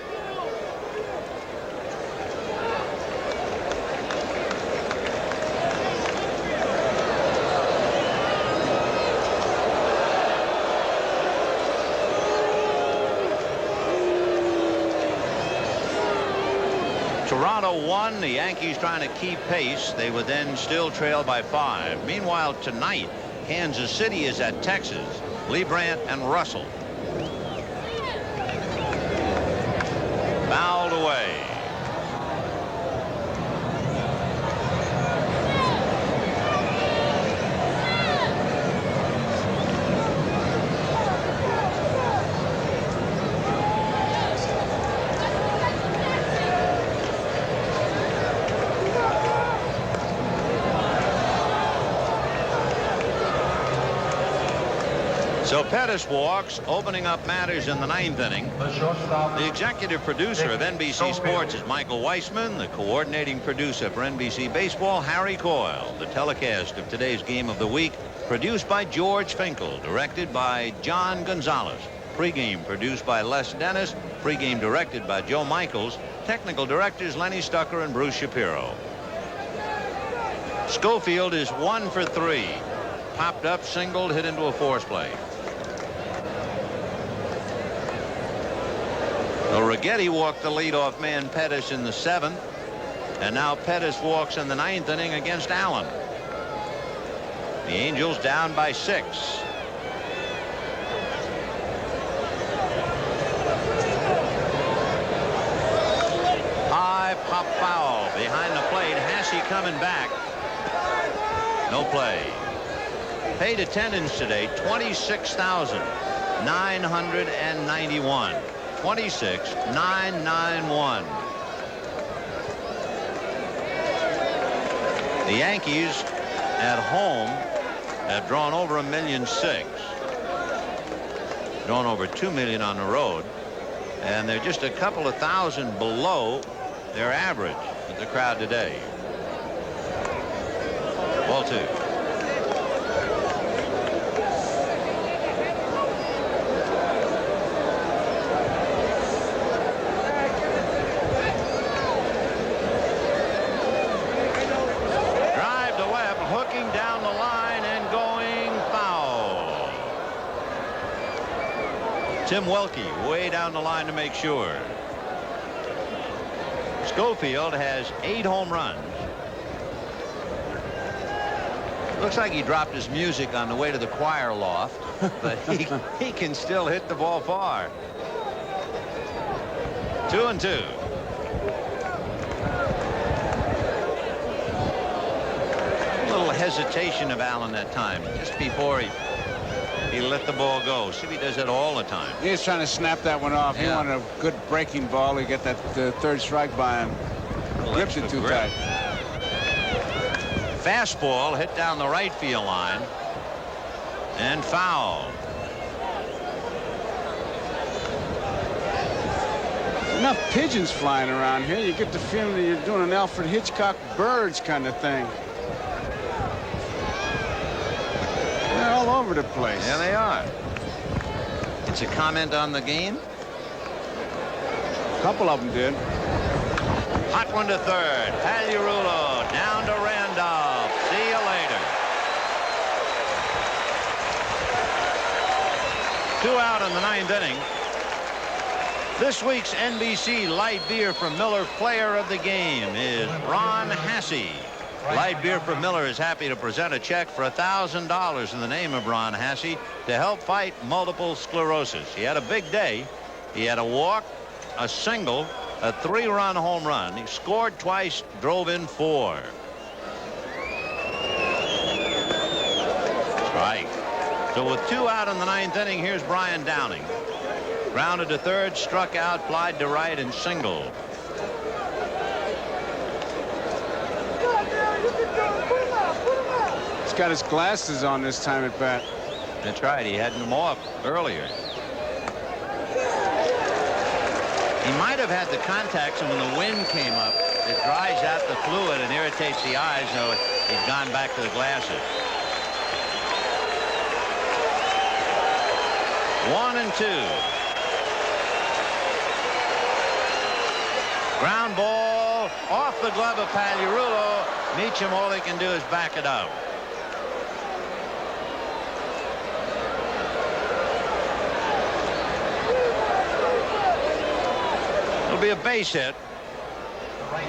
A: Toronto won. The Yankees trying to keep pace. They would then still trail by 5. Meanwhile, tonight, Kansas City is at Texas. Lee Brandt and Russell. Fouled away. So Pettis walks, opening up matters in the 9th inning. The executive producer of NBC Sports is Michael Weissman. The coordinating producer for NBC Baseball, Harry Coyle. The telecast of today's game of the week, produced by George Finkel, directed by John Gonzalez. Pregame produced by Les Dennis. Pregame directed by Joe Michaels. Technical directors Lenny Stucker and Bruce Shapiro. Schofield is 1 for 3. Popped up, singled, hit into a force play. So Righetti walked the leadoff man Pettis in the 7th, and now Pettis walks in the 9th inning against Allen. The Angels down by 6. High pop foul behind the plate. Hassey coming back. No play. Paid attendance today, 26,991. 26,991. The Yankees at home have drawn over 1.6 million. Drawn over 2 million on the road, and they're just a couple of thousand below their average with the crowd today. Ball 2. Tim Welke way down the line to make sure. Schofield has 8 home runs. Looks like he dropped his music on the way to the choir loft, but he can still hit the ball far. 2-2. A little hesitation of Allen that time, just before he let the ball go. See if he does that all the time.
B: He's trying to snap that one off. He wanted a good breaking ball to get that 3rd strike by him. Gripped it too tight.
A: Fastball hit down the right field line and foul.
B: Enough pigeons flying around here. You get the feeling that you're doing an Alfred Hitchcock Birds kind of thing. They're all over the place.
A: Yeah, they are. It's a comment on the game.
B: A couple of them did.
A: Hot one to 3rd. Pagliarulo down to Randolph. See you later. 2 out in the 9th inning. This week's NBC Light Beer from Miller Player of the Game is Ron Hassey. Light Beer from Miller is happy to present a check for $1,000 in the name of Ron Hassey to help fight multiple sclerosis. He had a big day. He had a walk, a single, a 3-run home run. He scored twice, drove in 4. Strike. So with 2 out in the 9th inning, here's Brian Downing. Grounded to third, struck out, flied to right, and singled.
B: He's got his glasses on this time at bat.
A: That's right. He had them off earlier. He might have had the contacts, and when the wind came up, it dries out the fluid and irritates the eyes, so he's gone back to the glasses. 1-2. Ground ball off the glove of Pagliarulo. Meacham, all he can do is back it up. It'll be a base hit.
B: I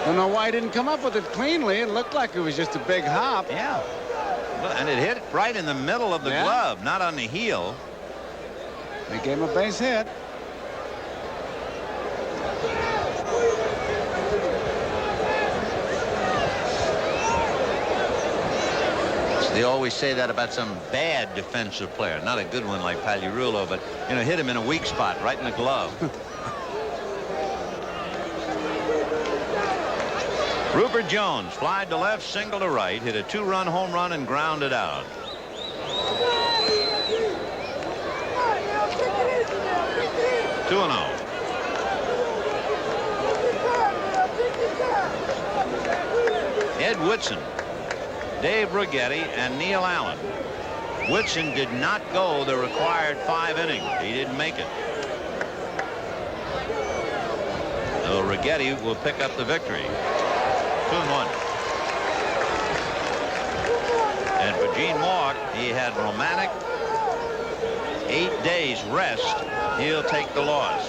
B: don't know why he didn't come up with it cleanly. It looked like it was just a big hop.
A: Yeah. And it hit right in the middle of the glove, not on the heel.
B: They gave him a base hit.
A: They always say that about some bad defensive player, not a good one like Pagliarulo, but hit him in a weak spot, right in the glove. Rupert Jones flied to left, single to right, hit a 2-run home run and grounded out. Two and 0. Ed Whitson, Dave Righetti, and Neil Allen. Whitson did not go the required 5 innings. He didn't make it. So Righetti will pick up the victory. 2-1. And for Gene Mauch, he had Romanek, 8 days rest. He'll take the loss.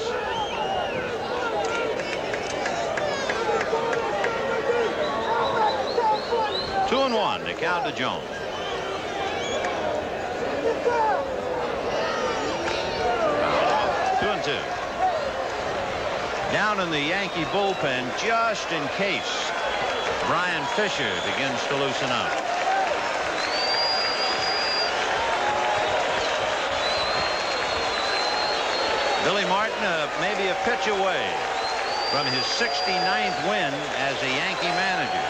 A: 2-1 to count to Jones. Two and 2. Down in the Yankee bullpen, just in case, Brian Fisher begins to loosen up. Billy Martin maybe a pitch away from his 69th win as a Yankee manager.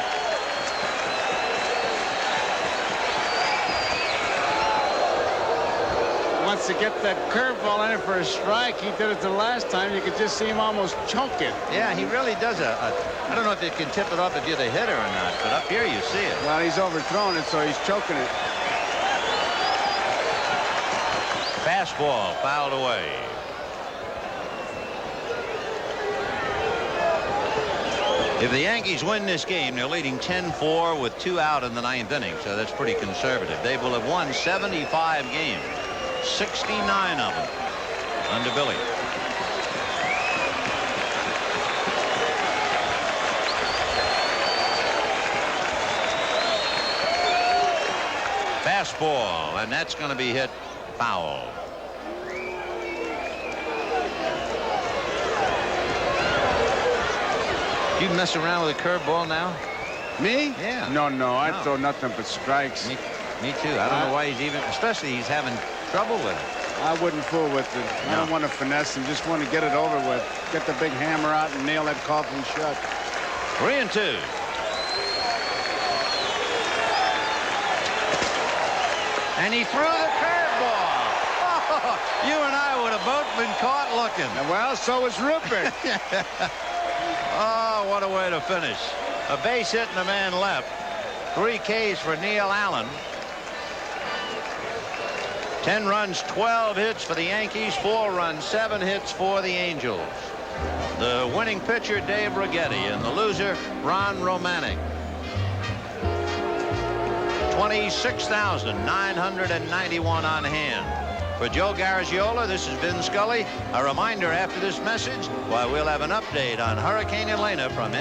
B: Wants to get that curveball in it for a strike. He did it the last time. You could just see him almost choke it.
A: Yeah, he really does I don't know if it can tip it off if you're the hitter or not, but up here you see it.
B: Well, he's overthrown it, so he's choking it.
A: Fastball fouled away. If the Yankees win this game, they're leading 10-4 with 2 out in the 9th inning, so that's pretty conservative. They will have won 75 games, 69 of them under Billy. Fastball, and that's going to be hit foul. You mess around with a curveball now?
B: Me?
A: Yeah.
B: No, I throw nothing but strikes.
A: Me too. I don't know why he's even, especially he's having trouble with it.
B: I wouldn't fool with it. I don't want to finesse him. Just want to get it over with. Get the big hammer out and nail that coffin shut.
A: 3-2. And he threw the curveball. Oh, you and I would have both been caught looking.
B: Well, so was Rupert.
A: Oh, what a way to finish. A base hit and a man left. 3 Ks for Neil Allen. 10 runs, 12 hits for the Yankees, 4 runs, 7 hits for the Angels. The winning pitcher, Dave Righetti, and the loser, Ron Romanek. 26,991 on hand. For Joe Garagiola, this is Vin Scully. A reminder after this message, we'll have an update on Hurricane Elena from